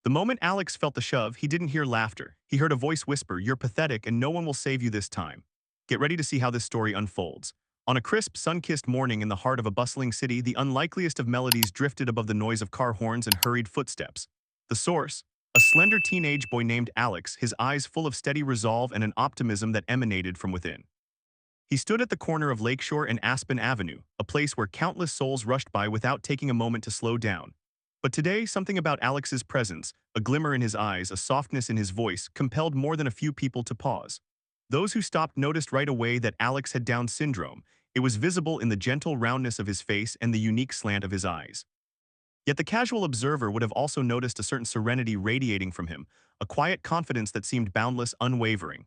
The moment Alex felt the shove, he didn't hear laughter. He heard a voice whisper, "You're pathetic and no one will save you this time." Get ready to see how this story unfolds. On a crisp, sun-kissed morning in the heart of a bustling city, the unlikeliest of melodies drifted above the noise of car horns and hurried footsteps. The source? A slender teenage boy named Alex, his eyes full of steady resolve and an optimism that emanated from within. He stood at the corner of Lakeshore and Aspen Avenue, a place where countless souls rushed by without taking a moment to slow down. But today, something about Alex's presence, a glimmer in his eyes, a softness in his voice, compelled more than a few people to pause. Those who stopped noticed right away that Alex had Down syndrome. It was visible in the gentle roundness of his face and the unique slant of his eyes. Yet the casual observer would have also noticed a certain serenity radiating from him, a quiet confidence that seemed boundless, unwavering.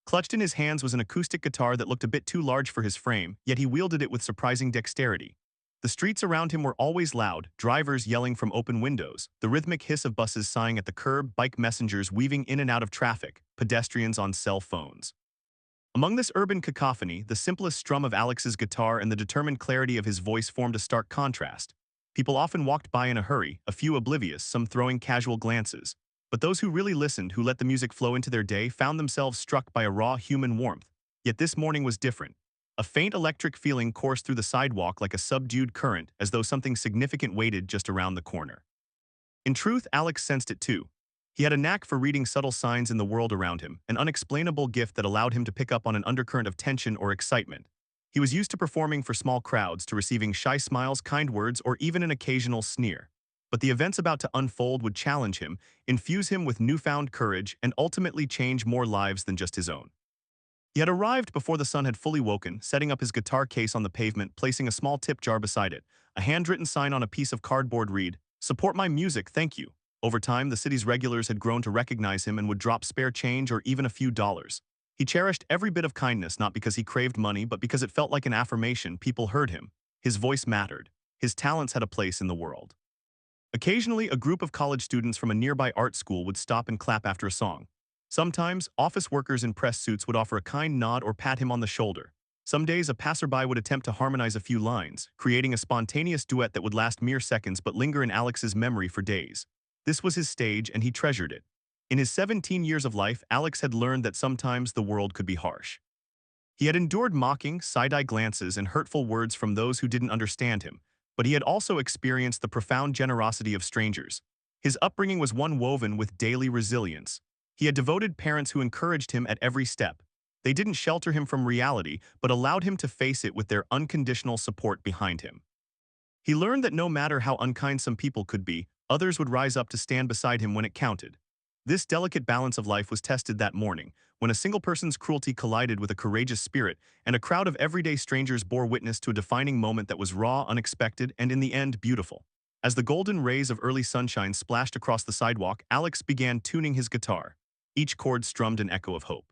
Clutched in his hands was an acoustic guitar that looked a bit too large for his frame, yet he wielded it with surprising dexterity. The streets around him were always loud, drivers yelling from open windows, the rhythmic hiss of buses sighing at the curb, bike messengers weaving in and out of traffic, pedestrians on cell phones. Among this urban cacophony, the simplest strum of Alex's guitar and the determined clarity of his voice formed a stark contrast. People often walked by in a hurry, a few oblivious, some throwing casual glances. But those who really listened, who let the music flow into their day, found themselves struck by a raw human warmth. Yet this morning was different. A faint electric feeling coursed through the sidewalk like a subdued current, as though something significant waited just around the corner. In truth, Alex sensed it too. He had a knack for reading subtle signs in the world around him, an unexplainable gift that allowed him to pick up on an undercurrent of tension or excitement. He was used to performing for small crowds, to receiving shy smiles, kind words, or even an occasional sneer. But the events about to unfold would challenge him, infuse him with newfound courage, and ultimately change more lives than just his own. He had arrived before the sun had fully woken, setting up his guitar case on the pavement, placing a small tip jar beside it. A handwritten sign on a piece of cardboard read, "Support my music, thank you." Over time, the city's regulars had grown to recognize him and would drop spare change or even a few dollars. He cherished every bit of kindness, not because he craved money, but because it felt like an affirmation. People heard him. His voice mattered. His talents had a place in the world. Occasionally, a group of college students from a nearby art school would stop and clap after a song. Sometimes, office workers in press suits would offer a kind nod or pat him on the shoulder. Some days, a passerby would attempt to harmonize a few lines, creating a spontaneous duet that would last mere seconds but linger in Alex's memory for days. This was his stage, and he treasured it. In his 17 years of life, Alex had learned that sometimes the world could be harsh. He had endured mocking, side-eye glances, and hurtful words from those who didn't understand him, but he had also experienced the profound generosity of strangers. His upbringing was one woven with daily resilience. He had devoted parents who encouraged him at every step. They didn't shelter him from reality, but allowed him to face it with their unconditional support behind him. He learned that no matter how unkind some people could be, others would rise up to stand beside him when it counted. This delicate balance of life was tested that morning, when a single person's cruelty collided with a courageous spirit, and a crowd of everyday strangers bore witness to a defining moment that was raw, unexpected, and in the end, beautiful. As the golden rays of early sunshine splashed across the sidewalk, Alex began tuning his guitar. Each chord strummed an echo of hope.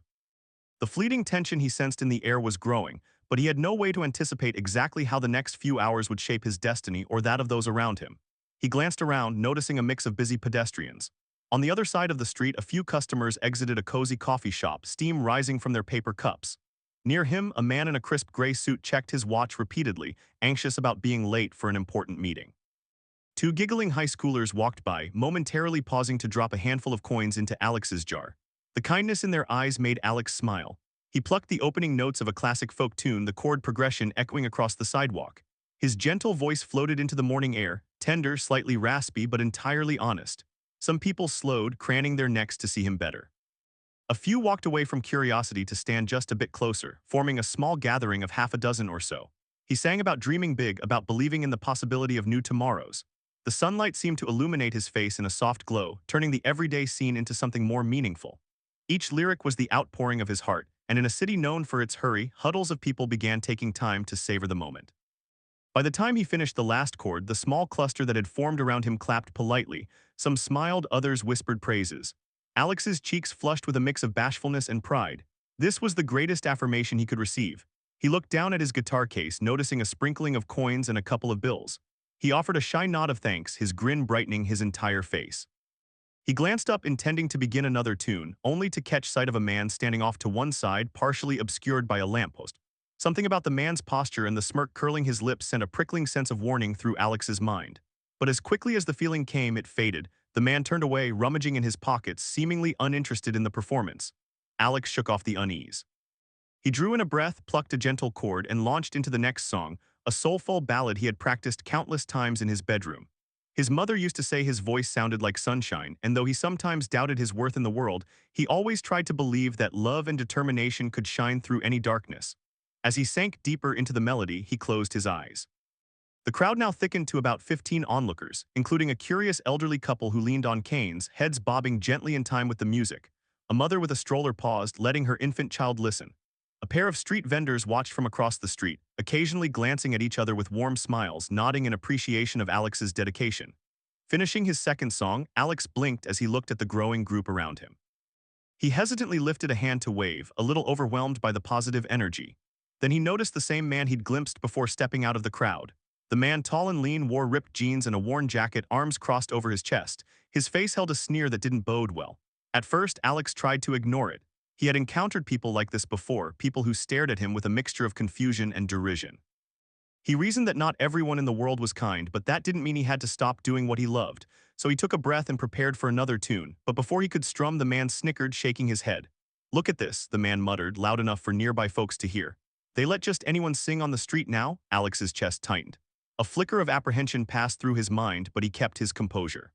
The fleeting tension he sensed in the air was growing, but he had no way to anticipate exactly how the next few hours would shape his destiny or that of those around him. He glanced around, noticing a mix of busy pedestrians. On the other side of the street, a few customers exited a cozy coffee shop, steam rising from their paper cups. Near him, a man in a crisp gray suit checked his watch repeatedly, anxious about being late for an important meeting. Two giggling high schoolers walked by, momentarily pausing to drop a handful of coins into Alex's jar. The kindness in their eyes made Alex smile. He plucked the opening notes of a classic folk tune, the chord progression echoing across the sidewalk. His gentle voice floated into the morning air, tender, slightly raspy, but entirely honest. Some people slowed, craning their necks to see him better. A few walked away from curiosity to stand just a bit closer, forming a small gathering of half a dozen or so. He sang about dreaming big, about believing in the possibility of new tomorrows. The sunlight seemed to illuminate his face in a soft glow, turning the everyday scene into something more meaningful. Each lyric was the outpouring of his heart, and in a city known for its hurry, huddles of people began taking time to savor the moment. By the time he finished the last chord, the small cluster that had formed around him clapped politely. Some smiled, others whispered praises. Alex's cheeks flushed with a mix of bashfulness and pride. This was the greatest affirmation he could receive. He looked down at his guitar case, noticing a sprinkling of coins and a couple of bills. He offered a shy nod of thanks, his grin brightening his entire face. He glanced up, intending to begin another tune, only to catch sight of a man standing off to one side, partially obscured by a lamppost. Something about the man's posture and the smirk curling his lips sent a prickling sense of warning through Alex's mind. But as quickly as the feeling came, it faded. The man turned away, rummaging in his pockets, seemingly uninterested in the performance. Alex shook off the unease. He drew in a breath, plucked a gentle chord, and launched into the next song, a soulful ballad he had practiced countless times in his bedroom. His mother used to say his voice sounded like sunshine, and though he sometimes doubted his worth in the world, he always tried to believe that love and determination could shine through any darkness. As he sank deeper into the melody, he closed his eyes. The crowd now thickened to about 15 onlookers, including a curious elderly couple who leaned on canes, heads bobbing gently in time with the music. A mother with a stroller paused, letting her infant child listen. A pair of street vendors watched from across the street, occasionally glancing at each other with warm smiles, nodding in appreciation of Alex's dedication. Finishing his second song, Alex blinked as he looked at the growing group around him. He hesitantly lifted a hand to wave, a little overwhelmed by the positive energy. Then he noticed the same man he'd glimpsed before stepping out of the crowd. The man, tall and lean, wore ripped jeans and a worn jacket, arms crossed over his chest. His face held a sneer that didn't bode well. At first, Alex tried to ignore it. He had encountered people like this before, people who stared at him with a mixture of confusion and derision. He reasoned that not everyone in the world was kind, but that didn't mean he had to stop doing what he loved. So he took a breath and prepared for another tune, but before he could strum, the man snickered, shaking his head. "Look at this," the man muttered, loud enough for nearby folks to hear. "They let just anyone sing on the street now?" Alex's chest tightened. A flicker of apprehension passed through his mind, but he kept his composure.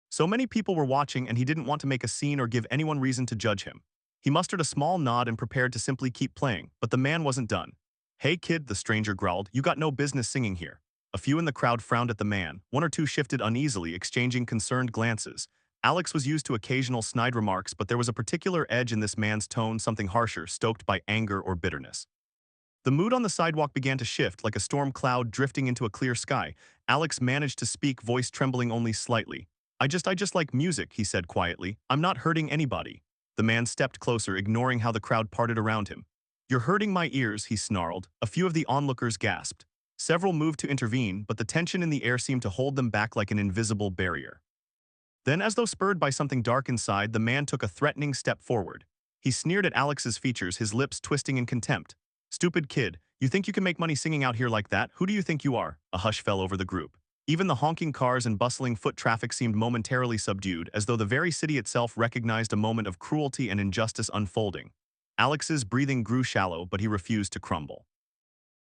So many people were watching, and he didn't want to make a scene or give anyone reason to judge him. He mustered a small nod and prepared to simply keep playing, but the man wasn't done. "Hey kid," the stranger growled, "you got no business singing here." A few in the crowd frowned at the man, one or two shifted uneasily, exchanging concerned glances. Alex was used to occasional snide remarks, but there was a particular edge in this man's tone, something harsher, stoked by anger or bitterness. The mood on the sidewalk began to shift, like a storm cloud drifting into a clear sky. Alex managed to speak, voice trembling only slightly. I just like music," he said quietly. "I'm not hurting anybody." The man stepped closer, ignoring how the crowd parted around him. "You're hurting my ears," he snarled. A few of the onlookers gasped. Several moved to intervene, but the tension in the air seemed to hold them back like an invisible barrier. Then, as though spurred by something dark inside, the man took a threatening step forward. He sneered at Alex's features, his lips twisting in contempt. "Stupid kid, you think you can make money singing out here like that? Who do you think you are?" A hush fell over the group. Even the honking cars and bustling foot traffic seemed momentarily subdued, as though the very city itself recognized a moment of cruelty and injustice unfolding. Alex's breathing grew shallow, but he refused to crumble.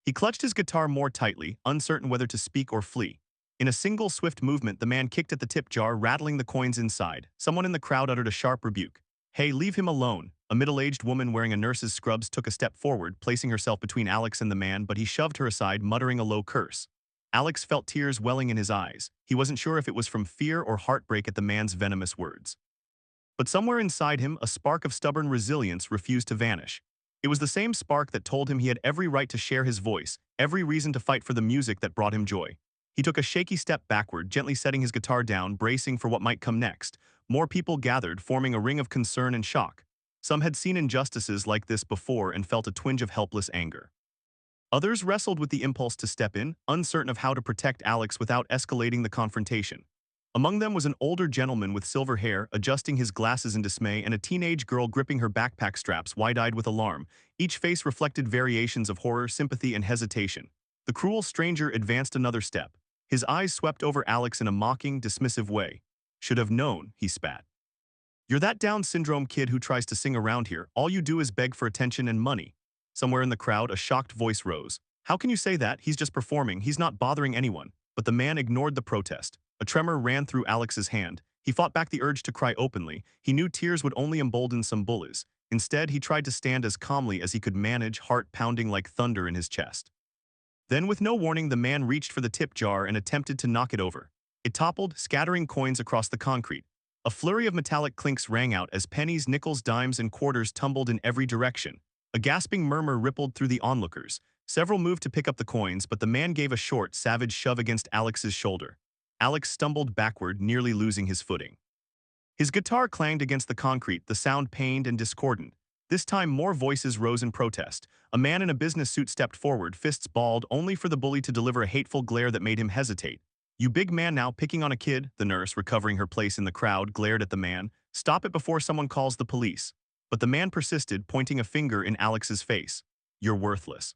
He clutched his guitar more tightly, uncertain whether to speak or flee. In a single swift movement, the man kicked at the tip jar, rattling the coins inside. Someone in the crowd uttered a sharp rebuke. "Hey, leave him alone." A middle-aged woman wearing a nurse's scrubs took a step forward, placing herself between Alex and the man, but he shoved her aside, muttering a low curse. Alex felt tears welling in his eyes. He wasn't sure if it was from fear or heartbreak at the man's venomous words. But somewhere inside him, a spark of stubborn resilience refused to vanish. It was the same spark that told him he had every right to share his voice, every reason to fight for the music that brought him joy. He took a shaky step backward, gently setting his guitar down, bracing for what might come next. More people gathered, forming a ring of concern and shock. Some had seen injustices like this before and felt a twinge of helpless anger. Others wrestled with the impulse to step in, uncertain of how to protect Alex without escalating the confrontation. Among them was an older gentleman with silver hair, adjusting his glasses in dismay, and a teenage girl gripping her backpack straps, wide-eyed with alarm. Each face reflected variations of horror, sympathy, and hesitation. The cruel stranger advanced another step. His eyes swept over Alex in a mocking, dismissive way. "Should have known," he spat. "You're that Down syndrome kid who tries to sing around here. All you do is beg for attention and money." Somewhere in the crowd, a shocked voice rose. "How can you say that? He's just performing. He's not bothering anyone." But the man ignored the protest. A tremor ran through Alex's hand. He fought back the urge to cry openly. He knew tears would only embolden some bullies. Instead, he tried to stand as calmly as he could manage, heart pounding like thunder in his chest. Then, with no warning, the man reached for the tip jar and attempted to knock it over. It toppled, scattering coins across the concrete. A flurry of metallic clinks rang out as pennies, nickels, dimes, and quarters tumbled in every direction. A gasping murmur rippled through the onlookers. Several moved to pick up the coins, but the man gave a short, savage shove against Alex's shoulder. Alex stumbled backward, nearly losing his footing. His guitar clanged against the concrete, the sound pained and discordant. This time, more voices rose in protest. A man in a business suit stepped forward, fists balled, only for the bully to deliver a hateful glare that made him hesitate. "You big man now picking on a kid?" The nurse, recovering her place in the crowd, glared at the man. "Stop it before someone calls the police." But the man persisted, pointing a finger in Alex's face. "You're worthless.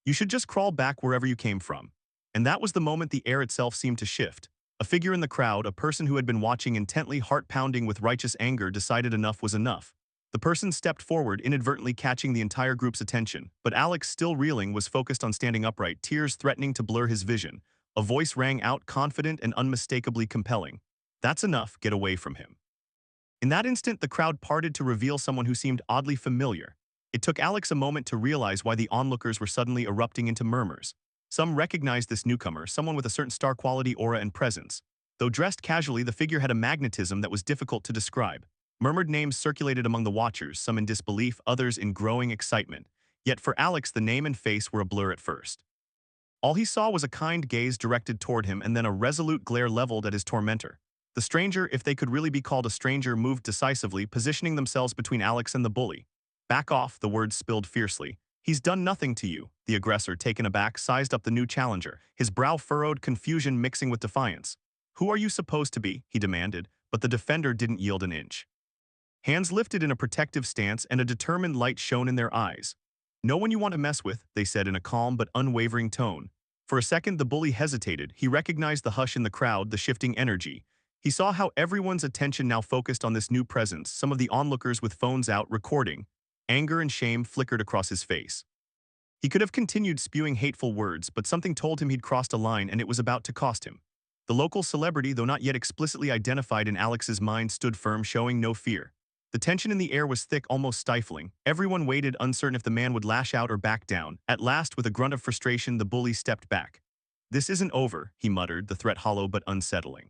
You should just crawl back wherever you came from." And that was the moment the air itself seemed to shift. A figure in the crowd, a person who had been watching intently, heart pounding with righteous anger, decided enough was enough. The person stepped forward, inadvertently catching the entire group's attention, but Alex, still reeling, was focused on standing upright, tears threatening to blur his vision. A voice rang out, confident and unmistakably compelling. "That's enough, get away from him." In that instant, the crowd parted to reveal someone who seemed oddly familiar. It took Alex a moment to realize why the onlookers were suddenly erupting into murmurs. Some recognized this newcomer, someone with a certain star-quality aura and presence. Though dressed casually, the figure had a magnetism that was difficult to describe. Murmured names circulated among the watchers, some in disbelief, others in growing excitement. Yet for Alex, the name and face were a blur at first. All he saw was a kind gaze directed toward him and then a resolute glare leveled at his tormentor. The stranger, if they could really be called a stranger, moved decisively, positioning themselves between Alex and the bully. "Back off," the words spilled fiercely. "He's done nothing to you." The aggressor, taken aback, sized up the new challenger, his brow furrowed, confusion mixing with defiance. "Who are you supposed to be?" he demanded, but the defender didn't yield an inch. Hands lifted in a protective stance and a determined light shone in their eyes. "No one you want to mess with," they said in a calm but unwavering tone. For a second, the bully hesitated. He recognized the hush in the crowd, the shifting energy. He saw how everyone's attention now focused on this new presence, some of the onlookers with phones out recording. Anger and shame flickered across his face. He could have continued spewing hateful words, but something told him he'd crossed a line and it was about to cost him. The local celebrity, though not yet explicitly identified in Alex's mind, stood firm, showing no fear. The tension in the air was thick, almost stifling. Everyone waited, uncertain if the man would lash out or back down. At last, with a grunt of frustration, the bully stepped back. "This isn't over," he muttered, the threat hollow but unsettling.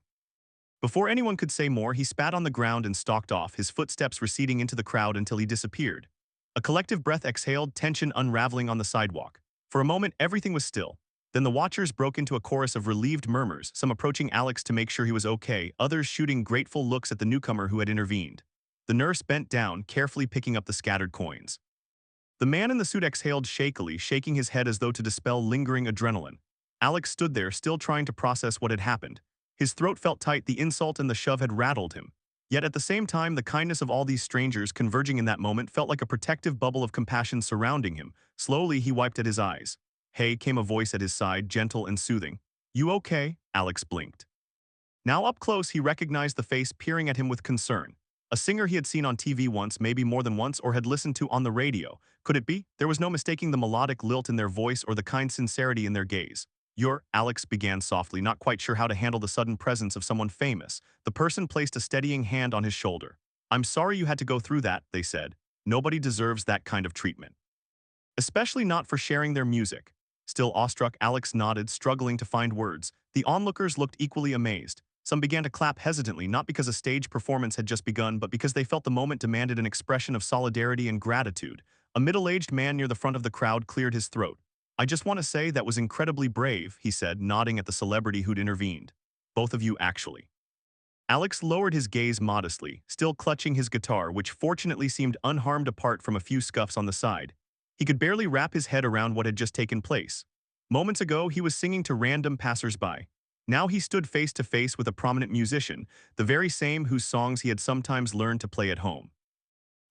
Before anyone could say more, he spat on the ground and stalked off, his footsteps receding into the crowd until he disappeared. A collective breath exhaled, tension unraveling on the sidewalk. For a moment, everything was still. Then the watchers broke into a chorus of relieved murmurs, some approaching Alex to make sure he was okay, others shooting grateful looks at the newcomer who had intervened. The nurse bent down, carefully picking up the scattered coins. The man in the suit exhaled shakily, shaking his head as though to dispel lingering adrenaline. Alex stood there, still trying to process what had happened. His throat felt tight, the insult and the shove had rattled him. Yet at the same time, the kindness of all these strangers converging in that moment felt like a protective bubble of compassion surrounding him. Slowly, he wiped at his eyes. "Hey," came a voice at his side, gentle and soothing. "You okay?" Alex blinked. Now up close, he recognized the face peering at him with concern. A singer he had seen on TV once, maybe more than once, or had listened to on the radio. Could it be? There was no mistaking the melodic lilt in their voice or the kind sincerity in their gaze. Alex began softly, not quite sure how to handle the sudden presence of someone famous. The person placed a steadying hand on his shoulder. "I'm sorry you had to go through that," they said. "Nobody deserves that kind of treatment. Especially not for sharing their music." Still awestruck, Alex nodded, struggling to find words. The onlookers looked equally amazed. Some began to clap hesitantly, not because a stage performance had just begun, but because they felt the moment demanded an expression of solidarity and gratitude. A middle-aged man near the front of the crowd cleared his throat. "I just want to say that was incredibly brave," he said, nodding at the celebrity who'd intervened. "Both of you, actually." Alex lowered his gaze modestly, still clutching his guitar, which fortunately seemed unharmed apart from a few scuffs on the side. He could barely wrap his head around what had just taken place. Moments ago, he was singing to random passers-by. Now he stood face to face with a prominent musician, the very same whose songs he had sometimes learned to play at home.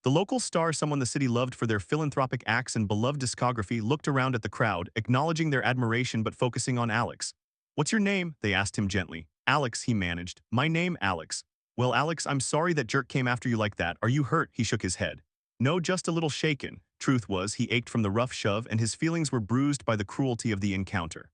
The local star, someone the city loved for their philanthropic acts and beloved discography, looked around at the crowd, acknowledging their admiration but focusing on Alex. "What's your name?" they asked him gently. "Alex," he managed. "My name, Alex." "Well, Alex, I'm sorry that jerk came after you like that. Are you hurt?" He shook his head. "No, just a little shaken." Truth was, he ached from the rough shove and his feelings were bruised by the cruelty of the encounter.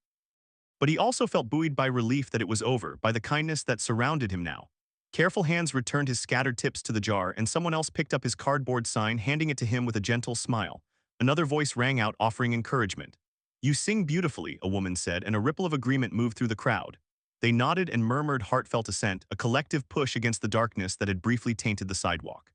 But he also felt buoyed by relief that it was over, by the kindness that surrounded him now. Careful hands returned his scattered tips to the jar, and someone else picked up his cardboard sign, handing it to him with a gentle smile. Another voice rang out, offering encouragement. "You sing beautifully," a woman said, and a ripple of agreement moved through the crowd. They nodded and murmured heartfelt assent, a collective push against the darkness that had briefly tainted the sidewalk.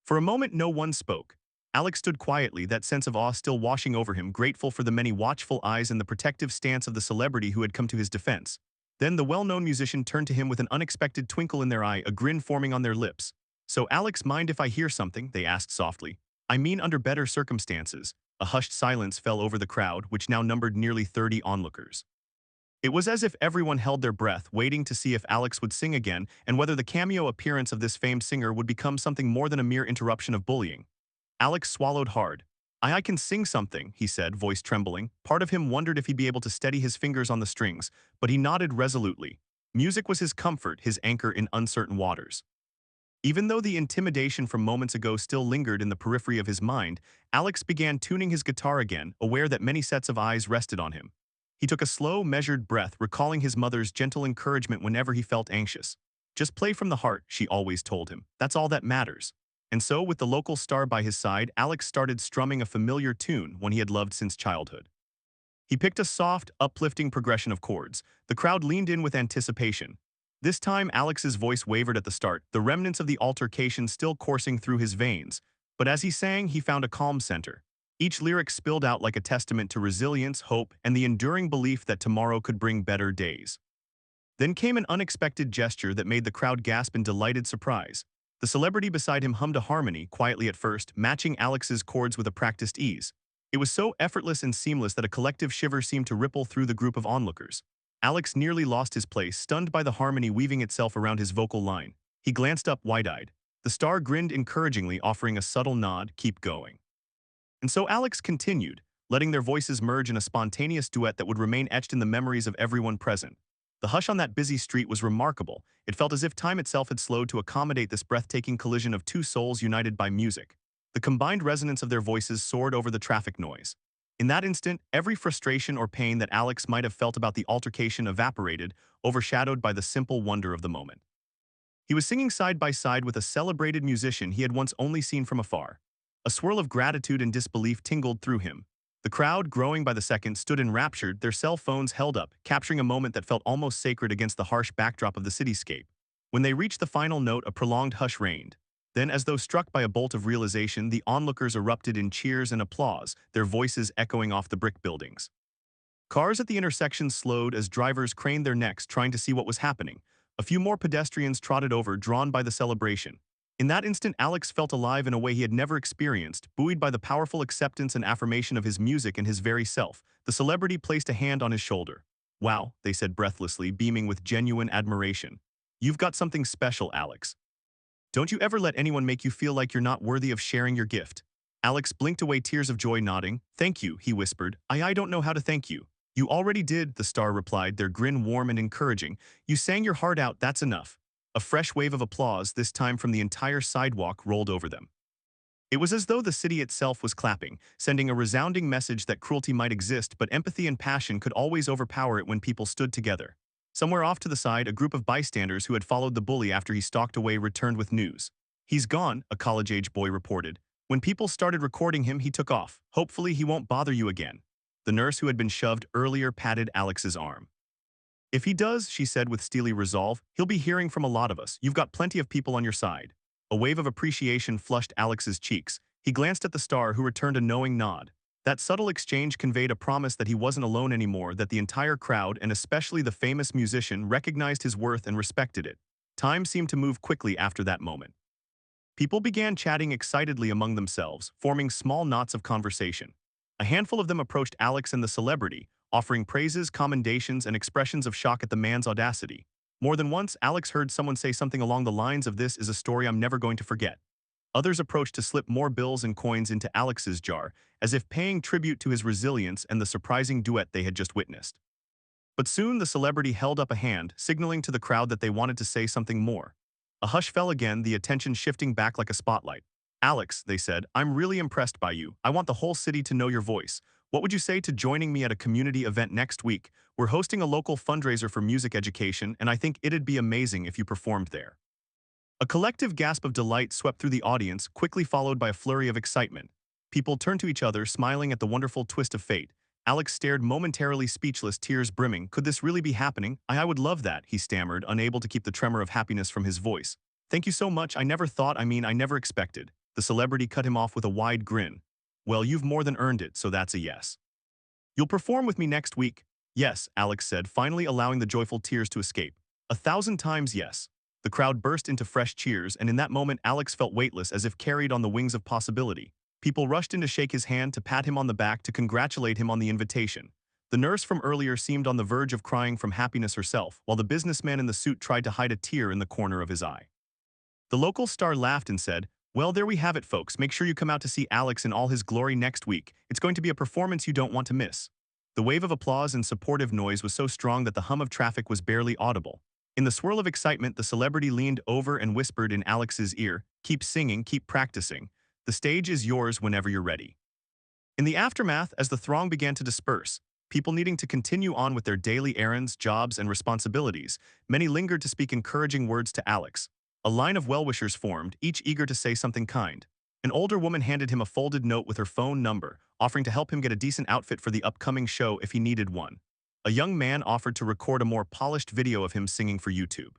For a moment, no one spoke. Alex stood quietly, that sense of awe still washing over him, grateful for the many watchful eyes and the protective stance of the celebrity who had come to his defense. Then the well-known musician turned to him with an unexpected twinkle in their eye, a grin forming on their lips. "So, Alex, mind if I hear something?" they asked softly. "I mean under better circumstances." A hushed silence fell over the crowd, which now numbered nearly 30 onlookers. It was as if everyone held their breath, waiting to see if Alex would sing again and whether the cameo appearance of this famed singer would become something more than a mere interruption of bullying. Alex swallowed hard. I can sing something," he said, voice trembling. Part of him wondered if he'd be able to steady his fingers on the strings, but he nodded resolutely. Music was his comfort, his anchor in uncertain waters. Even though the intimidation from moments ago still lingered in the periphery of his mind, Alex began tuning his guitar again, aware that many sets of eyes rested on him. He took a slow, measured breath, recalling his mother's gentle encouragement whenever he felt anxious. Just play from the heart, she always told him. That's all that matters. And so, with the local star by his side, Alex started strumming a familiar tune, one he had loved since childhood. He picked a soft, uplifting progression of chords. The crowd leaned in with anticipation. This time, Alex's voice wavered at the start, the remnants of the altercation still coursing through his veins. But as he sang, he found a calm center. Each lyric spilled out like a testament to resilience, hope, and the enduring belief that tomorrow could bring better days. Then came an unexpected gesture that made the crowd gasp in delighted surprise. The celebrity beside him hummed a harmony, quietly at first, matching Alex's chords with a practiced ease. It was so effortless and seamless that a collective shiver seemed to ripple through the group of onlookers. Alex nearly lost his place, stunned by the harmony weaving itself around his vocal line. He glanced up wide-eyed. The star grinned encouragingly, offering a subtle nod, "Keep going." And so Alex continued, letting their voices merge in a spontaneous duet that would remain etched in the memories of everyone present. The hush on that busy street was remarkable. It felt as if time itself had slowed to accommodate this breathtaking collision of two souls united by music. The combined resonance of their voices soared over the traffic noise. In that instant, every frustration or pain that Alex might have felt about the altercation evaporated, overshadowed by the simple wonder of the moment. He was singing side by side with a celebrated musician he had once only seen from afar. A swirl of gratitude and disbelief tingled through him. The crowd, growing by the second, stood enraptured, their cell phones held up, capturing a moment that felt almost sacred against the harsh backdrop of the cityscape. When they reached the final note, a prolonged hush reigned. Then, as though struck by a bolt of realization, the onlookers erupted in cheers and applause, their voices echoing off the brick buildings. Cars at the intersection slowed as drivers craned their necks, trying to see what was happening. A few more pedestrians trotted over, drawn by the celebration. In that instant, Alex felt alive in a way he had never experienced, buoyed by the powerful acceptance and affirmation of his music and his very self. The celebrity placed a hand on his shoulder. "Wow," they said breathlessly, beaming with genuine admiration. "You've got something special, Alex. Don't you ever let anyone make you feel like you're not worthy of sharing your gift." Alex blinked away, tears of joy, nodding. "Thank you," he whispered. I don't know how to thank you." "You already did," the star replied, their grin warm and encouraging. "You sang your heart out, that's enough." A fresh wave of applause, this time from the entire sidewalk, rolled over them. It was as though the city itself was clapping, sending a resounding message that cruelty might exist, but empathy and passion could always overpower it when people stood together. Somewhere off to the side, a group of bystanders who had followed the bully after he stalked away returned with news. "He's gone," a college-age boy reported. "When people started recording him, he took off. Hopefully he won't bother you again." The nurse who had been shoved earlier patted Alex's arm. "If he does," she said with steely resolve, "he'll be hearing from a lot of us. You've got plenty of people on your side." A wave of appreciation flushed Alex's cheeks. He glanced at the star, who returned a knowing nod. That subtle exchange conveyed a promise that he wasn't alone anymore, that the entire crowd, and especially the famous musician, recognized his worth and respected it. Time seemed to move quickly after that moment. People began chatting excitedly among themselves, forming small knots of conversation. A handful of them approached Alex and the celebrity, offering praises, commendations, and expressions of shock at the man's audacity. More than once, Alex heard someone say something along the lines of, "This is a story I'm never going to forget." Others approached to slip more bills and coins into Alex's jar, as if paying tribute to his resilience and the surprising duet they had just witnessed. But soon the celebrity held up a hand, signaling to the crowd that they wanted to say something more. A hush fell again, the attention shifting back like a spotlight. "Alex," they said, "I'm really impressed by you. I want the whole city to know your voice. What would you say to joining me at a community event next week? We're hosting a local fundraiser for music education, and I think it'd be amazing if you performed there." A collective gasp of delight swept through the audience, quickly followed by a flurry of excitement. People turned to each other, smiling at the wonderful twist of fate. Alex stared, momentarily speechless, tears brimming. "Could this really be happening? I would love that," he stammered, unable to keep the tremor of happiness from his voice. "Thank you so much. I never thought, I never expected." The celebrity cut him off with a wide grin. "Well, you've more than earned it, so that's a yes." "You'll perform with me next week?" "Yes," Alex said, finally allowing the joyful tears to escape. "1,000 times yes." The crowd burst into fresh cheers, and in that moment Alex felt weightless, as if carried on the wings of possibility. People rushed in to shake his hand, to pat him on the back, to congratulate him on the invitation. The nurse from earlier seemed on the verge of crying from happiness herself, while the businessman in the suit tried to hide a tear in the corner of his eye. The local star laughed and said, "Well, there we have it, folks. Make sure you come out to see Alex in all his glory next week. It's going to be a performance you don't want to miss." The wave of applause and supportive noise was so strong that the hum of traffic was barely audible. In the swirl of excitement, the celebrity leaned over and whispered in Alex's ear, "Keep singing, keep practicing. The stage is yours whenever you're ready." In the aftermath, as the throng began to disperse, people needing to continue on with their daily errands, jobs, and responsibilities, many lingered to speak encouraging words to Alex. A line of well-wishers formed, each eager to say something kind. An older woman handed him a folded note with her phone number, offering to help him get a decent outfit for the upcoming show if he needed one. A young man offered to record a more polished video of him singing for YouTube.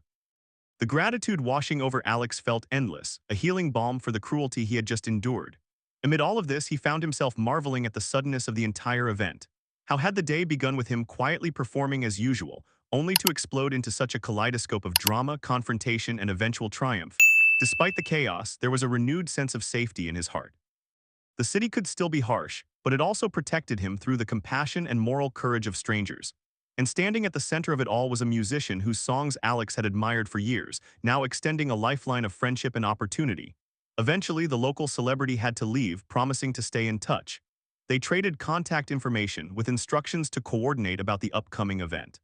The gratitude washing over Alex felt endless, a healing balm for the cruelty he had just endured. Amid all of this, he found himself marveling at the suddenness of the entire event. How had the day begun with him quietly performing as usual, only to explode into such a kaleidoscope of drama, confrontation, and eventual triumph? Despite the chaos, there was a renewed sense of safety in his heart. The city could still be harsh, but it also protected him through the compassion and moral courage of strangers. And standing at the center of it all was a musician whose songs Alex had admired for years, now extending a lifeline of friendship and opportunity. Eventually, the local celebrity had to leave, promising to stay in touch. They traded contact information with instructions to coordinate about the upcoming event.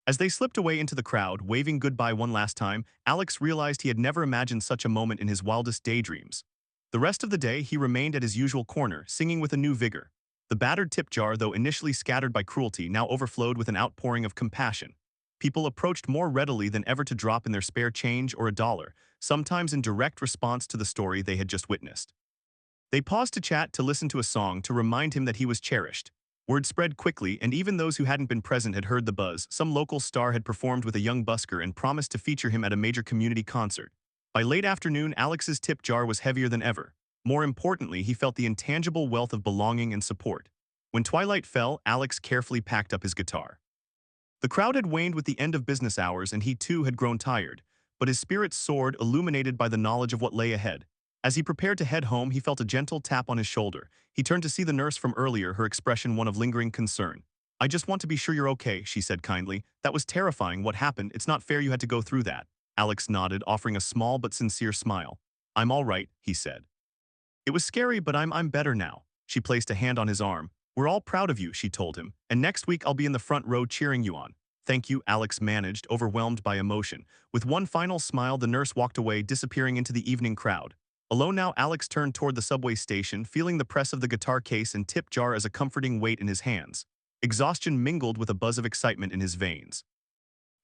As they slipped away into the crowd, waving goodbye one last time, Alex realized he had never imagined such a moment in his wildest daydreams. The rest of the day, he remained at his usual corner, singing with a new vigor. The battered tip jar, though initially scattered by cruelty, now overflowed with an outpouring of compassion. People approached more readily than ever to drop in their spare change or a dollar, sometimes in direct response to the story they had just witnessed. They paused to chat, to listen to a song, to remind him that he was cherished. Word spread quickly, and even those who hadn't been present had heard the buzz. Some local star had performed with a young busker and promised to feature him at a major community concert. By late afternoon, Alex's tip jar was heavier than ever. More importantly, he felt the intangible wealth of belonging and support. When twilight fell, Alex carefully packed up his guitar. The crowd had waned with the end of business hours, and he too had grown tired, but his spirits soared, illuminated by the knowledge of what lay ahead. As he prepared to head home, he felt a gentle tap on his shoulder. He turned to see the nurse from earlier, her expression one of lingering concern. "I just want to be sure you're okay," she said kindly. "That was terrifying, what happened. It's not fair you had to go through that." Alex nodded, offering a small but sincere smile. "I'm all right," he said. "It was scary, but I'm better now." She placed a hand on his arm. "We're all proud of you," she told him, "and next week I'll be in the front row cheering you on." "Thank you," Alex managed, overwhelmed by emotion. With one final smile, the nurse walked away, disappearing into the evening crowd. Alone now, Alex turned toward the subway station, feeling the press of the guitar case and tip jar as a comforting weight in his hands. Exhaustion mingled with a buzz of excitement in his veins.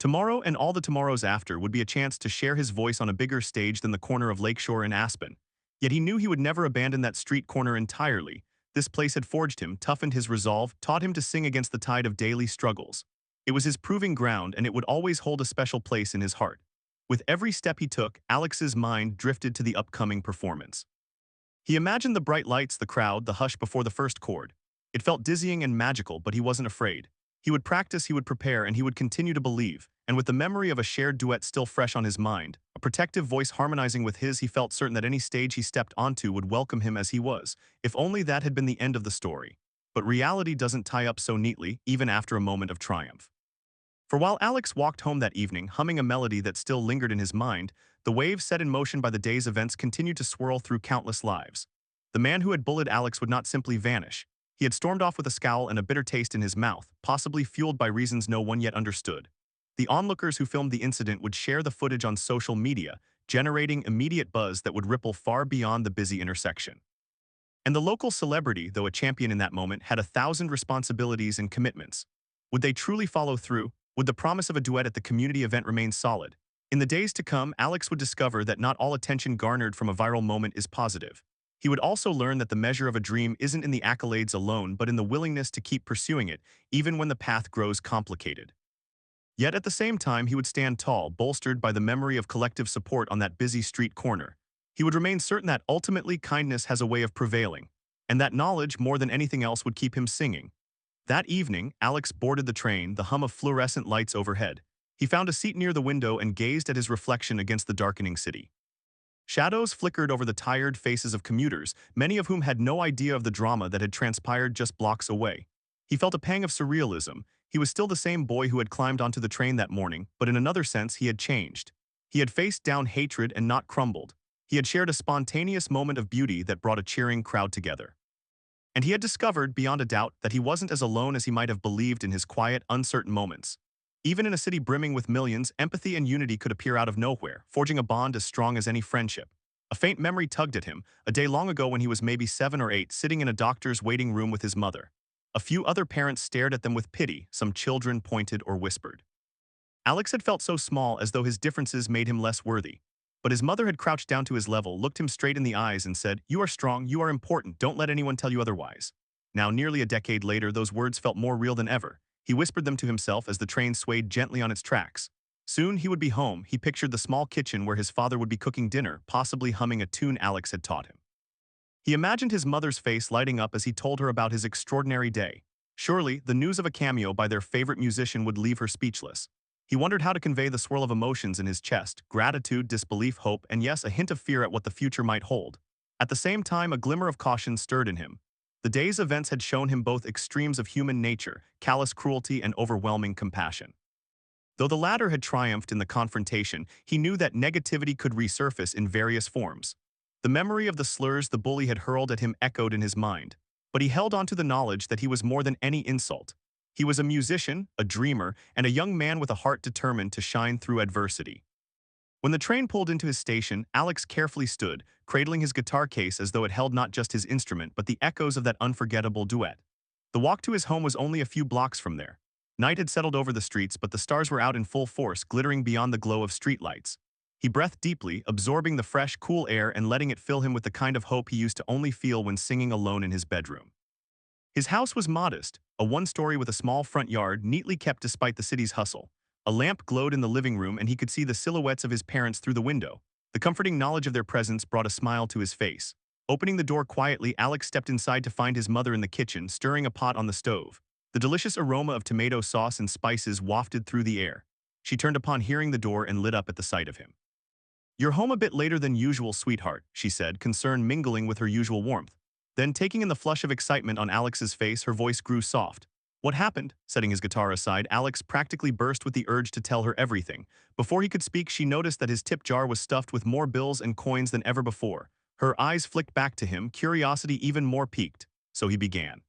Tomorrow and all the tomorrows after would be a chance to share his voice on a bigger stage than the corner of Lakeshore in Aspen. Yet he knew he would never abandon that street corner entirely. This place had forged him, toughened his resolve, taught him to sing against the tide of daily struggles. It was his proving ground, and it would always hold a special place in his heart. With every step he took, Alex's mind drifted to the upcoming performance. He imagined the bright lights, the crowd, the hush before the first chord. It felt dizzying and magical, but he wasn't afraid. He would practice, he would prepare, and he would continue to believe. And with the memory of a shared duet still fresh on his mind, a protective voice harmonizing with his, he felt certain that any stage he stepped onto would welcome him as he was. If only that had been the end of the story. But reality doesn't tie up so neatly, even after a moment of triumph. For while Alex walked home that evening, humming a melody that still lingered in his mind, the waves set in motion by the day's events continued to swirl through countless lives. The man who had bullied Alex would not simply vanish. He had stormed off with a scowl and a bitter taste in his mouth, possibly fueled by reasons no one yet understood. The onlookers who filmed the incident would share the footage on social media, generating immediate buzz that would ripple far beyond the busy intersection. And the local celebrity, though a champion in that moment, had 1,000 responsibilities and commitments. Would they truly follow through? Would the promise of a duet at the community event remain solid? In the days to come, Alex would discover that not all attention garnered from a viral moment is positive. He would also learn that the measure of a dream isn't in the accolades alone, but in the willingness to keep pursuing it, even when the path grows complicated. Yet at the same time, he would stand tall, bolstered by the memory of collective support on that busy street corner. He would remain certain that ultimately kindness has a way of prevailing, and that knowledge, more than anything else, would keep him singing. That evening, Alex boarded the train, the hum of fluorescent lights overhead. He found a seat near the window and gazed at his reflection against the darkening city. Shadows flickered over the tired faces of commuters, many of whom had no idea of the drama that had transpired just blocks away. He felt a pang of surrealism. He was still the same boy who had climbed onto the train that morning, but in another sense he had changed. He had faced down hatred and not crumbled. He had shared a spontaneous moment of beauty that brought a cheering crowd together. And he had discovered, beyond a doubt, that he wasn't as alone as he might have believed in his quiet, uncertain moments. Even in a city brimming with millions, empathy and unity could appear out of nowhere, forging a bond as strong as any friendship. A faint memory tugged at him, a day long ago when he was maybe 7 or 8, sitting in a doctor's waiting room with his mother. A few other parents stared at them with pity, some children pointed or whispered. Alex had felt so small, as though his differences made him less worthy. But his mother had crouched down to his level, looked him straight in the eyes and said, "You are strong, you are important, don't let anyone tell you otherwise." Now, nearly a decade later, those words felt more real than ever. He whispered them to himself as the train swayed gently on its tracks. Soon he would be home. He pictured the small kitchen where his father would be cooking dinner, possibly humming a tune Alex had taught him. He imagined his mother's face lighting up as he told her about his extraordinary day. Surely, the news of a cameo by their favorite musician would leave her speechless. He wondered how to convey the swirl of emotions in his chest: gratitude, disbelief, hope, and yes, a hint of fear at what the future might hold. At the same time, a glimmer of caution stirred in him. The day's events had shown him both extremes of human nature: callous cruelty and overwhelming compassion. Though the latter had triumphed in the confrontation, he knew that negativity could resurface in various forms. The memory of the slurs the bully had hurled at him echoed in his mind, but he held on to the knowledge that he was more than any insult. He was a musician, a dreamer, and a young man with a heart determined to shine through adversity. When the train pulled into his station, Alex carefully stood, cradling his guitar case as though it held not just his instrument but the echoes of that unforgettable duet. The walk to his home was only a few blocks from there. Night had settled over the streets, but the stars were out in full force, glittering beyond the glow of streetlights. He breathed deeply, absorbing the fresh, cool air and letting it fill him with the kind of hope he used to only feel when singing alone in his bedroom. His house was modest, a one-story with a small front yard, neatly kept despite the city's hustle. A lamp glowed in the living room and he could see the silhouettes of his parents through the window. The comforting knowledge of their presence brought a smile to his face. Opening the door quietly, Alex stepped inside to find his mother in the kitchen, stirring a pot on the stove. The delicious aroma of tomato sauce and spices wafted through the air. She turned upon hearing the door and lit up at the sight of him. "You're home a bit later than usual, sweetheart," she said, concern mingling with her usual warmth. Then, taking in the flush of excitement on Alex's face, her voice grew soft. "What happened?" Setting his guitar aside, Alex practically burst with the urge to tell her everything. Before he could speak, she noticed that his tip jar was stuffed with more bills and coins than ever before. Her eyes flicked back to him, curiosity even more piqued. So he began.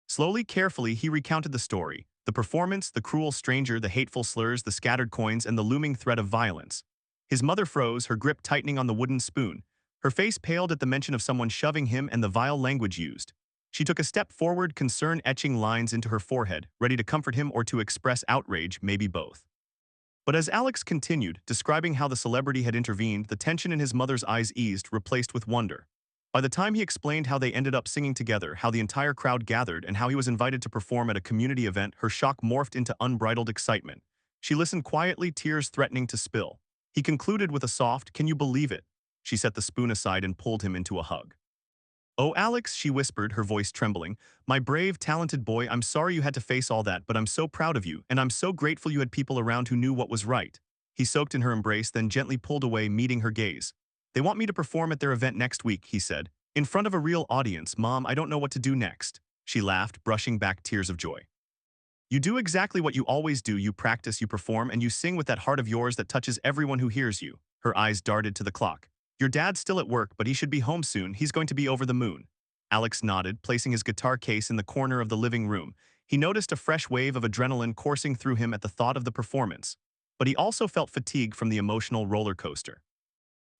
Slowly, carefully, he recounted the story: the performance, the cruel stranger, the hateful slurs, the scattered coins, and the looming threat of violence. His mother froze, her grip tightening on the wooden spoon. Her face paled at the mention of someone shoving him and the vile language used. She took a step forward, concern etching lines into her forehead, ready to comfort him or to express outrage, maybe both. But as Alex continued, describing how the celebrity had intervened, the tension in his mother's eyes eased, replaced with wonder. By the time he explained how they ended up singing together, how the entire crowd gathered, and how he was invited to perform at a community event, her shock morphed into unbridled excitement. She listened quietly, tears threatening to spill. He concluded with a soft, "Can you believe it?" She set the spoon aside and pulled him into a hug. "Oh, Alex," she whispered, her voice trembling, "my brave, talented boy, I'm sorry you had to face all that, but I'm so proud of you, and I'm so grateful you had people around who knew what was right." He soaked in her embrace, then gently pulled away, meeting her gaze. "They want me to perform at their event next week," he said. "In front of a real audience, Mom, I don't know what to do next." She laughed, brushing back tears of joy. "You do exactly what you always do: you practice, you perform, and you sing with that heart of yours that touches everyone who hears you." Her eyes darted to the clock. "Your dad's still at work, but he should be home soon. He's going to be over the moon." Alex nodded, placing his guitar case in the corner of the living room. He noticed a fresh wave of adrenaline coursing through him at the thought of the performance. But he also felt fatigue from the emotional roller coaster.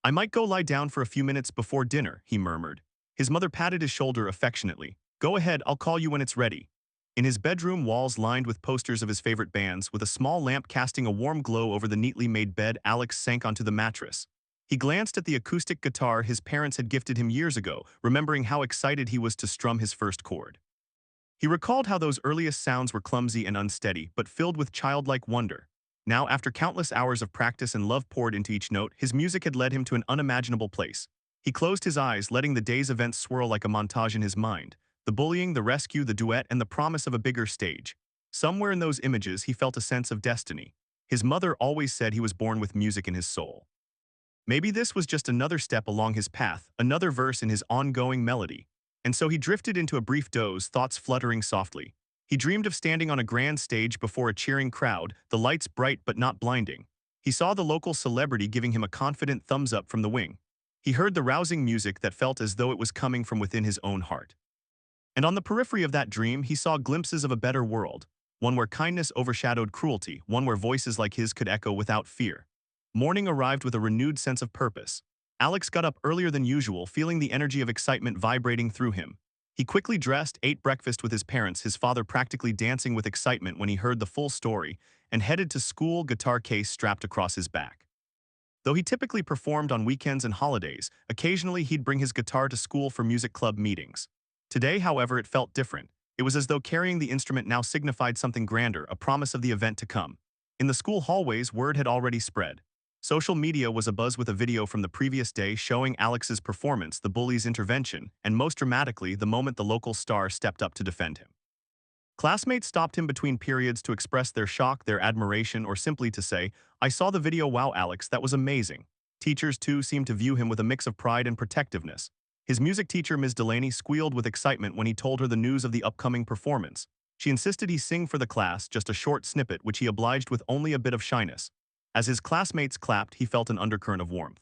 "I might go lie down for a few minutes before dinner," he murmured. His mother patted his shoulder affectionately. "Go ahead, I'll call you when it's ready." In his bedroom, walls lined with posters of his favorite bands, with a small lamp casting a warm glow over the neatly made bed, Alex sank onto the mattress. He glanced at the acoustic guitar his parents had gifted him years ago, remembering how excited he was to strum his first chord. He recalled how those earliest sounds were clumsy and unsteady, but filled with childlike wonder. Now, after countless hours of practice and love poured into each note, his music had led him to an unimaginable place. He closed his eyes, letting the day's events swirl like a montage in his mind: the bullying, the rescue, the duet, and the promise of a bigger stage. Somewhere in those images, he felt a sense of destiny. His mother always said he was born with music in his soul. Maybe this was just another step along his path, another verse in his ongoing melody. And so he drifted into a brief doze, thoughts fluttering softly. He dreamed of standing on a grand stage before a cheering crowd, the lights bright but not blinding. He saw the local celebrity giving him a confident thumbs up from the wing. He heard the rousing music that felt as though it was coming from within his own heart. And on the periphery of that dream, he saw glimpses of a better world. one where kindness overshadowed cruelty, one where voices like his could echo without fear. Morning arrived with a renewed sense of purpose. Alex got up earlier than usual, feeling the energy of excitement vibrating through him. He quickly dressed, ate breakfast with his parents, his father practically dancing with excitement when he heard the full story, and headed to school, guitar case strapped across his back. Though he typically performed on weekends and holidays, occasionally he'd bring his guitar to school for music club meetings. Today, however, it felt different. It was as though carrying the instrument now signified something grander, a promise of the event to come. In the school hallways, word had already spread. Social media was abuzz with a video from the previous day showing Alex's performance, the bully's intervention, and most dramatically, the moment the local star stepped up to defend him. Classmates stopped him between periods to express their shock, their admiration, or simply to say, "I saw the video, wow Alex, that was amazing." Teachers too seemed to view him with a mix of pride and protectiveness. His music teacher, Ms. Delaney, squealed with excitement when he told her the news of the upcoming performance. She insisted he sing for the class, just a short snippet, which he obliged with only a bit of shyness. As his classmates clapped, he felt an undercurrent of warmth.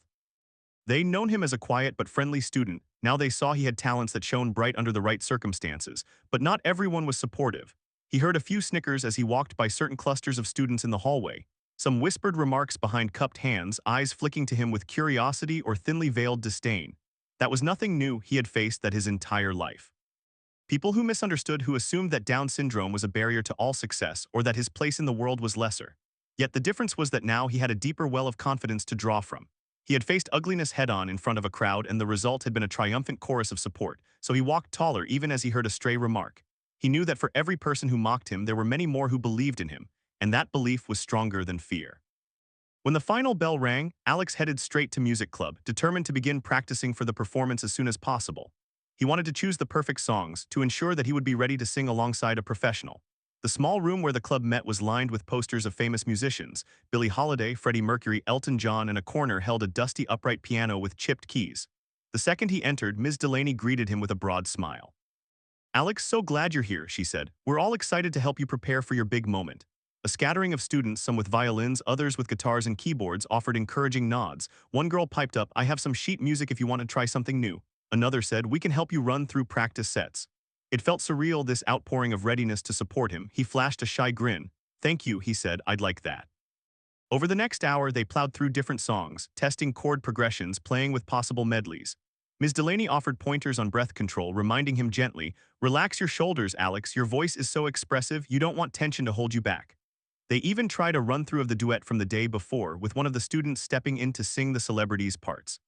They'd known him as a quiet but friendly student. Now they saw he had talents that shone bright under the right circumstances, but not everyone was supportive. He heard a few snickers as he walked by certain clusters of students in the hallway. Some whispered remarks behind cupped hands, eyes flicking to him with curiosity or thinly veiled disdain. That was nothing new, he had faced that his entire life. People who misunderstood, who assumed that Down syndrome was a barrier to all success or that his place in the world was lesser. Yet the difference was that now he had a deeper well of confidence to draw from. He had faced ugliness head-on in front of a crowd, and the result had been a triumphant chorus of support, so he walked taller even as he heard a stray remark. He knew that for every person who mocked him, there were many more who believed in him, and that belief was stronger than fear. When the final bell rang, Alex headed straight to music club, determined to begin practicing for the performance as soon as possible. He wanted to choose the perfect songs to ensure that he would be ready to sing alongside a professional. The small room where the club met was lined with posters of famous musicians: Billie Holiday, Freddie Mercury, Elton John, and a corner held a dusty upright piano with chipped keys. The second he entered, Ms. Delaney greeted him with a broad smile. "Alex, so glad you're here," she said. "We're all excited to help you prepare for your big moment." A scattering of students, some with violins, others with guitars and keyboards, offered encouraging nods. One girl piped up, "I have some sheet music if you want to try something new." Another said, "We can help you run through practice sets." It felt surreal, this outpouring of readiness to support him. He flashed a shy grin. "Thank you," he said, "I'd like that." Over the next hour, they plowed through different songs, testing chord progressions, playing with possible medleys. Ms. Delaney offered pointers on breath control, reminding him gently, "Relax your shoulders, Alex, your voice is so expressive, you don't want tension to hold you back." They even tried a run-through of the duet from the day before, with one of the students stepping in to sing the celebrities' parts.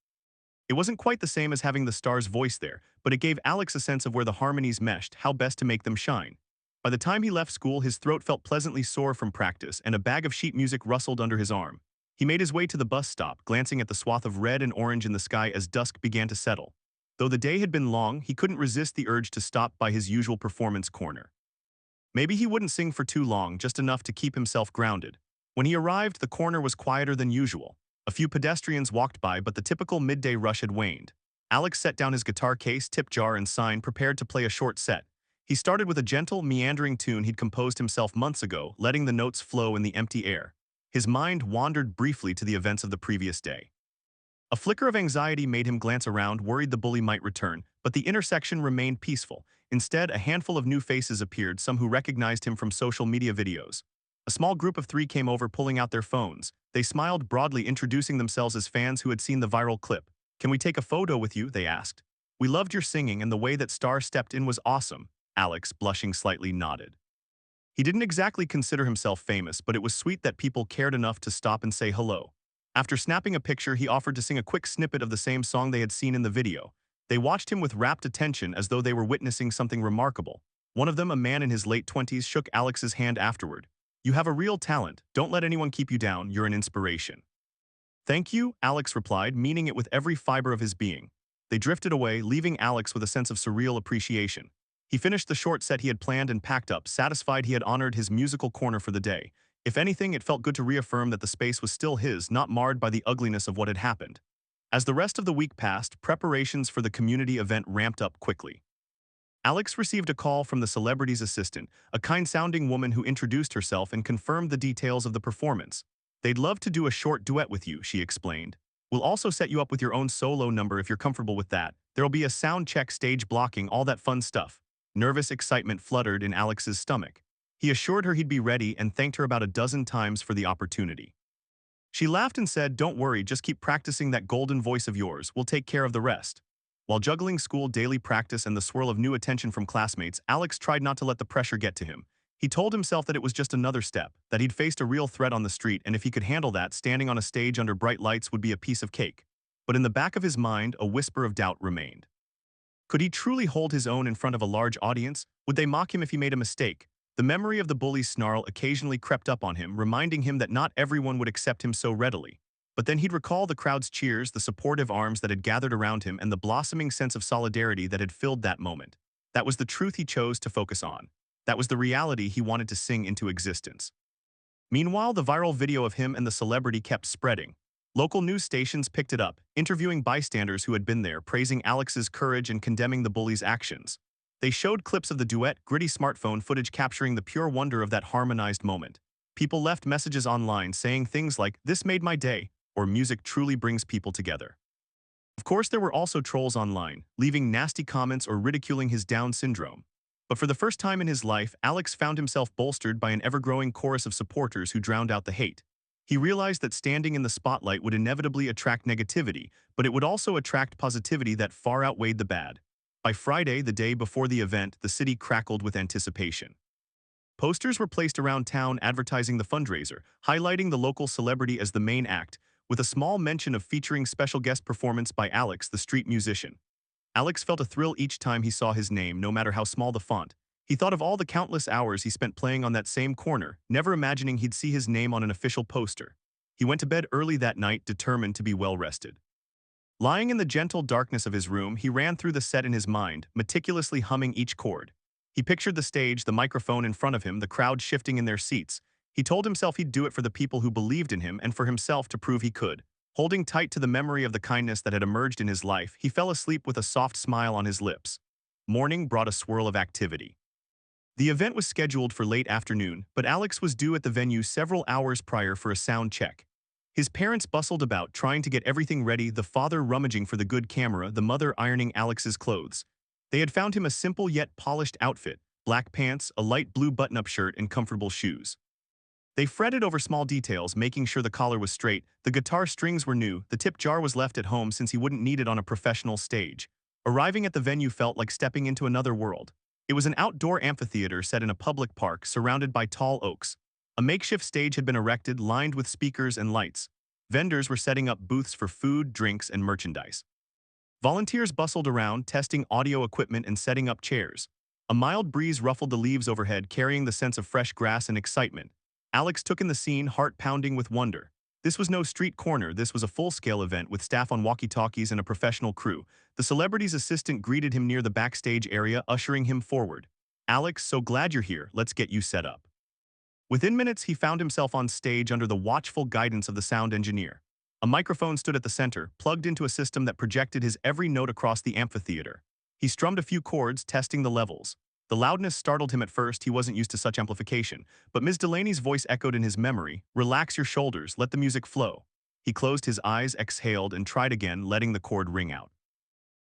It wasn't quite the same as having the star's voice there, but it gave Alex a sense of where the harmonies meshed, how best to make them shine. By the time he left school, his throat felt pleasantly sore from practice, and a bag of sheet music rustled under his arm. He made his way to the bus stop, glancing at the swath of red and orange in the sky as dusk began to settle. Though the day had been long, he couldn't resist the urge to stop by his usual performance corner. Maybe he wouldn't sing for too long, just enough to keep himself grounded. When he arrived, the corner was quieter than usual. A few pedestrians walked by, but the typical midday rush had waned. Alex set down his guitar case, tip jar, and sign, prepared to play a short set. He started with a gentle, meandering tune he'd composed himself months ago, letting the notes flow in the empty air. His mind wandered briefly to the events of the previous day. A flicker of anxiety made him glance around, worried the bully might return, but the intersection remained peaceful. Instead, a handful of new faces appeared, some who recognized him from social media videos. A small group of three came over, pulling out their phones. They smiled broadly, introducing themselves as fans who had seen the viral clip. "Can we take a photo with you?" they asked. "We loved your singing, and the way that Star stepped in was awesome." Alex, blushing slightly, nodded. He didn't exactly consider himself famous, but it was sweet that people cared enough to stop and say hello. After snapping a picture, he offered to sing a quick snippet of the same song they had seen in the video. They watched him with rapt attention, as though they were witnessing something remarkable. One of them, a man in his late 20s, shook Alex's hand afterward. "You have a real talent. Don't let anyone keep you down. You're an inspiration." "Thank you," Alex replied, meaning it with every fiber of his being. They drifted away, leaving Alex with a sense of surreal appreciation. He finished the short set he had planned and packed up, satisfied he had honored his musical corner for the day. If anything, it felt good to reaffirm that the space was still his, not marred by the ugliness of what had happened. As the rest of the week passed, preparations for the community event ramped up quickly. Alex received a call from the celebrity's assistant, a kind-sounding woman who introduced herself and confirmed the details of the performance. "They'd love to do a short duet with you," she explained. "We'll also set you up with your own solo number if you're comfortable with that. There'll be a sound check, stage blocking, all that fun stuff." Nervous excitement fluttered in Alex's stomach. He assured her he'd be ready and thanked her about a dozen times for the opportunity. She laughed and said, "Don't worry, just keep practicing that golden voice of yours. We'll take care of the rest." While juggling school daily practice and the swirl of new attention from classmates, Alex tried not to let the pressure get to him. He told himself that it was just another step, that he'd faced a real threat on the street, and if he could handle that, standing on a stage under bright lights would be a piece of cake. But in the back of his mind, a whisper of doubt remained. Could he truly hold his own in front of a large audience? Would they mock him if he made a mistake? The memory of the bully's snarl occasionally crept up on him, reminding him that not everyone would accept him so readily. But then he'd recall the crowd's cheers, the supportive arms that had gathered around him, and the blossoming sense of solidarity that had filled that moment. That was the truth he chose to focus on. That was the reality he wanted to sing into existence. Meanwhile, the viral video of him and the celebrity kept spreading. Local news stations picked it up, interviewing bystanders who had been there, praising Alex's courage and condemning the bully's actions. They showed clips of the duet, gritty smartphone footage capturing the pure wonder of that harmonized moment. People left messages online saying things like, "This made my day," or "Music truly brings people together." Of course, there were also trolls online, leaving nasty comments or ridiculing his Down syndrome. But for the first time in his life, Alex found himself bolstered by an ever-growing chorus of supporters who drowned out the hate. He realized that standing in the spotlight would inevitably attract negativity, but it would also attract positivity that far outweighed the bad. By Friday, the day before the event, the city crackled with anticipation. Posters were placed around town advertising the fundraiser, highlighting the local celebrity as the main act, with a small mention of featuring special guest performance by Alex, the street musician. Alex felt a thrill each time he saw his name, no matter how small the font. He thought of all the countless hours he spent playing on that same corner, never imagining he'd see his name on an official poster. He went to bed early that night, determined to be well-rested. Lying in the gentle darkness of his room, he ran through the set in his mind, meticulously humming each chord. He pictured the stage, the microphone in front of him, the crowd shifting in their seats. He told himself he'd do it for the people who believed in him and for himself to prove he could. Holding tight to the memory of the kindness that had emerged in his life, he fell asleep with a soft smile on his lips. Morning brought a swirl of activity. The event was scheduled for late afternoon, but Alex was due at the venue several hours prior for a sound check. His parents bustled about, trying to get everything ready, the father rummaging for the good camera, the mother ironing Alex's clothes. They had found him a simple yet polished outfit, black pants, a light blue button-up shirt, and comfortable shoes. They fretted over small details, making sure the collar was straight, the guitar strings were new, the tip jar was left at home since he wouldn't need it on a professional stage. Arriving at the venue felt like stepping into another world. It was an outdoor amphitheater set in a public park surrounded by tall oaks. A makeshift stage had been erected, lined with speakers and lights. Vendors were setting up booths for food, drinks, and merchandise. Volunteers bustled around, testing audio equipment and setting up chairs. A mild breeze ruffled the leaves overhead, carrying the sense of fresh grass and excitement. Alex took in the scene, heart pounding with wonder. This was no street corner, this was a full-scale event with staff on walkie-talkies and a professional crew. The celebrity's assistant greeted him near the backstage area, ushering him forward. "Alex, so glad you're here, let's get you set up." Within minutes, he found himself on stage under the watchful guidance of the sound engineer. A microphone stood at the center, plugged into a system that projected his every note across the amphitheater. He strummed a few chords, testing the levels. The loudness startled him at first, he wasn't used to such amplification, but Ms. Delaney's voice echoed in his memory, "Relax your shoulders, let the music flow." He closed his eyes, exhaled, and tried again, letting the chord ring out.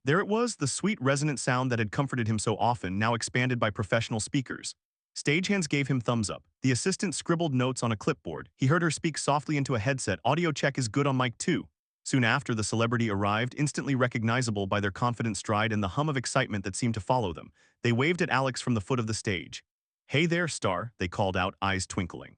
There it was, the sweet resonant sound that had comforted him so often, now expanded by professional speakers. Stagehands gave him thumbs up. The assistant scribbled notes on a clipboard. He heard her speak softly into a headset, "Audio check is good on mic 2. Soon after, the celebrity arrived, instantly recognizable by their confident stride and the hum of excitement that seemed to follow them. They waved at Alex from the foot of the stage. "Hey there, star," they called out, eyes twinkling.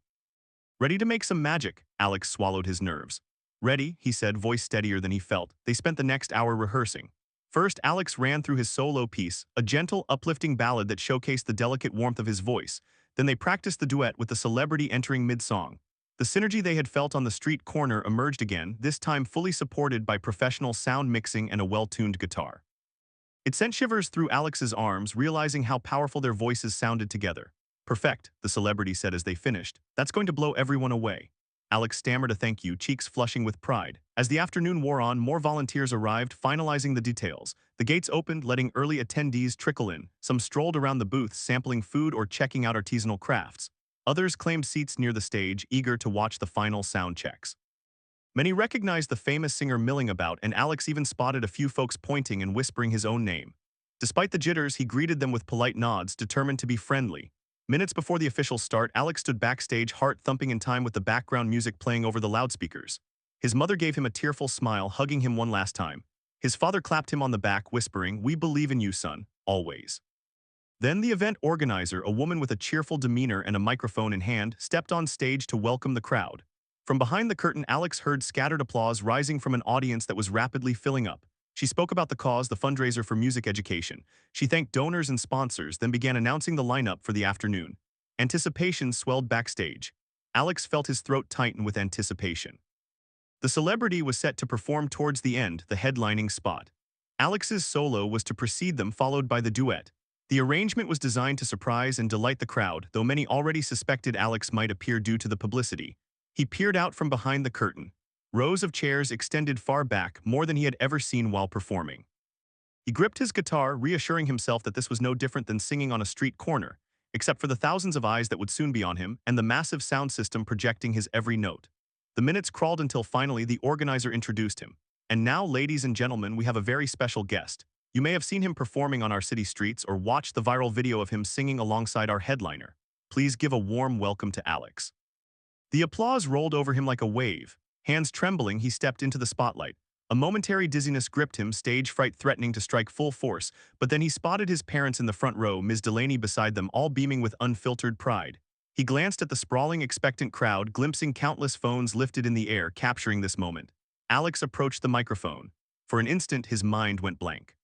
"Ready to make some magic?" Alex swallowed his nerves. "Ready," he said, voice steadier than he felt. They spent the next hour rehearsing. First, Alex ran through his solo piece, a gentle, uplifting ballad that showcased the delicate warmth of his voice. Then they practiced the duet with the celebrity entering mid-song. The synergy they had felt on the street corner emerged again, this time fully supported by professional sound mixing and a well-tuned guitar. It sent shivers through Alex's arms, realizing how powerful their voices sounded together. "Perfect," the celebrity said as they finished. "That's going to blow everyone away." Alex stammered a thank you, cheeks flushing with pride. As the afternoon wore on, more volunteers arrived, finalizing the details. The gates opened, letting early attendees trickle in. Some strolled around the booths, sampling food or checking out artisanal crafts. Others claimed seats near the stage, eager to watch the final sound checks. Many recognized the famous singer milling about, and Alex even spotted a few folks pointing and whispering his own name. Despite the jitters, he greeted them with polite nods, determined to be friendly. Minutes before the official start, Alex stood backstage, heart thumping in time with the background music playing over the loudspeakers. His mother gave him a tearful smile, hugging him one last time. His father clapped him on the back, whispering, "We believe in you, son, always." Then the event organizer, a woman with a cheerful demeanor and a microphone in hand, stepped on stage to welcome the crowd. From behind the curtain, Alex heard scattered applause rising from an audience that was rapidly filling up. She spoke about the cause, the fundraiser for music education. She thanked donors and sponsors, then began announcing the lineup for the afternoon. Anticipation swelled backstage. Alex felt his throat tighten with anticipation. The celebrity was set to perform towards the end, the headlining spot. Alex's solo was to precede them, followed by the duet. The arrangement was designed to surprise and delight the crowd, though many already suspected Alex might appear due to the publicity. He peered out from behind the curtain. Rows of chairs extended far back, more than he had ever seen while performing. He gripped his guitar, reassuring himself that this was no different than singing on a street corner, except for the thousands of eyes that would soon be on him and the massive sound system projecting his every note. The minutes crawled until finally the organizer introduced him. "And now, ladies and gentlemen, we have a very special guest. You may have seen him performing on our city streets or watched the viral video of him singing alongside our headliner. Please give a warm welcome to Alex." The applause rolled over him like a wave. Hands trembling, he stepped into the spotlight. A momentary dizziness gripped him, stage fright threatening to strike full force, but then he spotted his parents in the front row, Ms. Delaney beside them, all beaming with unfiltered pride. He glanced at the sprawling, expectant crowd, glimpsing countless phones lifted in the air, capturing this moment. Alex approached the microphone. For an instant, his mind went blank.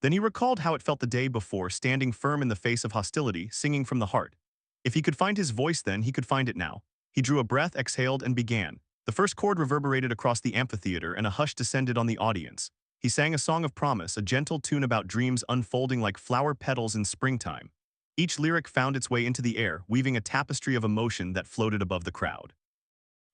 Then he recalled how it felt the day before, standing firm in the face of hostility, singing from the heart. If he could find his voice then, he could find it now. He drew a breath, exhaled, and began. The first chord reverberated across the amphitheater, and a hush descended on the audience. He sang a song of promise, a gentle tune about dreams unfolding like flower petals in springtime. Each lyric found its way into the air, weaving a tapestry of emotion that floated above the crowd.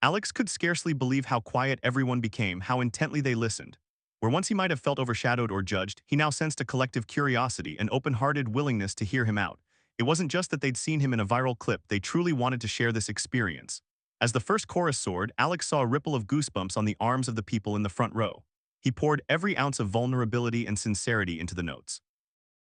Alex could scarcely believe how quiet everyone became, how intently they listened. Where once he might have felt overshadowed or judged, he now sensed a collective curiosity, an open-hearted willingness to hear him out. It wasn't just that they'd seen him in a viral clip, they truly wanted to share this experience. As the first chorus soared, Alex saw a ripple of goosebumps on the arms of the people in the front row. He poured every ounce of vulnerability and sincerity into the notes.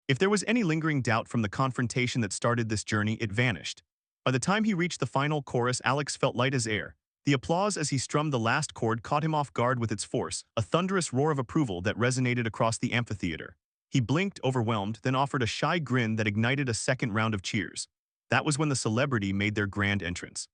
If there was any lingering doubt from the confrontation that started this journey, it vanished. By the time he reached the final chorus, Alex felt light as air. The applause as he strummed the last chord caught him off guard with its force, a thunderous roar of approval that resonated across the amphitheater. He blinked, overwhelmed, then offered a shy grin that ignited a second round of cheers. That was when the celebrity made their grand entrance.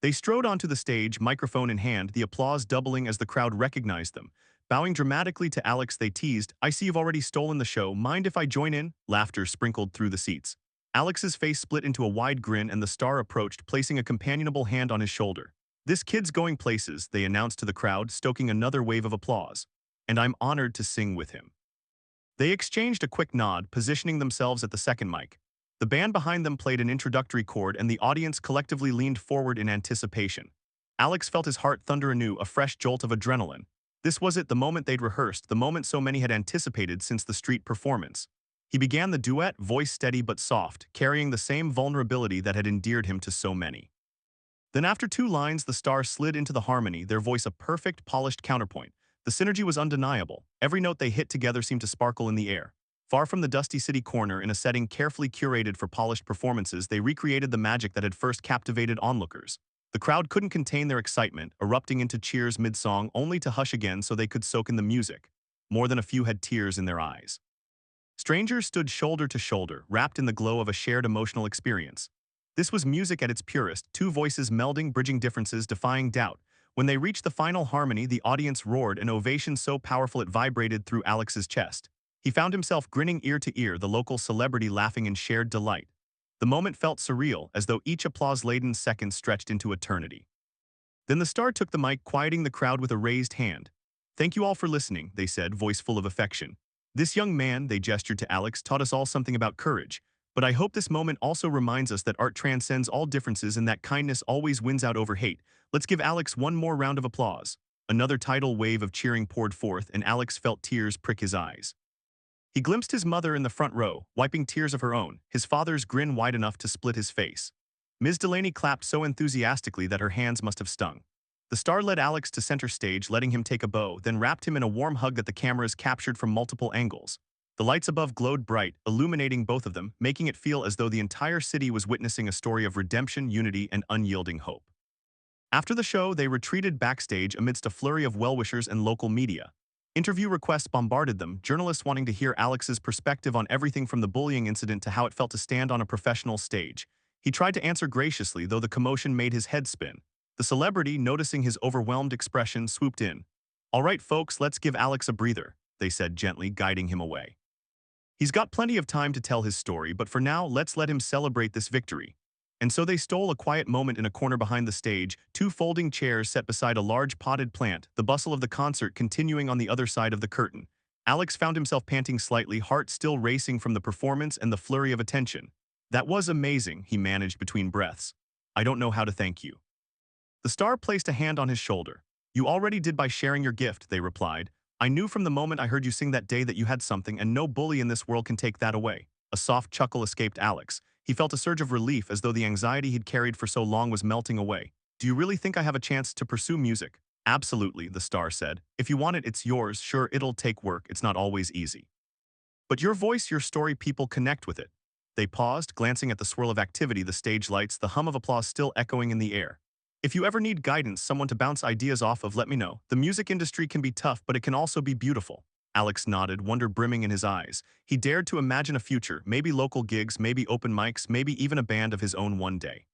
They strode onto the stage, microphone in hand, the applause doubling as the crowd recognized them. Bowing dramatically to Alex, they teased, "I see you've already stolen the show. Mind if I join in?" Laughter sprinkled through the seats. Alex's face split into a wide grin and the star approached, placing a companionable hand on his shoulder. "This kid's going places," they announced to the crowd, stoking another wave of applause. "And I'm honored to sing with him." They exchanged a quick nod, positioning themselves at the second mic. The band behind them played an introductory chord, and the audience collectively leaned forward in anticipation. Alex felt his heart thunder anew, a fresh jolt of adrenaline. This was it, the moment they'd rehearsed, the moment so many had anticipated since the street performance. He began the duet, voice steady but soft, carrying the same vulnerability that had endeared him to so many. Then after two lines, the star slid into the harmony, their voice a perfect, polished counterpoint. The synergy was undeniable. Every note they hit together seemed to sparkle in the air. Far from the dusty city corner, in a setting carefully curated for polished performances, they recreated the magic that had first captivated onlookers. The crowd couldn't contain their excitement, erupting into cheers mid-song, only to hush again so they could soak in the music. More than a few had tears in their eyes. Strangers stood shoulder to shoulder, wrapped in the glow of a shared emotional experience. This was music at its purest, two voices melding, bridging differences, defying doubt. When they reached the final harmony, the audience roared, an ovation so powerful it vibrated through Alex's chest. He found himself grinning ear to ear, the local celebrity laughing in shared delight. The moment felt surreal, as though each applause-laden second stretched into eternity. Then the star took the mic, quieting the crowd with a raised hand. "Thank you all for listening," they said, voice full of affection. "This young man," they gestured to Alex, "taught us all something about courage. But I hope this moment also reminds us that art transcends all differences and that kindness always wins out over hate. Let's give Alex one more round of applause." Another tidal wave of cheering poured forth, and Alex felt tears prick his eyes. He glimpsed his mother in the front row, wiping tears of her own, his father's grin wide enough to split his face. Ms. Delaney clapped so enthusiastically that her hands must have stung. The star led Alex to center stage, letting him take a bow, then wrapped him in a warm hug that the cameras captured from multiple angles. The lights above glowed bright, illuminating both of them, making it feel as though the entire city was witnessing a story of redemption, unity, and unyielding hope. After the show, they retreated backstage amidst a flurry of well-wishers and local media. Interview requests bombarded them, journalists wanting to hear Alex's perspective on everything from the bullying incident to how it felt to stand on a professional stage. He tried to answer graciously, though the commotion made his head spin. The celebrity, noticing his overwhelmed expression, swooped in. "All right, folks, let's give Alex a breather," they said gently, guiding him away. "He's got plenty of time to tell his story, but for now, let's let him celebrate this victory." And so they stole a quiet moment in a corner behind the stage, two folding chairs set beside a large potted plant, the bustle of the concert continuing on the other side of the curtain. Alex found himself panting slightly, heart still racing from the performance and the flurry of attention. "That was amazing," he managed between breaths. "I don't know how to thank you." The star placed a hand on his shoulder. "You already did by sharing your gift," they replied. "I knew from the moment I heard you sing that day that you had something, and no bully in this world can take that away." A soft chuckle escaped Alex. He felt a surge of relief, as though the anxiety he'd carried for so long was melting away. "Do you really think I have a chance to pursue music?" "Absolutely," the star said. "If you want it, it's yours. Sure, it'll take work. It's not always easy. But your voice, your story, people connect with it." They paused, glancing at the swirl of activity, the stage lights, the hum of applause still echoing in the air. "If you ever need guidance, someone to bounce ideas off of, let me know. The music industry can be tough, but it can also be beautiful." Alex nodded, wonder brimming in his eyes. He dared to imagine a future, maybe local gigs, maybe open mics, maybe even a band of his own one day.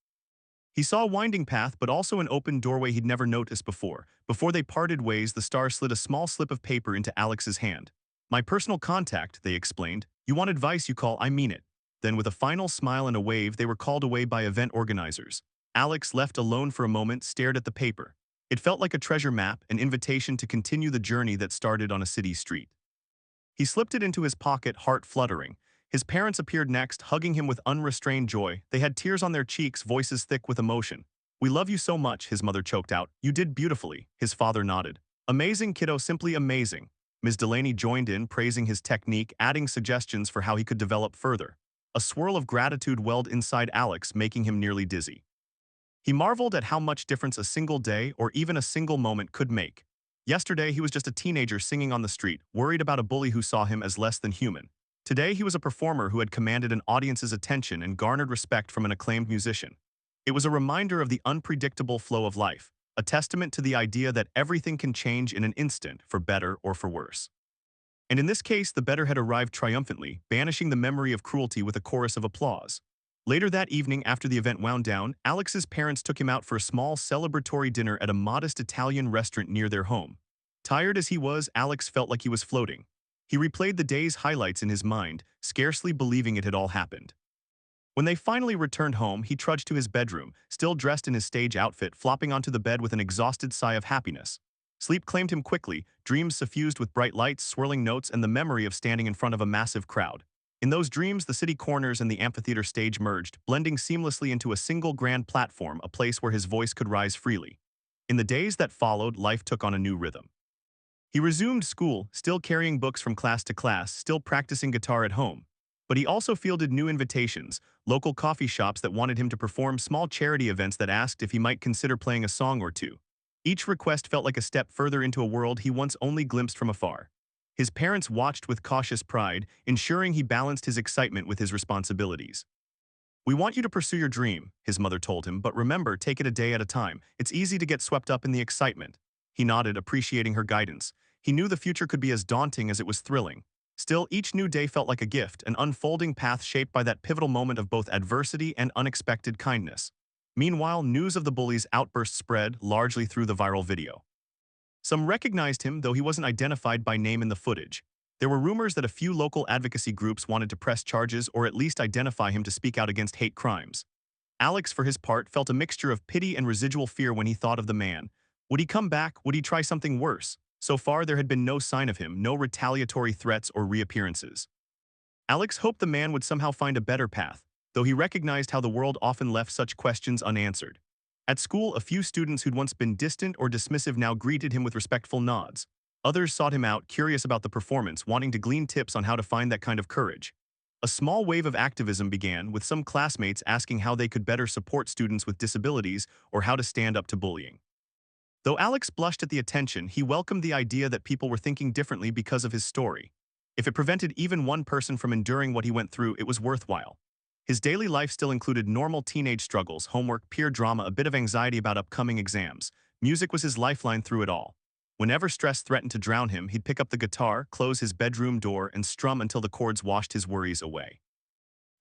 He saw a winding path, but also an open doorway he'd never noticed before. Before they parted ways, the star slid a small slip of paper into Alex's hand. "My personal contact," they explained. "You want advice, you call, I mean it." Then with a final smile and a wave, they were called away by event organizers. Alex, left alone for a moment, stared at the paper. It felt like a treasure map, an invitation to continue the journey that started on a city street. He slipped it into his pocket, heart fluttering. His parents appeared next, hugging him with unrestrained joy. They had tears on their cheeks, voices thick with emotion. "We love you so much," his mother choked out. "You did beautifully," his father nodded. "Amazing, kiddo, simply amazing." Ms. Delaney joined in, praising his technique, adding suggestions for how he could develop further. A swirl of gratitude welled inside Alex, making him nearly dizzy. He marveled at how much difference a single day or even a single moment could make. Yesterday, he was just a teenager singing on the street, worried about a bully who saw him as less than human. Today, he was a performer who had commanded an audience's attention and garnered respect from an acclaimed musician. It was a reminder of the unpredictable flow of life, a testament to the idea that everything can change in an instant, for better or for worse. And in this case, the better had arrived triumphantly, banishing the memory of cruelty with a chorus of applause. Later that evening, after the event wound down, Alex's parents took him out for a small celebratory dinner at a modest Italian restaurant near their home. Tired as he was, Alex felt like he was floating. He replayed the day's highlights in his mind, scarcely believing it had all happened. When they finally returned home, he trudged to his bedroom, still dressed in his stage outfit, flopping onto the bed with an exhausted sigh of happiness. Sleep claimed him quickly, dreams suffused with bright lights, swirling notes, and the memory of standing in front of a massive crowd. In those dreams, the city corners and the amphitheater stage merged, blending seamlessly into a single grand platform, a place where his voice could rise freely. In the days that followed, life took on a new rhythm. He resumed school, still carrying books from class to class, still practicing guitar at home. But he also fielded new invitations, local coffee shops that wanted him to perform, small charity events that asked if he might consider playing a song or two. Each request felt like a step further into a world he once only glimpsed from afar. His parents watched with cautious pride, ensuring he balanced his excitement with his responsibilities. "We want you to pursue your dream," his mother told him, "but remember, take it a day at a time. It's easy to get swept up in the excitement." He nodded, appreciating her guidance. He knew the future could be as daunting as it was thrilling. Still, each new day felt like a gift, an unfolding path shaped by that pivotal moment of both adversity and unexpected kindness. Meanwhile, news of the bully's outburst spread, largely through the viral video. Some recognized him, though he wasn't identified by name in the footage. There were rumors that a few local advocacy groups wanted to press charges or at least identify him to speak out against hate crimes. Alex, for his part, felt a mixture of pity and residual fear when he thought of the man. Would he come back? Would he try something worse? So far, there had been no sign of him, no retaliatory threats or reappearances. Alex hoped the man would somehow find a better path, though he recognized how the world often left such questions unanswered. At school, a few students who'd once been distant or dismissive now greeted him with respectful nods. Others sought him out, curious about the performance, wanting to glean tips on how to find that kind of courage. A small wave of activism began, with some classmates asking how they could better support students with disabilities or how to stand up to bullying. Though Alex blushed at the attention, he welcomed the idea that people were thinking differently because of his story. If it prevented even one person from enduring what he went through, it was worthwhile. His daily life still included normal teenage struggles, homework, peer drama, a bit of anxiety about upcoming exams. Music was his lifeline through it all. Whenever stress threatened to drown him, he'd pick up the guitar, close his bedroom door, and strum until the chords washed his worries away.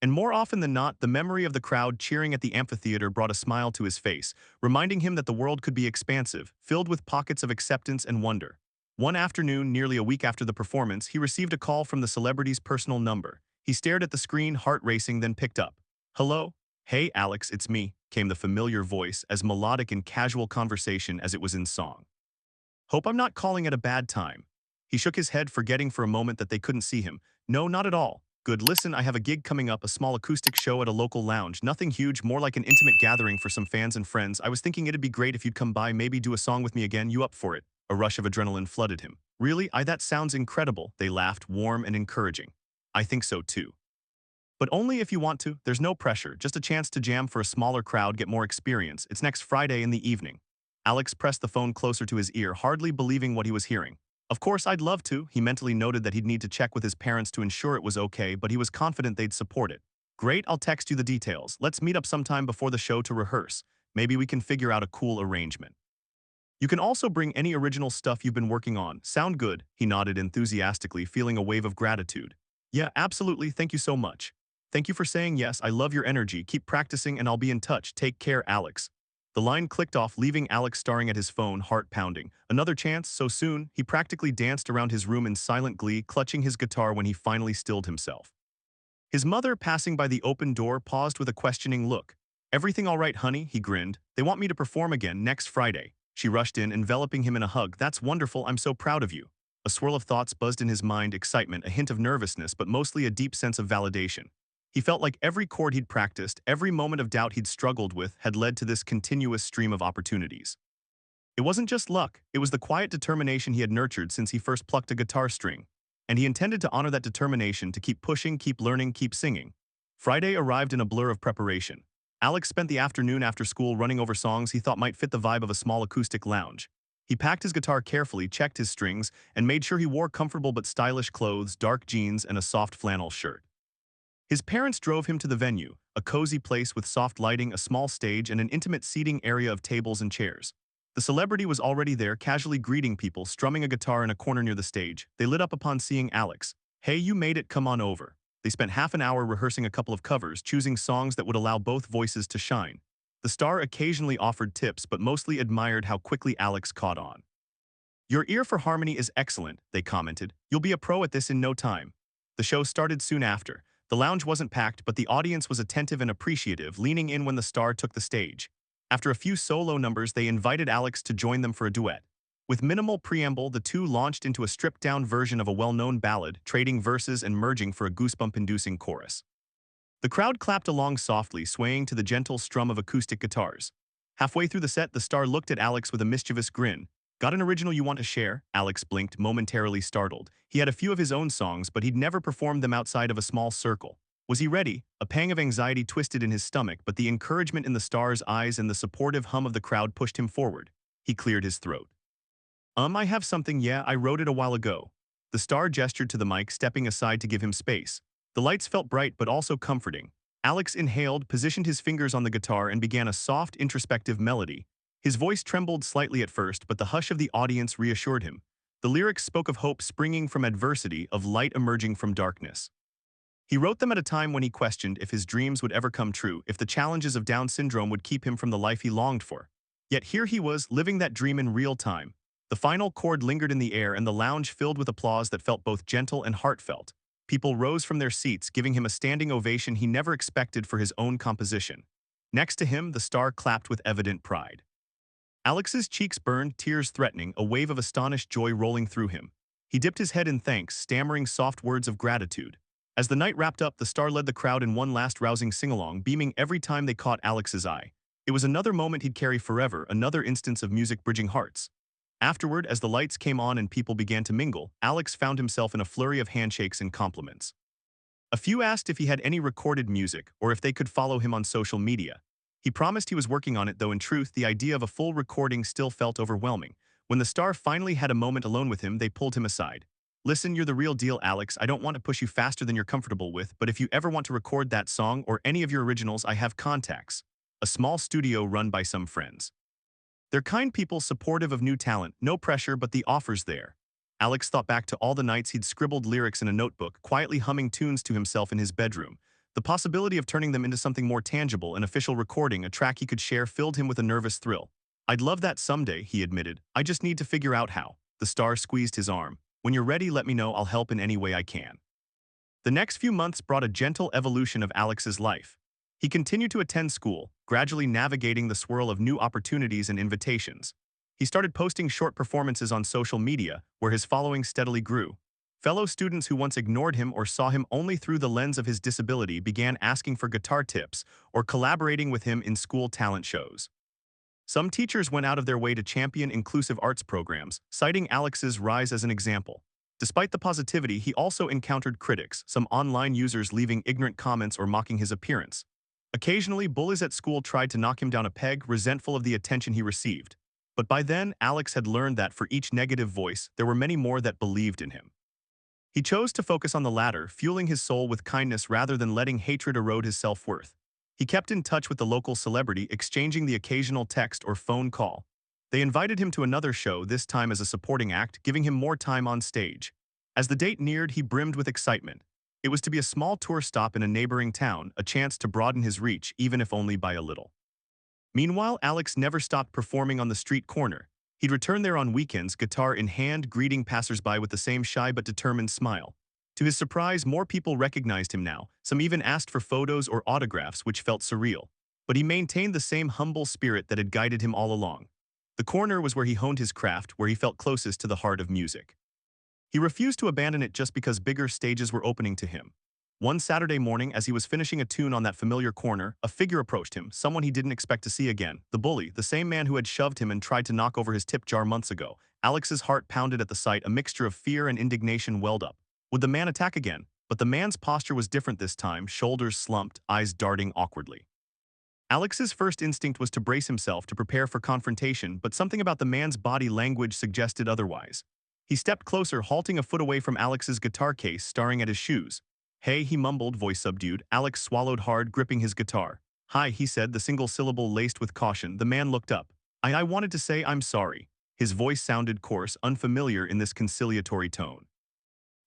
And more often than not, the memory of the crowd cheering at the amphitheater brought a smile to his face, reminding him that the world could be expansive, filled with pockets of acceptance and wonder. One afternoon, nearly a week after the performance, he received a call from the celebrity's personal number. He stared at the screen, heart racing, then picked up. "Hello? Hey, Alex, it's me," came the familiar voice, as melodic in casual conversation as it was in song. "Hope I'm not calling at a bad time." He shook his head, forgetting for a moment that they couldn't see him. "No, not at all. Good, listen, I have a gig coming up, a small acoustic show at a local lounge. Nothing huge, more like an intimate gathering for some fans and friends. I was thinking it'd be great if you'd come by, maybe do a song with me again. You up for it?" A rush of adrenaline flooded him. "Really? That sounds incredible," they laughed, warm and encouraging. "I think so too. But only if you want to. There's no pressure, just a chance to jam for a smaller crowd, get more experience. It's next Friday in the evening." Alex pressed the phone closer to his ear, hardly believing what he was hearing. Of course, I'd love to. He mentally noted that he'd need to check with his parents to ensure it was okay, but he was confident they'd support it. "Great, I'll text you the details. Let's meet up sometime before the show to rehearse. Maybe we can figure out a cool arrangement. You can also bring any original stuff you've been working on. Sound good?" He nodded enthusiastically, feeling a wave of gratitude. "Yeah, absolutely. Thank you so much." "Thank you for saying yes. I love your energy. Keep practicing and I'll be in touch. Take care, Alex." The line clicked off, leaving Alex staring at his phone, heart pounding. Another chance, so soon? He practically danced around his room in silent glee, clutching his guitar when he finally stilled himself. His mother, passing by the open door, paused with a questioning look. "Everything all right, honey?" He grinned. "They want me to perform again next Friday." She rushed in, enveloping him in a hug. "That's wonderful. I'm so proud of you." A swirl of thoughts buzzed in his mind, excitement, a hint of nervousness, but mostly a deep sense of validation. He felt like every chord he'd practiced, every moment of doubt he'd struggled with, had led to this continuous stream of opportunities. It wasn't just luck, it was the quiet determination he had nurtured since he first plucked a guitar string. And he intended to honor that determination, to keep pushing, keep learning, keep singing. Friday arrived in a blur of preparation. Alex spent the afternoon after school running over songs he thought might fit the vibe of a small acoustic lounge. He packed his guitar carefully, checked his strings, and made sure he wore comfortable but stylish clothes, dark jeans, and a soft flannel shirt. His parents drove him to the venue, a cozy place with soft lighting, a small stage, and an intimate seating area of tables and chairs. The celebrity was already there, casually greeting people, strumming a guitar in a corner near the stage. They lit up upon seeing Alex. "Hey, you made it, come on over." They spent half an hour rehearsing a couple of covers, choosing songs that would allow both voices to shine. The star occasionally offered tips, but mostly admired how quickly Alex caught on. "Your ear for harmony is excellent," they commented. "You'll be a pro at this in no time." The show started soon after. The lounge wasn't packed, but the audience was attentive and appreciative, leaning in when the star took the stage. After a few solo numbers, they invited Alex to join them for a duet. With minimal preamble, the two launched into a stripped-down version of a well-known ballad, trading verses and merging for a goosebump-inducing chorus. The crowd clapped along softly, swaying to the gentle strum of acoustic guitars. Halfway through the set, the star looked at Alex with a mischievous grin. "Got an original you want to share?" Alex blinked, momentarily startled. He had a few of his own songs, but he'd never performed them outside of a small circle. Was he ready? A pang of anxiety twisted in his stomach, but the encouragement in the star's eyes and the supportive hum of the crowd pushed him forward. He cleared his throat. I have something, yeah, I wrote it a while ago." The star gestured to the mic, stepping aside to give him space. The lights felt bright but also comforting. Alex inhaled, positioned his fingers on the guitar, and began a soft, introspective melody. His voice trembled slightly at first, but the hush of the audience reassured him. The lyrics spoke of hope springing from adversity, of light emerging from darkness. He wrote them at a time when he questioned if his dreams would ever come true, if the challenges of Down syndrome would keep him from the life he longed for. Yet here he was, living that dream in real time. The final chord lingered in the air, and the lounge filled with applause that felt both gentle and heartfelt. People rose from their seats, giving him a standing ovation he never expected for his own composition. Next to him, the star clapped with evident pride. Alex's cheeks burned, tears threatening, a wave of astonished joy rolling through him. He dipped his head in thanks, stammering soft words of gratitude. As the night wrapped up, the star led the crowd in one last rousing sing-along, beaming every time they caught Alex's eye. It was another moment he'd carry forever, another instance of music bridging hearts. Afterward, as the lights came on and people began to mingle, Alex found himself in a flurry of handshakes and compliments. A few asked if he had any recorded music or if they could follow him on social media. He promised he was working on it, though in truth, the idea of a full recording still felt overwhelming. When the star finally had a moment alone with him, they pulled him aside. Listen, you're the real deal, Alex. I don't want to push you faster than you're comfortable with, but if you ever want to record that song or any of your originals, I have contacts. A small studio run by some friends. They're kind people supportive of new talent, no pressure, but the offer's there. Alex thought back to all the nights he'd scribbled lyrics in a notebook, quietly humming tunes to himself in his bedroom. The possibility of turning them into something more tangible, an official recording, a track he could share, filled him with a nervous thrill. I'd love that someday, he admitted. I just need to figure out how. The star squeezed his arm. When you're ready, let me know. I'll help in any way I can. The next few months brought a gentle evolution of Alex's life. He continued to attend school, gradually navigating the swirl of new opportunities and invitations. He started posting short performances on social media, where his following steadily grew. Fellow students who once ignored him or saw him only through the lens of his disability began asking for guitar tips or collaborating with him in school talent shows. Some teachers went out of their way to champion inclusive arts programs, citing Alex's rise as an example. Despite the positivity, he also encountered critics, some online users leaving ignorant comments or mocking his appearance. Occasionally, bullies at school tried to knock him down a peg, resentful of the attention he received. But by then, Alex had learned that for each negative voice, there were many more that believed in him. He chose to focus on the latter, fueling his soul with kindness rather than letting hatred erode his self-worth. He kept in touch with the local celebrity, exchanging the occasional text or phone call. They invited him to another show, this time as a supporting act, giving him more time on stage. As the date neared, he brimmed with excitement. It was to be a small tour stop in a neighboring town, a chance to broaden his reach, even if only by a little. Meanwhile, Alex never stopped performing on the street corner. He'd return there on weekends, guitar in hand, greeting passersby with the same shy but determined smile. To his surprise, more people recognized him now. Some even asked for photos or autographs, which felt surreal. But he maintained the same humble spirit that had guided him all along. The corner was where he honed his craft, where he felt closest to the heart of music. He refused to abandon it just because bigger stages were opening to him. One Saturday morning, as he was finishing a tune on that familiar corner, a figure approached him, someone he didn't expect to see again. The bully, the same man who had shoved him and tried to knock over his tip jar months ago. Alex's heart pounded at the sight, a mixture of fear and indignation welled up. Would the man attack again? But the man's posture was different this time, shoulders slumped, eyes darting awkwardly. Alex's first instinct was to brace himself, to prepare for confrontation, but something about the man's body language suggested otherwise. He stepped closer, halting a foot away from Alex's guitar case, staring at his shoes. "Hey," he mumbled, voice subdued. Alex swallowed hard, gripping his guitar. "Hi," he said, the single syllable laced with caution. The man looked up. I wanted to say I'm sorry." His voice sounded coarse, unfamiliar in this conciliatory tone.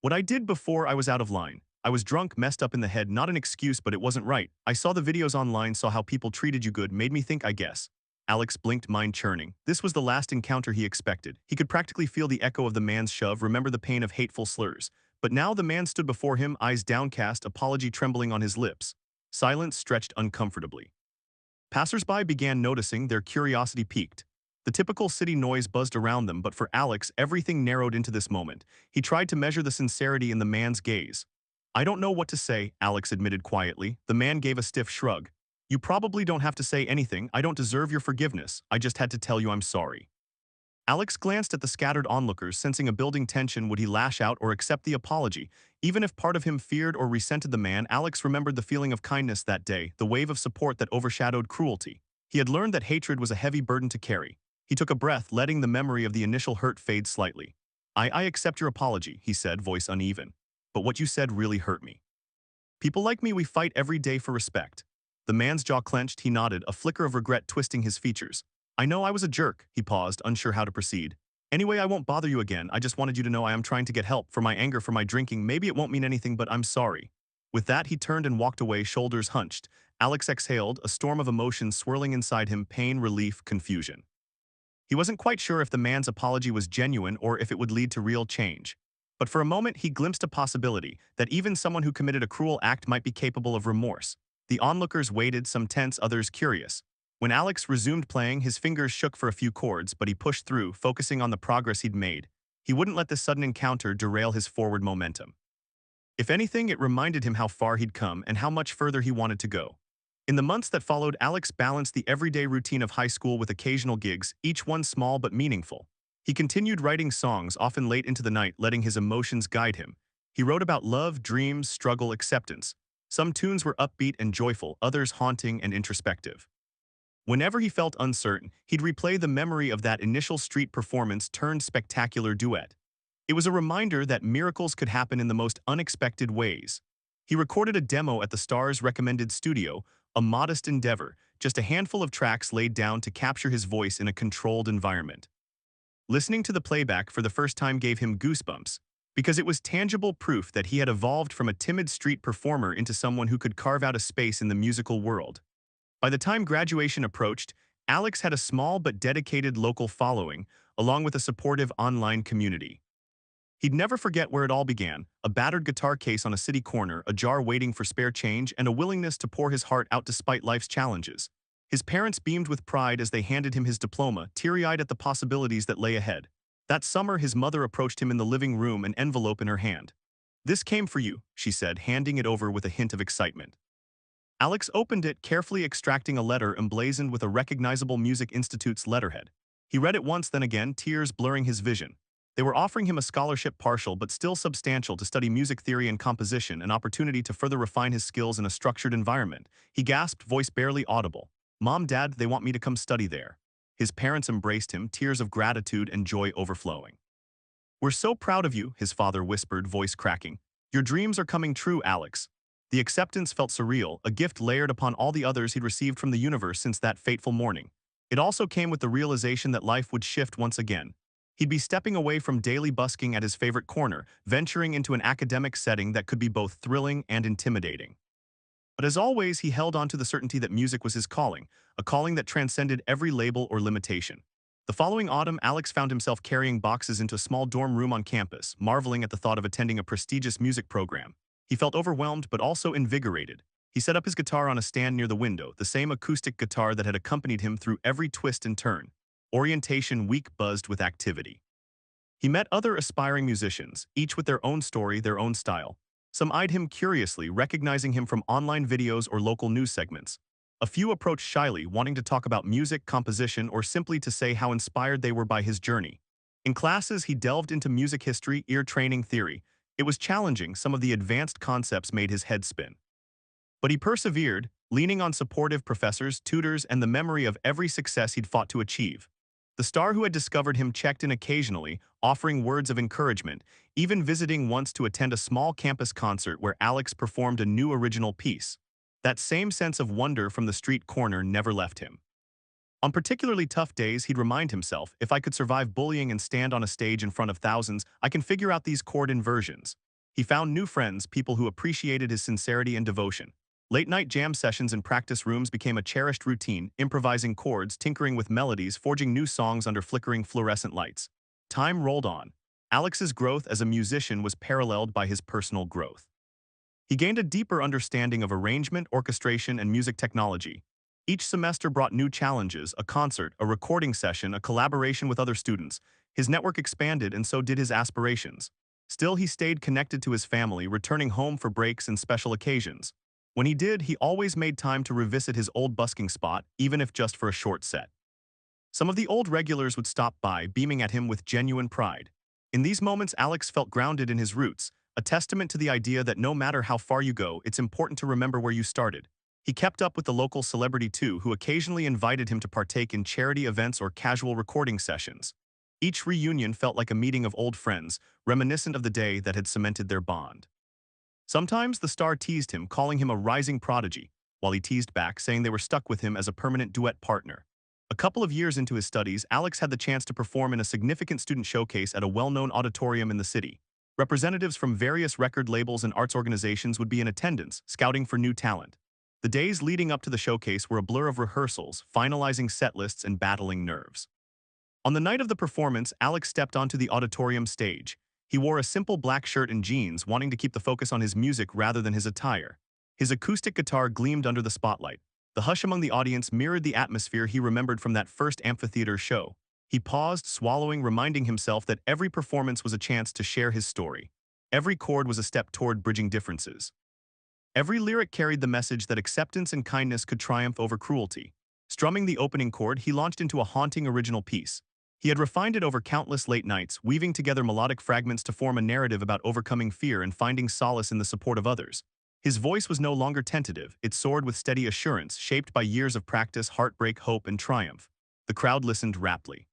"What I did before, I was out of line. I was drunk, messed up in the head, not an excuse, but it wasn't right. I saw the videos online, saw how people treated you good, made me think, I guess." Alex blinked, mind churning. This was the last encounter he expected. He could practically feel the echo of the man's shove, remember the pain of hateful slurs. But now the man stood before him, eyes downcast, apology trembling on his lips. Silence stretched uncomfortably. Passersby began noticing, their curiosity piqued. The typical city noise buzzed around them, but for Alex, everything narrowed into this moment. He tried to measure the sincerity in the man's gaze. "I don't know what to say," Alex admitted quietly. The man gave a stiff shrug. "You probably don't have to say anything. I don't deserve your forgiveness. I just had to tell you I'm sorry." Alex glanced at the scattered onlookers, sensing a building tension. Would he lash out or accept the apology? Even if part of him feared or resented the man, Alex remembered the feeling of kindness that day, the wave of support that overshadowed cruelty. He had learned that hatred was a heavy burden to carry. He took a breath, letting the memory of the initial hurt fade slightly. I accept your apology," he said, voice uneven. "But what you said really hurt me. People like me, we fight every day for respect." The man's jaw clenched, he nodded, a flicker of regret twisting his features. "I know I was a jerk," he paused, unsure how to proceed. "Anyway, I won't bother you again. I just wanted you to know I am trying to get help, for my anger, for my drinking. Maybe it won't mean anything, but I'm sorry." With that, he turned and walked away, shoulders hunched. Alex exhaled, a storm of emotions swirling inside him, pain, relief, confusion. He wasn't quite sure if the man's apology was genuine or if it would lead to real change. But for a moment, he glimpsed a possibility that even someone who committed a cruel act might be capable of remorse. The onlookers waited, some tense, others curious. When Alex resumed playing, his fingers shook for a few chords, but he pushed through, focusing on the progress he'd made. He wouldn't let this sudden encounter derail his forward momentum. If anything, it reminded him how far he'd come and how much further he wanted to go. In the months that followed, Alex balanced the everyday routine of high school with occasional gigs, each one small but meaningful. He continued writing songs, often late into the night, letting his emotions guide him. He wrote about love, dreams, struggle, acceptance. Some tunes were upbeat and joyful, others haunting and introspective. Whenever he felt uncertain, he'd replay the memory of that initial street performance turned spectacular duet. It was a reminder that miracles could happen in the most unexpected ways. He recorded a demo at the star's recommended studio, a modest endeavor, just a handful of tracks laid down to capture his voice in a controlled environment. Listening to the playback for the first time gave him goosebumps, because it was tangible proof that he had evolved from a timid street performer into someone who could carve out a space in the musical world. By the time graduation approached, Alex had a small but dedicated local following, along with a supportive online community. He'd never forget where it all began: a battered guitar case on a city corner, a jar waiting for spare change, and a willingness to pour his heart out despite life's challenges. His parents beamed with pride as they handed him his diploma, teary-eyed at the possibilities that lay ahead. That summer, his mother approached him in the living room, an envelope in her hand. "This came for you," she said, handing it over with a hint of excitement. Alex opened it, carefully extracting a letter emblazoned with a recognizable Music Institute's letterhead. He read it once, then again, tears blurring his vision. They were offering him a scholarship, partial but still substantial, to study music theory and composition, an opportunity to further refine his skills in a structured environment. He gasped, voice barely audible. "Mom, Dad, they want me to come study there." His parents embraced him, tears of gratitude and joy overflowing. "We're so proud of you," his father whispered, voice cracking. "Your dreams are coming true, Alex." The acceptance felt surreal, a gift layered upon all the others he'd received from the universe since that fateful morning. It also came with the realization that life would shift once again. He'd be stepping away from daily busking at his favorite corner, venturing into an academic setting that could be both thrilling and intimidating. But as always, he held on to the certainty that music was his calling, a calling that transcended every label or limitation. The following autumn, Alex found himself carrying boxes into a small dorm room on campus, marveling at the thought of attending a prestigious music program. He felt overwhelmed but also invigorated. He set up his guitar on a stand near the window, the same acoustic guitar that had accompanied him through every twist and turn. Orientation week buzzed with activity. He met other aspiring musicians, each with their own story, their own style. Some eyed him curiously, recognizing him from online videos or local news segments. A few approached shyly, wanting to talk about music, composition, or simply to say how inspired they were by his journey. In classes, he delved into music history, ear training theory. It was challenging; some of the advanced concepts made his head spin. But he persevered, leaning on supportive professors, tutors, and the memory of every success he'd fought to achieve. The star who had discovered him checked in occasionally, offering words of encouragement, even visiting once to attend a small campus concert where Alex performed a new original piece. That same sense of wonder from the street corner never left him. On particularly tough days, he'd remind himself, "If I could survive bullying and stand on a stage in front of thousands, I can figure out these chord inversions." He found new friends, people who appreciated his sincerity and devotion. Late-night jam sessions in practice rooms became a cherished routine, improvising chords, tinkering with melodies, forging new songs under flickering fluorescent lights. Time rolled on. Alex's growth as a musician was paralleled by his personal growth. He gained a deeper understanding of arrangement, orchestration, and music technology. Each semester brought new challenges: a concert, a recording session, a collaboration with other students. His network expanded, and so did his aspirations. Still, he stayed connected to his family, returning home for breaks and special occasions. When he did, he always made time to revisit his old busking spot, even if just for a short set. Some of the old regulars would stop by, beaming at him with genuine pride. In these moments, Alex felt grounded in his roots, a testament to the idea that no matter how far you go, it's important to remember where you started. He kept up with the local celebrity too, who occasionally invited him to partake in charity events or casual recording sessions. Each reunion felt like a meeting of old friends, reminiscent of the day that had cemented their bond. Sometimes the star teased him, calling him a rising prodigy, while he teased back, saying they were stuck with him as a permanent duet partner. A couple of years into his studies, Alex had the chance to perform in a significant student showcase at a well-known auditorium in the city. Representatives from various record labels and arts organizations would be in attendance, scouting for new talent. The days leading up to the showcase were a blur of rehearsals, finalizing set lists, and battling nerves. On the night of the performance, Alex stepped onto the auditorium stage. He wore a simple black shirt and jeans, wanting to keep the focus on his music rather than his attire. His acoustic guitar gleamed under the spotlight. The hush among the audience mirrored the atmosphere he remembered from that first amphitheater show. He paused, swallowing, reminding himself that every performance was a chance to share his story. Every chord was a step toward bridging differences. Every lyric carried the message that acceptance and kindness could triumph over cruelty. Strumming the opening chord, he launched into a haunting original piece. He had refined it over countless late nights, weaving together melodic fragments to form a narrative about overcoming fear and finding solace in the support of others. His voice was no longer tentative; it soared with steady assurance, shaped by years of practice, heartbreak, hope, and triumph. The crowd listened raptly.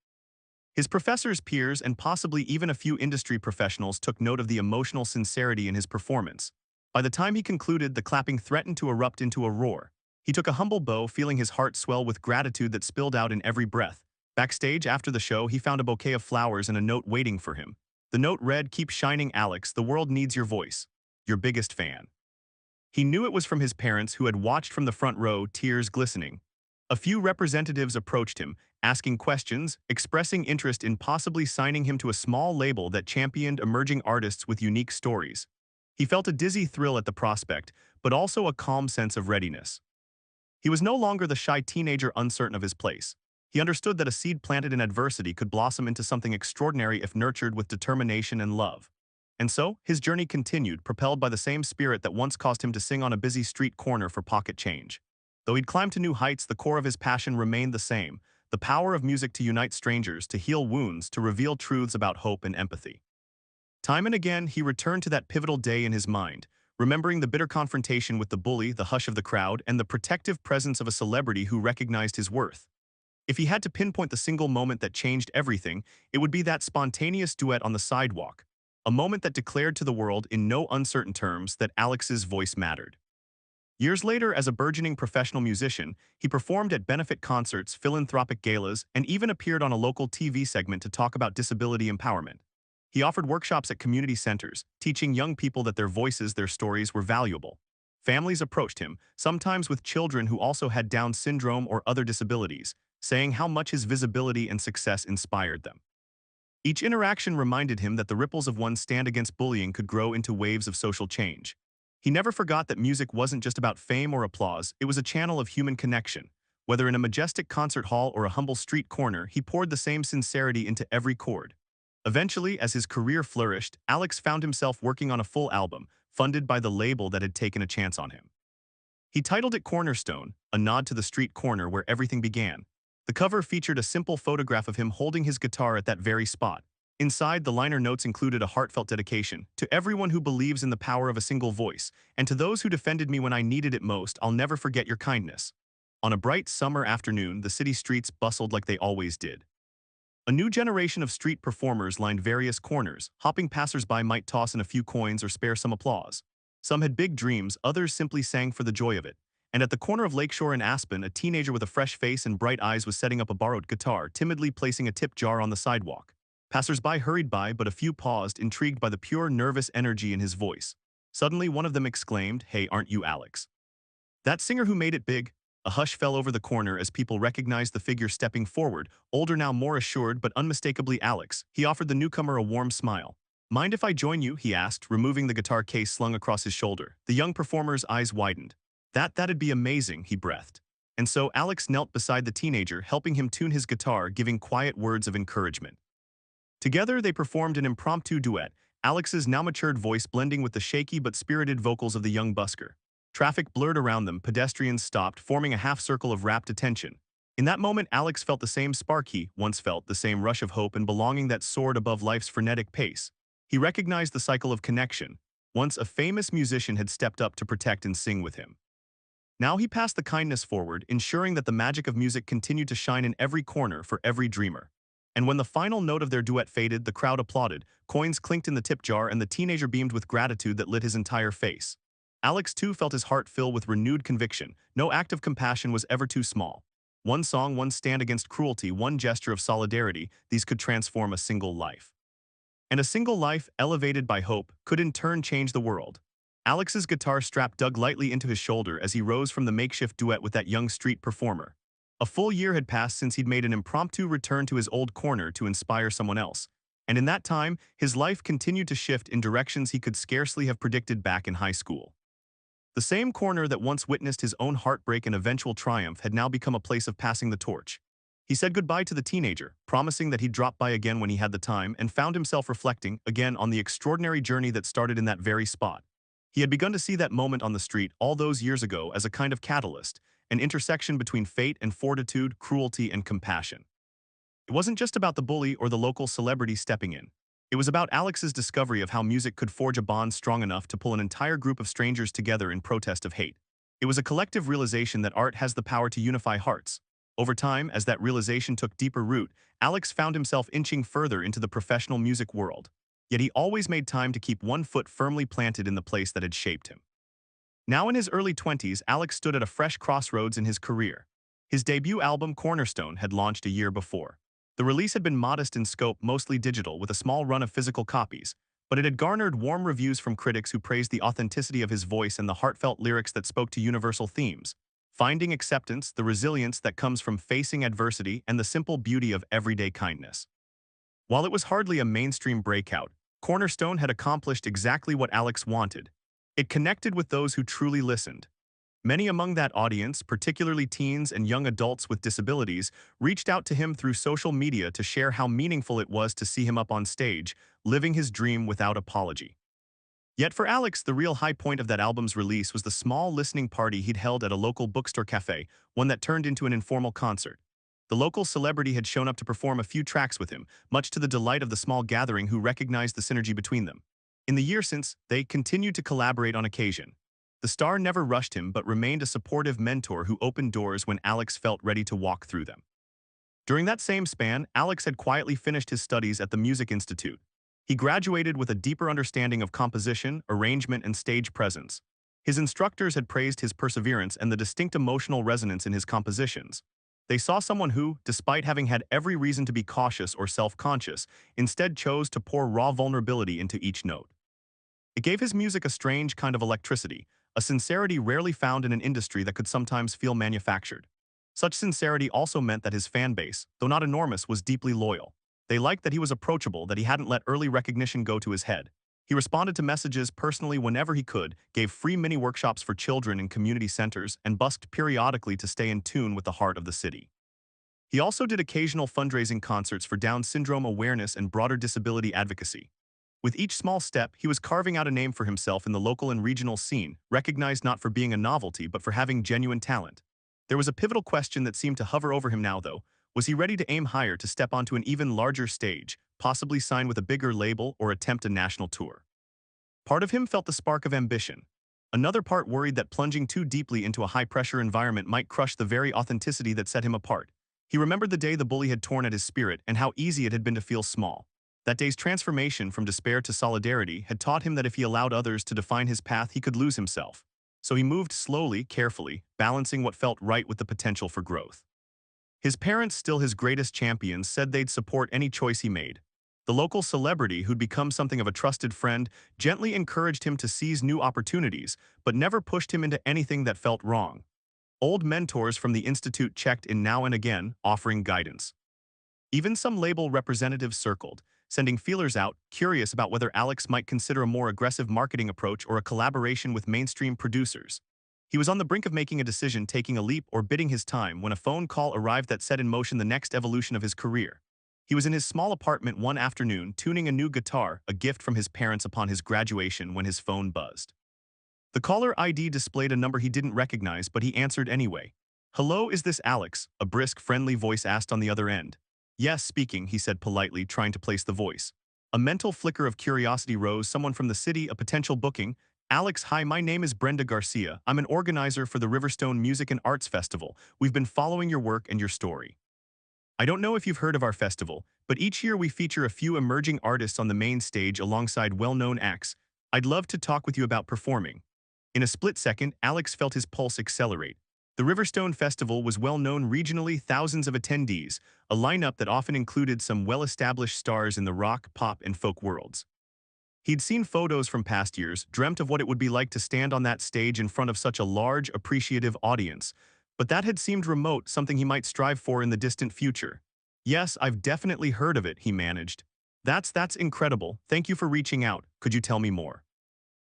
His professors, peers, and possibly even a few industry professionals took note of the emotional sincerity in his performance. By the time he concluded, the clapping threatened to erupt into a roar. He took a humble bow, feeling his heart swell with gratitude that spilled out in every breath. Backstage after the show, he found a bouquet of flowers and a note waiting for him. The note read, "Keep shining, Alex. The world needs your voice. Your biggest fan." He knew it was from his parents, who had watched from the front row, tears glistening. A few representatives approached him, asking questions, expressing interest in possibly signing him to a small label that championed emerging artists with unique stories. He felt a dizzy thrill at the prospect, but also a calm sense of readiness. He was no longer the shy teenager uncertain of his place. He understood that a seed planted in adversity could blossom into something extraordinary if nurtured with determination and love. And so, his journey continued, propelled by the same spirit that once caused him to sing on a busy street corner for pocket change. Though he'd climbed to new heights, the core of his passion remained the same: the power of music to unite strangers, to heal wounds, to reveal truths about hope and empathy. Time and again, he returned to that pivotal day in his mind, remembering the bitter confrontation with the bully, the hush of the crowd, and the protective presence of a celebrity who recognized his worth. If he had to pinpoint the single moment that changed everything, it would be that spontaneous duet on the sidewalk, a moment that declared to the world in no uncertain terms that Alex's voice mattered. Years later, as a burgeoning professional musician, he performed at benefit concerts, philanthropic galas, and even appeared on a local TV segment to talk about disability empowerment. He offered workshops at community centers, teaching young people that their voices, their stories were valuable. Families approached him, sometimes with children who also had Down syndrome or other disabilities, saying how much his visibility and success inspired them. Each interaction reminded him that the ripples of one's stand against bullying could grow into waves of social change. He never forgot that music wasn't just about fame or applause, it was a channel of human connection. Whether in a majestic concert hall or a humble street corner, he poured the same sincerity into every chord. Eventually, as his career flourished, Alex found himself working on a full album, funded by the label that had taken a chance on him. He titled it Cornerstone, a nod to the street corner where everything began. The cover featured a simple photograph of him holding his guitar at that very spot. Inside, the liner notes included a heartfelt dedication: "To everyone who believes in the power of a single voice, and to those who defended me when I needed it most, I'll never forget your kindness." On a bright summer afternoon, the city streets bustled like they always did. A new generation of street performers lined various corners. Hopping passersby might toss in a few coins or spare some applause. Some had big dreams, others simply sang for the joy of it. And at the corner of Lakeshore and Aspen, a teenager with a fresh face and bright eyes was setting up a borrowed guitar, timidly placing a tip jar on the sidewalk. Passersby hurried by, but a few paused, intrigued by the pure, nervous energy in his voice. Suddenly, one of them exclaimed, "Hey, aren't you Alex? That singer who made it big?" A hush fell over the corner as people recognized the figure stepping forward, older now, more assured, but unmistakably Alex. He offered the newcomer a warm smile. "Mind if I join you?" he asked, removing the guitar case slung across his shoulder. The young performer's eyes widened. That'd be amazing," he breathed. And so Alex knelt beside the teenager, helping him tune his guitar, giving quiet words of encouragement. Together, they performed an impromptu duet, Alex's now matured voice blending with the shaky but spirited vocals of the young busker. Traffic blurred around them, pedestrians stopped, forming a half-circle of rapt attention. In that moment, Alex felt the same spark he once felt, the same rush of hope and belonging that soared above life's frenetic pace. He recognized the cycle of connection. Once a famous musician had stepped up to protect and sing with him. Now he passed the kindness forward, ensuring that the magic of music continued to shine in every corner for every dreamer. And when the final note of their duet faded, the crowd applauded, coins clinked in the tip jar, and the teenager beamed with gratitude that lit his entire face. Alex, too, felt his heart fill with renewed conviction. No act of compassion was ever too small. One song, one stand against cruelty, one gesture of solidarity, these could transform a single life. And a single life, elevated by hope, could in turn change the world. Alex's guitar strap dug lightly into his shoulder as he rose from the makeshift duet with that young street performer. A full year had passed since he'd made an impromptu return to his old corner to inspire someone else. And in that time, his life continued to shift in directions he could scarcely have predicted back in high school. The same corner that once witnessed his own heartbreak and eventual triumph had now become a place of passing the torch. He said goodbye to the teenager, promising that he'd drop by again when he had the time, and found himself reflecting, again, on the extraordinary journey that started in that very spot. He had begun to see that moment on the street all those years ago as a kind of catalyst, an intersection between fate and fortitude, cruelty and compassion. It wasn't just about the bully or the local celebrity stepping in. It was about Alex's discovery of how music could forge a bond strong enough to pull an entire group of strangers together in protest of hate. It was a collective realization that art has the power to unify hearts. Over time, as that realization took deeper root, Alex found himself inching further into the professional music world. Yet he always made time to keep one foot firmly planted in the place that had shaped him. Now in his early 20s, Alex stood at a fresh crossroads in his career. His debut album, Cornerstone, had launched a year before. The release had been modest in scope, mostly digital, with a small run of physical copies, but it had garnered warm reviews from critics who praised the authenticity of his voice and the heartfelt lyrics that spoke to universal themes: finding acceptance, the resilience that comes from facing adversity, and the simple beauty of everyday kindness. While it was hardly a mainstream breakout, Cornerstone had accomplished exactly what Alex wanted. It connected with those who truly listened. Many among that audience, particularly teens and young adults with disabilities, reached out to him through social media to share how meaningful it was to see him up on stage, living his dream without apology. Yet for Alex, the real high point of that album's release was the small listening party he'd held at a local bookstore cafe, one that turned into an informal concert. The local celebrity had shown up to perform a few tracks with him, much to the delight of the small gathering who recognized the synergy between them. In the year since, they continued to collaborate on occasion. The star never rushed him but remained a supportive mentor who opened doors when Alex felt ready to walk through them. During that same span, Alex had quietly finished his studies at the Music Institute. He graduated with a deeper understanding of composition, arrangement, and stage presence. His instructors had praised his perseverance and the distinct emotional resonance in his compositions. They saw someone who, despite having had every reason to be cautious or self-conscious, instead chose to pour raw vulnerability into each note. It gave his music a strange kind of electricity, a sincerity rarely found in an industry that could sometimes feel manufactured. Such sincerity also meant that his fan base, though not enormous, was deeply loyal. They liked that he was approachable, that he hadn't let early recognition go to his head. He responded to messages personally whenever he could, gave free mini workshops for children in community centers, and busked periodically to stay in tune with the heart of the city. He also did occasional fundraising concerts for Down syndrome awareness and broader disability advocacy. With each small step, he was carving out a name for himself in the local and regional scene, recognized not for being a novelty but for having genuine talent. There was a pivotal question that seemed to hover over him now, though. Was he ready to aim higher, to step onto an even larger stage, possibly sign with a bigger label or attempt a national tour? Part of him felt the spark of ambition. Another part worried that plunging too deeply into a high-pressure environment might crush the very authenticity that set him apart. He remembered the day the bully had torn at his spirit and how easy it had been to feel small. That day's transformation from despair to solidarity had taught him that if he allowed others to define his path, he could lose himself. So he moved slowly, carefully, balancing what felt right with the potential for growth. His parents, still his greatest champions, said they'd support any choice he made. The local celebrity, who'd become something of a trusted friend, gently encouraged him to seize new opportunities, but never pushed him into anything that felt wrong. Old mentors from the Institute checked in now and again, offering guidance. Even some label representatives circled, sending feelers out, curious about whether Alex might consider a more aggressive marketing approach or a collaboration with mainstream producers. He was on the brink of making a decision, taking a leap, or biding his time, when a phone call arrived that set in motion the next evolution of his career. He was in his small apartment one afternoon, tuning a new guitar, a gift from his parents upon his graduation, when his phone buzzed. The caller ID displayed a number he didn't recognize, but he answered anyway. "Hello, is this Alex?" a brisk, friendly voice asked on the other end. "Yes, speaking," he said politely, trying to place the voice. A mental flicker of curiosity rose. "Someone from the city, a potential booking?" "Alex, hi, my name is Brenda Garcia. I'm an organizer for the Riverstone Music and Arts Festival. We've been following your work and your story. I don't know if you've heard of our festival, but each year we feature a few emerging artists on the main stage alongside well-known acts. I'd love to talk with you about performing." In a split second, Alex felt his pulse accelerate. The Riverstone Festival was well known regionally, thousands of attendees, a lineup that often included some well-established stars in the rock, pop, and folk worlds. He'd seen photos from past years, dreamt of what it would be like to stand on that stage in front of such a large, appreciative audience, but that had seemed remote, something he might strive for in the distant future. "Yes, I've definitely heard of it," he managed. That's incredible. Thank you for reaching out. Could you tell me more?"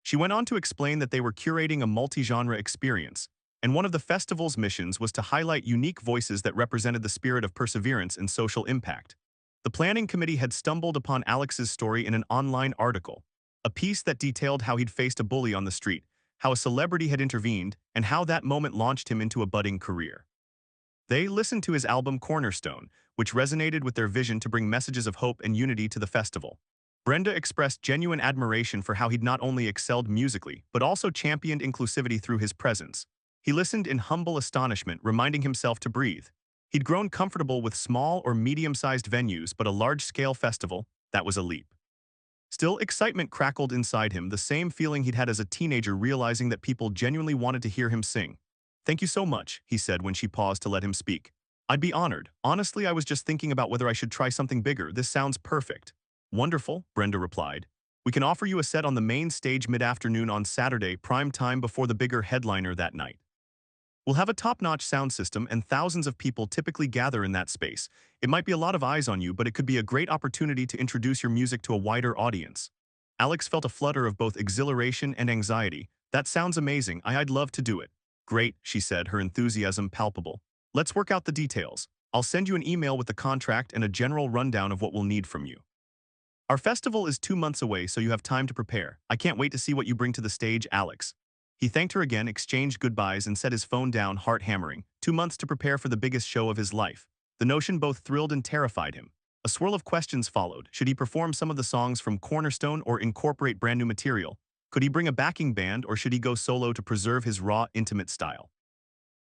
She went on to explain that they were curating a multi-genre experience, and one of the festival's missions was to highlight unique voices that represented the spirit of perseverance and social impact. The planning committee had stumbled upon Alex's story in an online article, a piece that detailed how he'd faced a bully on the street, how a celebrity had intervened, and how that moment launched him into a budding career. They listened to his album Cornerstone, which resonated with their vision to bring messages of hope and unity to the festival. Brenda expressed genuine admiration for how he'd not only excelled musically, but also championed inclusivity through his presence. He listened in humble astonishment, reminding himself to breathe. He'd grown comfortable with small or medium-sized venues, but a large-scale festival, that was a leap. Still, excitement crackled inside him, the same feeling he'd had as a teenager realizing that people genuinely wanted to hear him sing. "Thank you so much," he said when she paused to let him speak. "I'd be honored. Honestly, I was just thinking about whether I should try something bigger. This sounds perfect." "Wonderful," Brenda replied. "We can offer you a set on the main stage mid-afternoon on Saturday, prime time before the bigger headliner that night. We'll have a top-notch sound system and thousands of people typically gather in that space. It might be a lot of eyes on you, but it could be a great opportunity to introduce your music to a wider audience." Alex felt a flutter of both exhilaration and anxiety. "That sounds amazing. I'd love to do it." "Great," she said, her enthusiasm palpable. "Let's work out the details. I'll send you an email with the contract and a general rundown of what we'll need from you. Our festival is 2 months away, so you have time to prepare. I can't wait to see what you bring to the stage, Alex." He thanked her again, exchanged goodbyes, and set his phone down, heart hammering. 2 months to prepare for the biggest show of his life. The notion both thrilled and terrified him. A swirl of questions followed. Should he perform some of the songs from Cornerstone or incorporate brand new material? Could he bring a backing band, or should he go solo to preserve his raw, intimate style?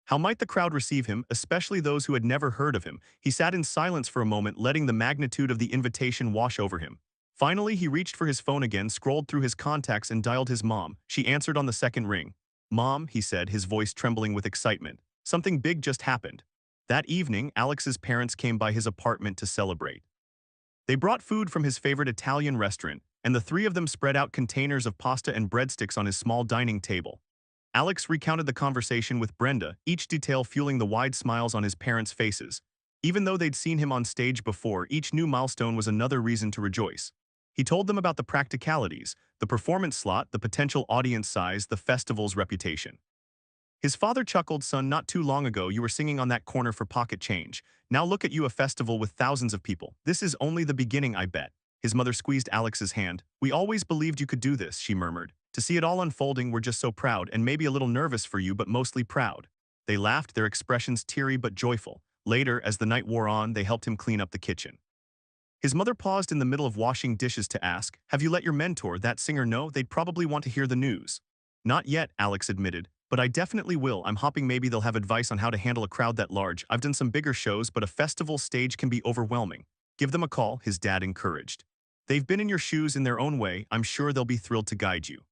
How might the crowd receive him, especially those who had never heard of him? He sat in silence for a moment, letting the magnitude of the invitation wash over him. Finally, he reached for his phone again, scrolled through his contacts, and dialed his mom. She answered on the second ring. "Mom," he said, his voice trembling with excitement. "Something big just happened." That evening, Alex's parents came by his apartment to celebrate. They brought food from his favorite Italian restaurant, and the three of them spread out containers of pasta and breadsticks on his small dining table. Alex recounted the conversation with Brenda, each detail fueling the wide smiles on his parents' faces. Even though they'd seen him on stage before, each new milestone was another reason to rejoice. He told them about the practicalities, the performance slot, the potential audience size, the festival's reputation. His father chuckled. "Son, not too long ago you were singing on that corner for pocket change. Now look at you, a festival with thousands of people. This is only the beginning, I bet." His mother squeezed Alex's hand. "We always believed you could do this," she murmured. "To see it all unfolding, we're just so proud, and maybe a little nervous for you, but mostly proud." They laughed, their expressions teary but joyful. Later, as the night wore on, they helped him clean up the kitchen. His mother paused in the middle of washing dishes to ask, "Have you let your mentor, that singer, know? They'd probably want to hear the news." "Not yet," Alex admitted, "but I definitely will. I'm hoping maybe they'll have advice on how to handle a crowd that large. I've done some bigger shows, but a festival stage can be overwhelming." "Give them a call," his dad encouraged. "They've been in your shoes in their own way. I'm sure they'll be thrilled to guide you."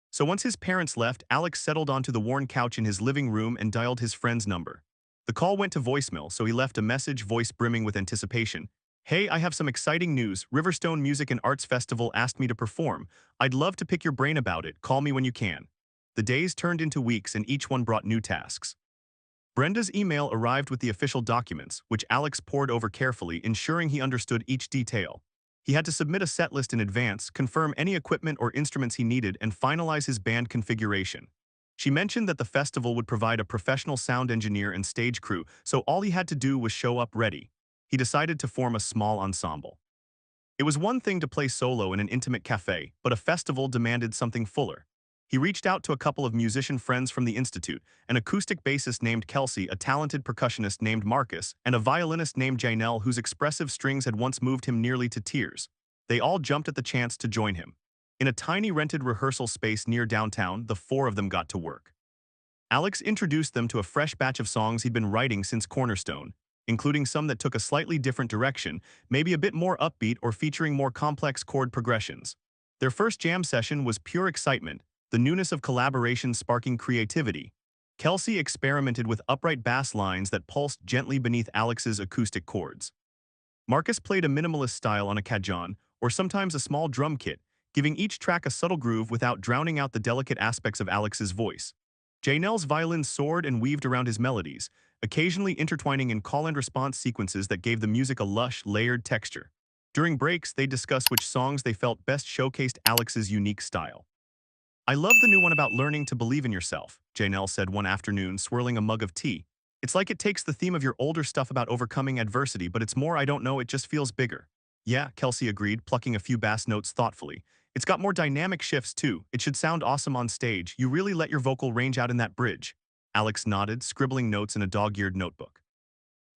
So once his parents left, Alex settled onto the worn couch in his living room and dialed his friend's number. The call went to voicemail, so he left a message, voice brimming with anticipation. "Hey, I have some exciting news. Riverstone Music and Arts Festival asked me to perform. I'd love to pick your brain about it. Call me when you can." The days turned into weeks, and each one brought new tasks. Brenda's email arrived with the official documents, which Alex pored over carefully, ensuring he understood each detail. He had to submit a set list in advance, confirm any equipment or instruments he needed, and finalize his band configuration. She mentioned that the festival would provide a professional sound engineer and stage crew, so all he had to do was show up ready. He decided to form a small ensemble. It was one thing to play solo in an intimate cafe, but a festival demanded something fuller. He reached out to a couple of musician friends from the Institute, an acoustic bassist named Kelsey, a talented percussionist named Marcus, and a violinist named Janelle, whose expressive strings had once moved him nearly to tears. They all jumped at the chance to join him. In a tiny rented rehearsal space near downtown, the four of them got to work. Alex introduced them to a fresh batch of songs he'd been writing since Cornerstone, including some that took a slightly different direction, maybe a bit more upbeat or featuring more complex chord progressions. Their first jam session was pure excitement, the newness of collaboration sparking creativity. Kelsey experimented with upright bass lines that pulsed gently beneath Alex's acoustic chords. Marcus played a minimalist style on a cajon, or sometimes a small drum kit, giving each track a subtle groove without drowning out the delicate aspects of Alex's voice. Janelle's violin soared and weaved around his melodies, occasionally intertwining in call-and-response sequences that gave the music a lush, layered texture. During breaks, they'd discuss which songs they felt best showcased Alex's unique style. "I love the new one about learning to believe in yourself," Janelle said one afternoon, swirling a mug of tea. "It's like it takes the theme of your older stuff about overcoming adversity, but it's more, I don't know, it just feels bigger." "Yeah," Kelsey agreed, plucking a few bass notes thoughtfully. "It's got more dynamic shifts, too. It should sound awesome on stage. You really let your vocal range out in that bridge." Alex nodded, scribbling notes in a dog-eared notebook.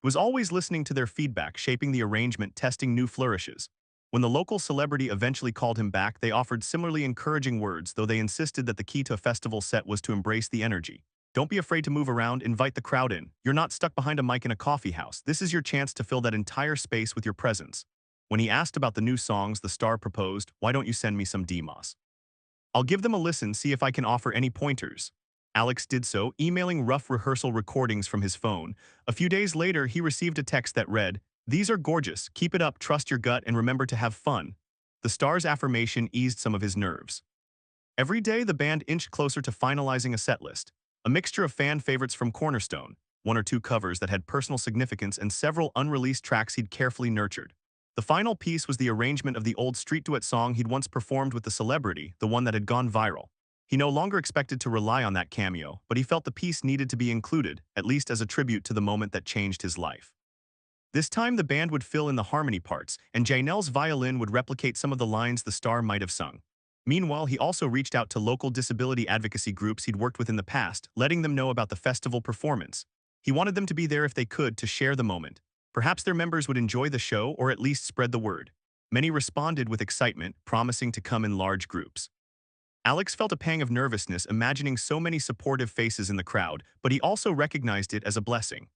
He was always listening to their feedback, shaping the arrangement, testing new flourishes. When the local celebrity eventually called him back, they offered similarly encouraging words, though they insisted that the key to a festival set was to embrace the energy. Don't be afraid to move around, invite the crowd in. You're not stuck behind a mic in a coffee house. This is your chance to fill that entire space with your presence. When he asked about the new songs, the star proposed, "Why don't you send me some demos? I'll give them a listen, see if I can offer any pointers." Alex did so, emailing rough rehearsal recordings from his phone. A few days later, he received a text that read, "These are gorgeous, keep it up, trust your gut, and remember to have fun." The star's affirmation eased some of his nerves. Every day, the band inched closer to finalizing a setlist, a mixture of fan favorites from Cornerstone, one or two covers that had personal significance, and several unreleased tracks he'd carefully nurtured. The final piece was the arrangement of the old street duet song he'd once performed with the celebrity, the one that had gone viral. He no longer expected to rely on that cameo, but he felt the piece needed to be included, at least as a tribute to the moment that changed his life. This time, the band would fill in the harmony parts, and Janelle's violin would replicate some of the lines the star might have sung. Meanwhile, he also reached out to local disability advocacy groups he'd worked with in the past, letting them know about the festival performance. He wanted them to be there if they could to share the moment. Perhaps their members would enjoy the show or at least spread the word. Many responded with excitement, promising to come in large groups. Alex felt a pang of nervousness imagining so many supportive faces in the crowd, but he also recognized it as a blessing.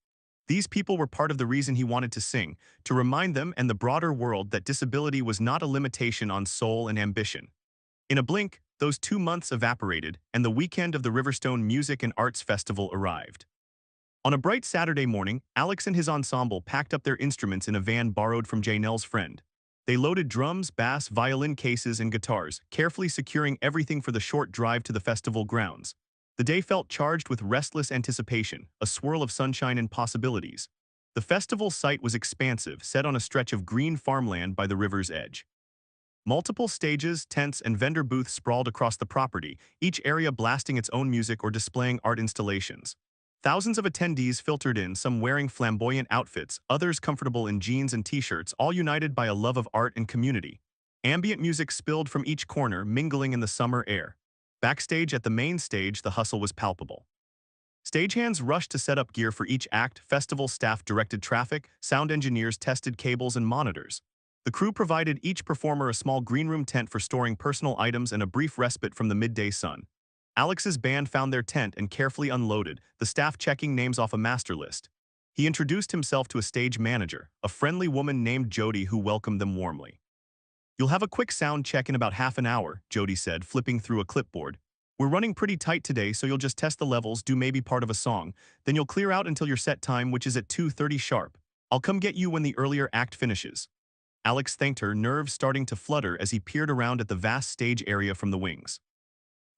These people were part of the reason he wanted to sing, to remind them and the broader world that disability was not a limitation on soul and ambition. In a blink, those 2 months evaporated, and the weekend of the Riverstone Music and Arts Festival arrived. On a bright Saturday morning, Alex and his ensemble packed up their instruments in a van borrowed from Janelle's friend. They loaded drums, bass, violin cases, and guitars, carefully securing everything for the short drive to the festival grounds. The day felt charged with restless anticipation, a swirl of sunshine and possibilities. The festival site was expansive, set on a stretch of green farmland by the river's edge. Multiple stages, tents, and vendor booths sprawled across the property, each area blasting its own music or displaying art installations. Thousands of attendees filtered in, some wearing flamboyant outfits, others comfortable in jeans and t-shirts, all united by a love of art and community. Ambient music spilled from each corner, mingling in the summer air. Backstage at the main stage, the hustle was palpable. Stagehands rushed to set up gear for each act, festival staff directed traffic, sound engineers tested cables and monitors. The crew provided each performer a small greenroom tent for storing personal items and a brief respite from the midday sun. Alex's band found their tent and carefully unloaded, the staff checking names off a master list. He introduced himself to a stage manager, a friendly woman named Jody who welcomed them warmly. "You'll have a quick sound check in about half an hour," Jody said, flipping through a clipboard. "We're running pretty tight today, so you'll just test the levels, do maybe part of a song. Then you'll clear out until your set time, which is at 2:30 sharp. I'll come get you when the earlier act finishes." Alex thanked her, nerves starting to flutter as he peered around at the vast stage area from the wings.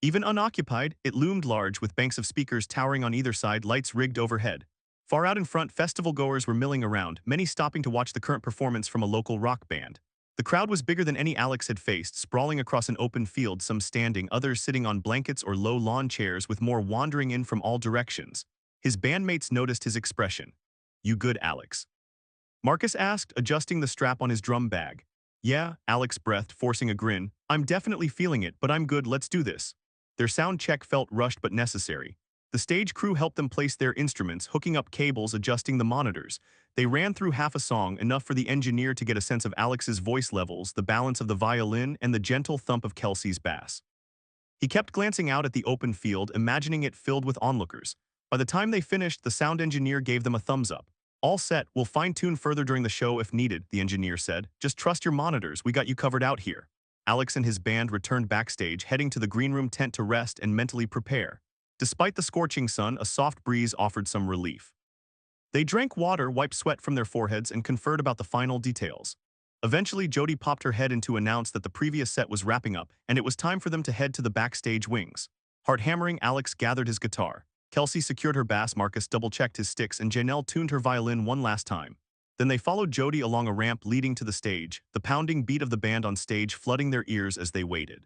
Even unoccupied, it loomed large, with banks of speakers towering on either side, lights rigged overhead. Far out in front, festival-goers were milling around, many stopping to watch the current performance from a local rock band. The crowd was bigger than any Alex had faced, sprawling across an open field, some standing, others sitting on blankets or low lawn chairs, with more wandering in from all directions. His bandmates noticed his expression. "You good, Alex?" Marcus asked, adjusting the strap on his drum bag. "Yeah," Alex breathed, forcing a grin. "I'm definitely feeling it, but I'm good, let's do this." Their sound check felt rushed but necessary. The stage crew helped them place their instruments, hooking up cables, adjusting the monitors. They ran through half a song, enough for the engineer to get a sense of Alex's voice levels, the balance of the violin, and the gentle thump of Kelsey's bass. He kept glancing out at the open field, imagining it filled with onlookers. By the time they finished, the sound engineer gave them a thumbs up. "All set, we'll fine-tune further during the show if needed," the engineer said. "Just trust your monitors, we got you covered out here." Alex and his band returned backstage, heading to the greenroom tent to rest and mentally prepare. Despite the scorching sun, a soft breeze offered some relief. They drank water, wiped sweat from their foreheads, and conferred about the final details. Eventually, Jody popped her head in to announce that the previous set was wrapping up, and it was time for them to head to the backstage wings. Heart-hammering, Alex gathered his guitar. Kelsey secured her bass, Marcus double-checked his sticks, and Janelle tuned her violin one last time. Then they followed Jody along a ramp leading to the stage, the pounding beat of the band on stage flooding their ears as they waited.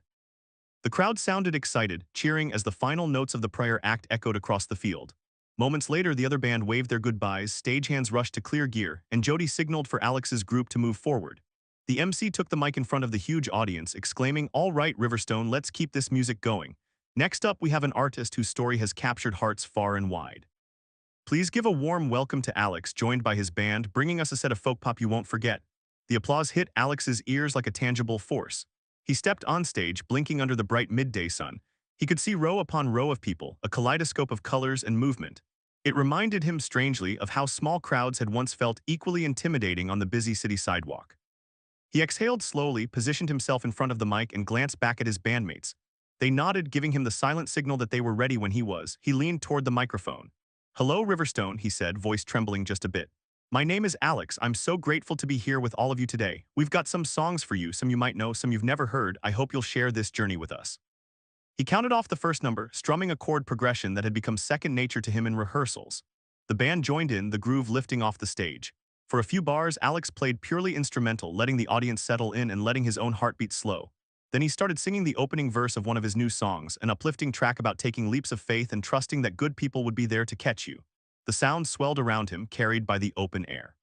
The crowd sounded excited, cheering as the final notes of the prior act echoed across the field. Moments later, the other band waved their goodbyes, stagehands rushed to clear gear, and Jody signaled for Alex's group to move forward. The MC took the mic in front of the huge audience, exclaiming, "All right, Riverstone, let's keep this music going. Next up, we have an artist whose story has captured hearts far and wide. Please give a warm welcome to Alex, joined by his band, bringing us a set of folk pop you won't forget." The applause hit Alex's ears like a tangible force. He stepped on stage, blinking under the bright midday sun. He could see row upon row of people, a kaleidoscope of colors and movement. It reminded him strangely of how small crowds had once felt equally intimidating on the busy city sidewalk. He exhaled slowly, positioned himself in front of the mic, and glanced back at his bandmates. They nodded, giving him the silent signal that they were ready when he was. He leaned toward the microphone. "Hello, Riverstone," he said, voice trembling just a bit. "My name is Alex. I'm so grateful to be here with all of you today. We've got some songs for you, some you might know, some you've never heard. I hope you'll share this journey with us." He counted off the first number, strumming a chord progression that had become second nature to him in rehearsals. The band joined in, the groove lifting off the stage. For a few bars, Alex played purely instrumental, letting the audience settle in and letting his own heartbeat slow. Then he started singing the opening verse of one of his new songs, an uplifting track about taking leaps of faith and trusting that good people would be there to catch you. The sound swelled around him, carried by the open air.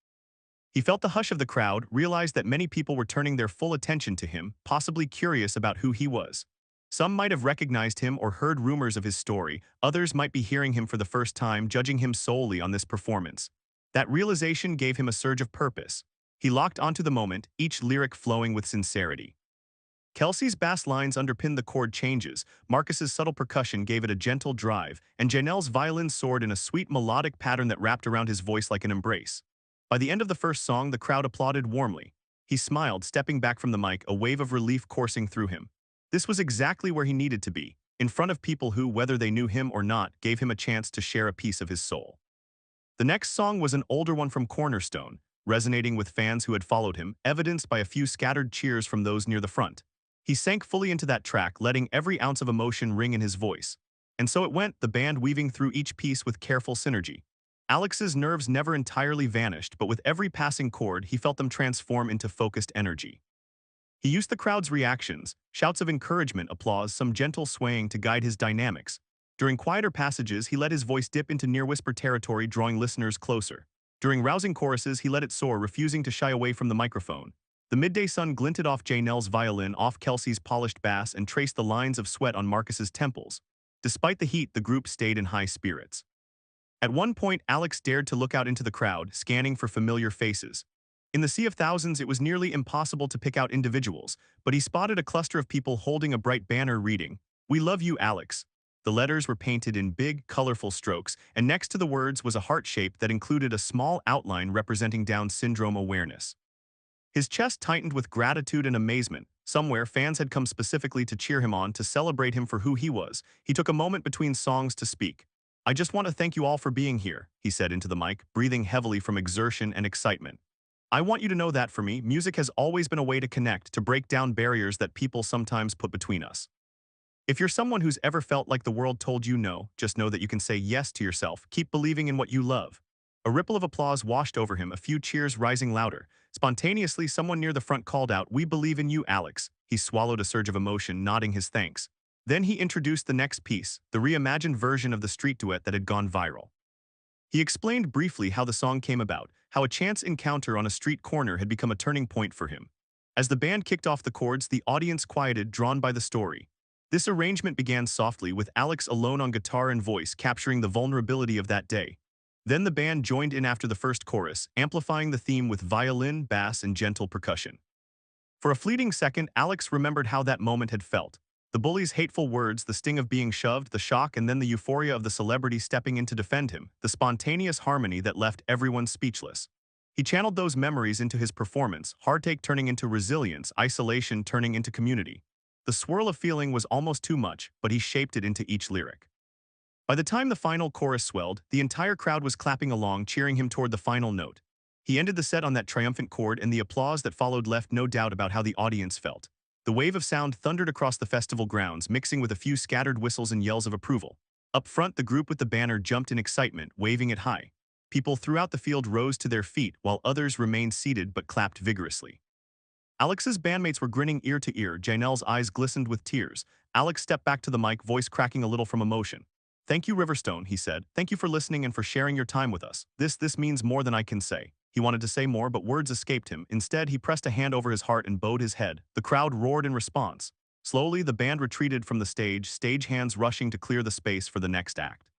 He felt the hush of the crowd, realized that many people were turning their full attention to him, possibly curious about who he was. Some might have recognized him or heard rumors of his story, others might be hearing him for the first time, judging him solely on this performance. That realization gave him a surge of purpose. He locked onto the moment, each lyric flowing with sincerity. Kelsey's bass lines underpinned the chord changes, Marcus's subtle percussion gave it a gentle drive, and Janelle's violin soared in a sweet melodic pattern that wrapped around his voice like an embrace. By the end of the first song, the crowd applauded warmly. He smiled, stepping back from the mic, a wave of relief coursing through him. This was exactly where he needed to be, in front of people who, whether they knew him or not, gave him a chance to share a piece of his soul. The next song was an older one from Cornerstone, resonating with fans who had followed him, evidenced by a few scattered cheers from those near the front. He sank fully into that track, letting every ounce of emotion ring in his voice. And so it went, the band weaving through each piece with careful synergy. Alex's nerves never entirely vanished, but with every passing chord, he felt them transform into focused energy. He used the crowd's reactions, shouts of encouragement, applause, some gentle swaying to guide his dynamics. During quieter passages, he let his voice dip into near-whisper territory, drawing listeners closer. During rousing choruses, he let it soar, refusing to shy away from the microphone. The midday sun glinted off Janelle's violin, off Kelsey's polished bass, and traced the lines of sweat on Marcus's temples. Despite the heat, the group stayed in high spirits. At one point, Alex dared to look out into the crowd, scanning for familiar faces. In the sea of thousands, it was nearly impossible to pick out individuals, but he spotted a cluster of people holding a bright banner reading, "We love you, Alex." The letters were painted in big, colorful strokes, and next to the words was a heart shape that included a small outline representing Down syndrome awareness. His chest tightened with gratitude and amazement. Somewhere, fans had come specifically to cheer him on, to celebrate him for who he was. He took a moment between songs to speak. "I just want to thank you all for being here," he said into the mic, breathing heavily from exertion and excitement. "I want you to know that for me, music has always been a way to connect, to break down barriers that people sometimes put between us. If you're someone who's ever felt like the world told you no, just know that you can say yes to yourself. Keep believing in what you love." A ripple of applause washed over him, a few cheers rising louder. Spontaneously, someone near the front called out, "We believe in you, Alex." He swallowed a surge of emotion, nodding his thanks. Then he introduced the next piece, the reimagined version of the street duet that had gone viral. He explained briefly how the song came about, how a chance encounter on a street corner had become a turning point for him. As the band kicked off the chords, the audience quieted, drawn by the story. This arrangement began softly, with Alex alone on guitar and voice, capturing the vulnerability of that day. Then the band joined in after the first chorus, amplifying the theme with violin, bass, and gentle percussion. For a fleeting second, Alex remembered how that moment had felt. The bully's hateful words, the sting of being shoved, the shock, and then the euphoria of the celebrity stepping in to defend him, the spontaneous harmony that left everyone speechless. He channeled those memories into his performance, heartache turning into resilience, isolation turning into community. The swirl of feeling was almost too much, but he shaped it into each lyric. By the time the final chorus swelled, the entire crowd was clapping along, cheering him toward the final note. He ended the set on that triumphant chord, and the applause that followed left no doubt about how the audience felt. The wave of sound thundered across the festival grounds, mixing with a few scattered whistles and yells of approval. Up front, the group with the banner jumped in excitement, waving it high. People throughout the field rose to their feet, while others remained seated but clapped vigorously. Alex's bandmates were grinning ear to ear, Janelle's eyes glistened with tears. Alex stepped back to the mic, voice cracking a little from emotion. "Thank you, Riverstone," he said. "Thank you for listening and for sharing your time with us. This means more than I can say." He wanted to say more, but words escaped him. Instead, he pressed a hand over his heart and bowed his head. The crowd roared in response. Slowly, the band retreated from the stage hands rushing to clear the space for the next act.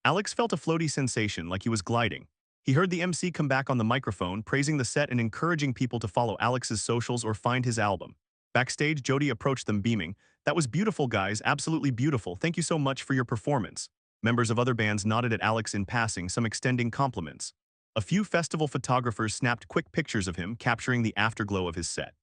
Alex felt a floaty sensation, like he was gliding. He heard the MC come back on the microphone, praising the set and encouraging people to follow Alex's socials or find his album. Backstage, Jody approached them beaming. "That was beautiful, guys, absolutely beautiful. Thank you so much for your performance." Members of other bands nodded at Alex in passing, some extending compliments. A few festival photographers snapped quick pictures of him, capturing the afterglow of his set.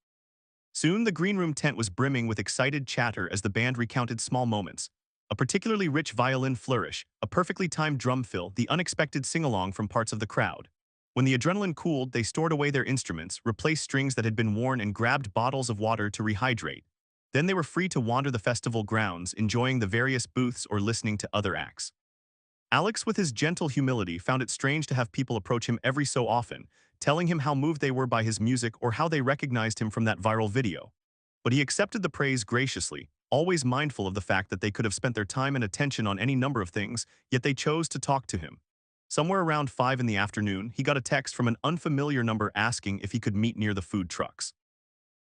Soon, the green room tent was brimming with excited chatter as the band recounted small moments. A particularly rich violin flourish, a perfectly timed drum fill, the unexpected sing-along from parts of the crowd. When the adrenaline cooled, they stored away their instruments, replaced strings that had been worn, and grabbed bottles of water to rehydrate. Then they were free to wander the festival grounds, enjoying the various booths or listening to other acts. Alex, with his gentle humility, found it strange to have people approach him every so often, telling him how moved they were by his music or how they recognized him from that viral video. But he accepted the praise graciously, always mindful of the fact that they could have spent their time and attention on any number of things, yet they chose to talk to him. Somewhere around 5 in the afternoon, he got a text from an unfamiliar number asking if he could meet near the food trucks.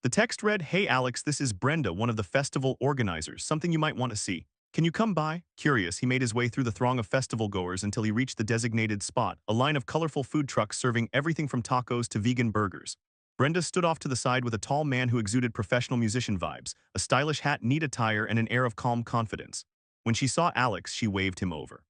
The text read, "Hey Alex, this is Brenda, one of the festival organizers, something you might want to see. Can you come by?" Curious, he made his way through the throng of festival goers until he reached the designated spot, a line of colorful food trucks serving everything from tacos to vegan burgers. Brenda stood off to the side with a tall man who exuded professional musician vibes, a stylish hat, neat attire, and an air of calm confidence. When she saw Alex, she waved him over.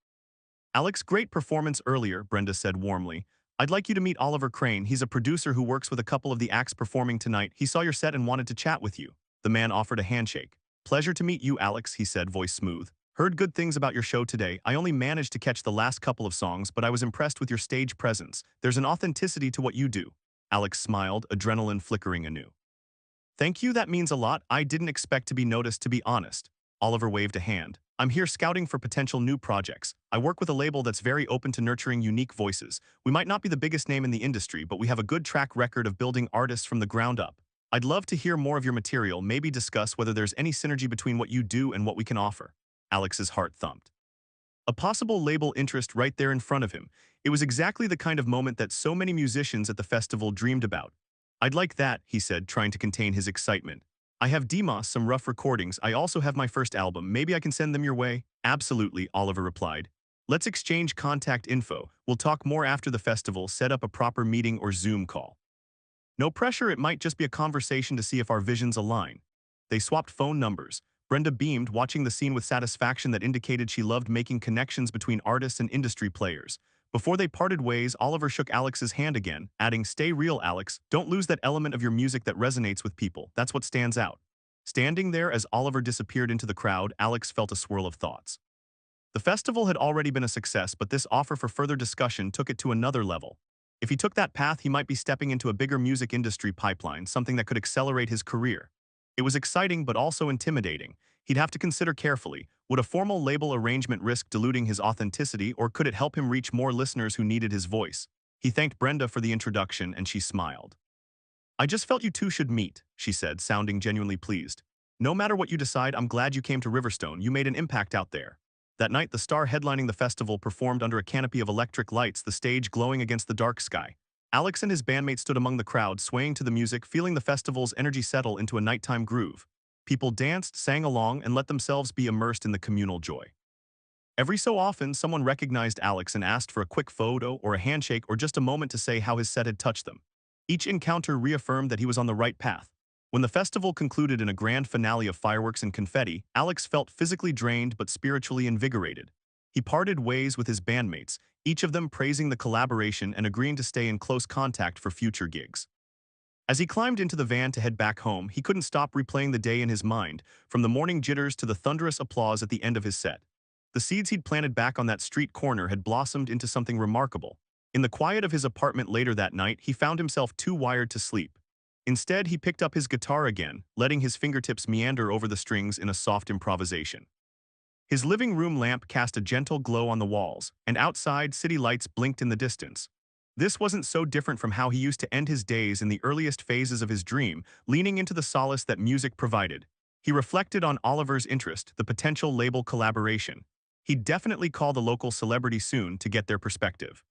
"Alex, great performance earlier," Brenda said warmly. "I'd like you to meet Oliver Crane. He's a producer who works with a couple of the acts performing tonight. He saw your set and wanted to chat with you." The man offered a handshake. "Pleasure to meet you, Alex," he said, voice smooth. "Heard good things about your show today. I only managed to catch the last couple of songs, but I was impressed with your stage presence. There's an authenticity to what you do." Alex smiled, adrenaline flickering anew. "Thank you, that means a lot. I didn't expect to be noticed, to be honest." Oliver waved a hand. "I'm here scouting for potential new projects. I work with a label that's very open to nurturing unique voices. We might not be the biggest name in the industry, but we have a good track record of building artists from the ground up. I'd love to hear more of your material, maybe discuss whether there's any synergy between what you do and what we can offer." Alex's heart thumped. A possible label interest right there in front of him. It was exactly the kind of moment that so many musicians at the festival dreamed about. "I'd like that," he said, trying to contain his excitement. "I have Demos, some rough recordings. I also have my first album. Maybe I can send them your way?" "Absolutely," Oliver replied. "Let's exchange contact info. We'll talk more after the festival, set up a proper meeting or Zoom call." No pressure, it might just be a conversation to see if our visions align. They swapped phone numbers. Brenda beamed, watching the scene with satisfaction that indicated she loved making connections between artists and industry players. Before they parted ways, Oliver shook Alex's hand again, adding, "Stay real, Alex. Don't lose that element of your music that resonates with people. That's what stands out." Standing there as Oliver disappeared into the crowd, Alex felt a swirl of thoughts. The festival had already been a success, but this offer for further discussion took it to another level. If he took that path, he might be stepping into a bigger music industry pipeline, something that could accelerate his career. It was exciting, but also intimidating. He'd have to consider carefully, would a formal label arrangement risk diluting his authenticity, or could it help him reach more listeners who needed his voice? He thanked Brenda for the introduction, and she smiled. "I just felt you two should meet," she said, sounding genuinely pleased. "No matter what you decide, I'm glad you came to Riverstone. You made an impact out there." That night, the star headlining the festival performed under a canopy of electric lights, the stage glowing against the dark sky. Alex and his bandmates stood among the crowd, swaying to the music, feeling the festival's energy settle into a nighttime groove. People danced, sang along, and let themselves be immersed in the communal joy. Every so often, someone recognized Alex and asked for a quick photo or a handshake or just a moment to say how his set had touched them. Each encounter reaffirmed that he was on the right path. When the festival concluded in a grand finale of fireworks and confetti, Alex felt physically drained but spiritually invigorated. He parted ways with his bandmates, each of them praising the collaboration and agreeing to stay in close contact for future gigs. As he climbed into the van to head back home, he couldn't stop replaying the day in his mind, from the morning jitters to the thunderous applause at the end of his set. The seeds he'd planted back on that street corner had blossomed into something remarkable. In the quiet of his apartment later that night, he found himself too wired to sleep. Instead, he picked up his guitar again, letting his fingertips meander over the strings in a soft improvisation. His living room lamp cast a gentle glow on the walls, and outside, city lights blinked in the distance. This wasn't so different from how he used to end his days in the earliest phases of his dream, leaning into the solace that music provided. He reflected on Oliver's interest, the potential label collaboration. He'd definitely call the local celebrity soon to get their perspective.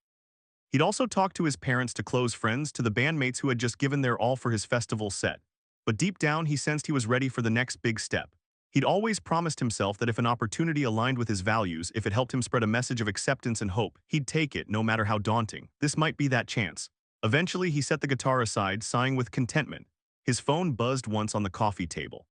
He'd also talked to his parents, to close friends, to the bandmates who had just given their all for his festival set. But deep down, he sensed he was ready for the next big step. He'd always promised himself that if an opportunity aligned with his values, if it helped him spread a message of acceptance and hope, he'd take it, no matter how daunting. This might be that chance. Eventually, he set the guitar aside, sighing with contentment. His phone buzzed once on the coffee table.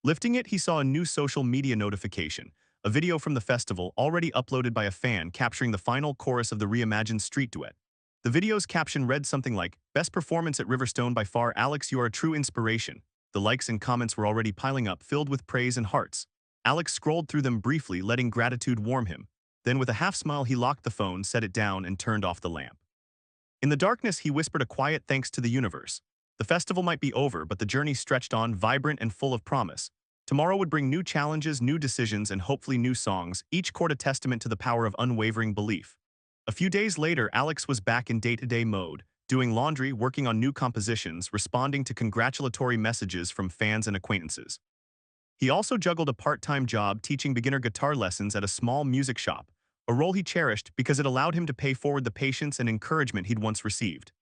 Lifting it, he saw a new social media notification, a video from the festival already uploaded by a fan capturing the final chorus of the reimagined street duet. The video's caption read something like, "Best performance at Riverstone by far, Alex, you are a true inspiration." The likes and comments were already piling up, filled with praise and hearts. Alex scrolled through them briefly, letting gratitude warm him. Then with a half smile he locked the phone, set it down, and turned off the lamp. In the darkness he whispered a quiet thanks to the universe. The festival might be over, but the journey stretched on, vibrant and full of promise. Tomorrow would bring new challenges, new decisions, and hopefully new songs, each chord a testament to the power of unwavering belief. A few days later, Alex was back in day-to-day mode, doing laundry, working on new compositions, responding to congratulatory messages from fans and acquaintances. He also juggled a part-time job teaching beginner guitar lessons at a small music shop, a role he cherished because it allowed him to pay forward the patience and encouragement he'd once received.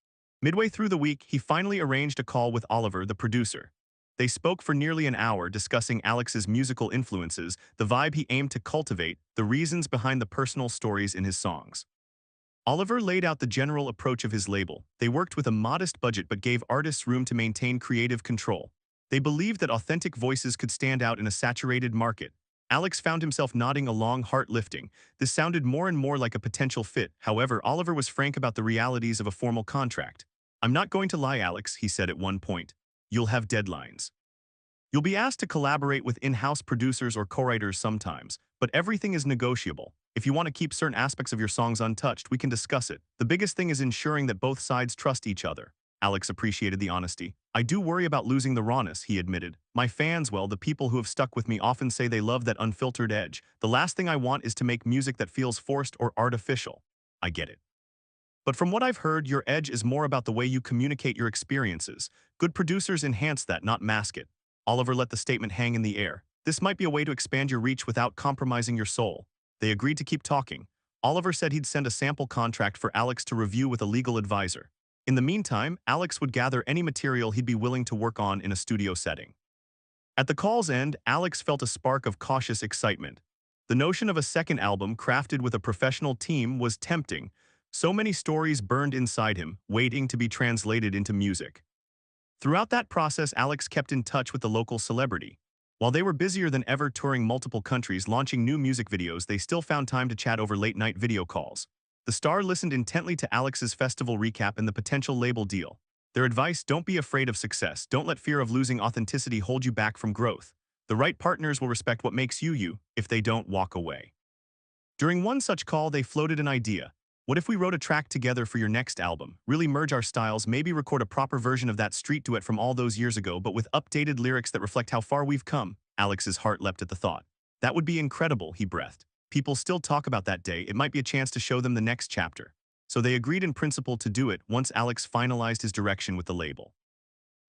Midway through the week, he finally arranged a call with Oliver, the producer. They spoke for nearly an hour, discussing Alex's musical influences, the vibe he aimed to cultivate, the reasons behind the personal stories in his songs. Oliver laid out the general approach of his label. They worked with a modest budget but gave artists room to maintain creative control. They believed that authentic voices could stand out in a saturated market. Alex found himself nodding along, heart lifting. This sounded more and more like a potential fit. However, Oliver was frank about the realities of a formal contract. "I'm not going to lie, Alex," he said at one point. "You'll have deadlines. You'll be asked to collaborate with in-house producers or co-writers sometimes, but everything is negotiable. If you want to keep certain aspects of your songs untouched, we can discuss it. The biggest thing is ensuring that both sides trust each other." Alex appreciated the honesty. "I do worry about losing the rawness," he admitted. "My fans, well, the people who have stuck with me often say they love that unfiltered edge. The last thing I want is to make music that feels forced or artificial." "I get it. But from what I've heard, your edge is more about the way you communicate your experiences. Good producers enhance that, not mask it." Oliver let the statement hang in the air. "This might be a way to expand your reach without compromising your soul." They agreed to keep talking. Oliver said he'd send a sample contract for Alex to review with a legal advisor. In the meantime, Alex would gather any material he'd be willing to work on in a studio setting. At the call's end, Alex felt a spark of cautious excitement. The notion of a second album crafted with a professional team was tempting. So many stories burned inside him, waiting to be translated into music. Throughout that process, Alex kept in touch with the local celebrity. While they were busier than ever touring multiple countries, launching new music videos, they still found time to chat over late-night video calls. The star listened intently to Alex's festival recap and the potential label deal. Their advice: don't be afraid of success. Don't let fear of losing authenticity hold you back from growth. The right partners will respect what makes you you. If they don't, walk away. During one such call, they floated an idea. "What if we wrote a track together for your next album? Really merge our styles, maybe record a proper version of that street duet from all those years ago, but with updated lyrics that reflect how far we've come." Alex's heart leapt at the thought. "That would be incredible," he breathed. "People still talk about that day. It might be a chance to show them the next chapter." So they agreed in principle to do it once Alex finalized his direction with the label.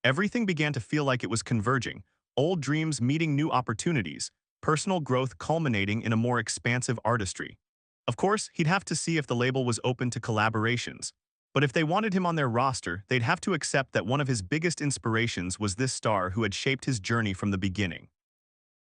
Everything began to feel like it was converging, old dreams meeting new opportunities, personal growth culminating in a more expansive artistry. Of course, he'd have to see if the label was open to collaborations. But if they wanted him on their roster, they'd have to accept that one of his biggest inspirations was this star who had shaped his journey from the beginning.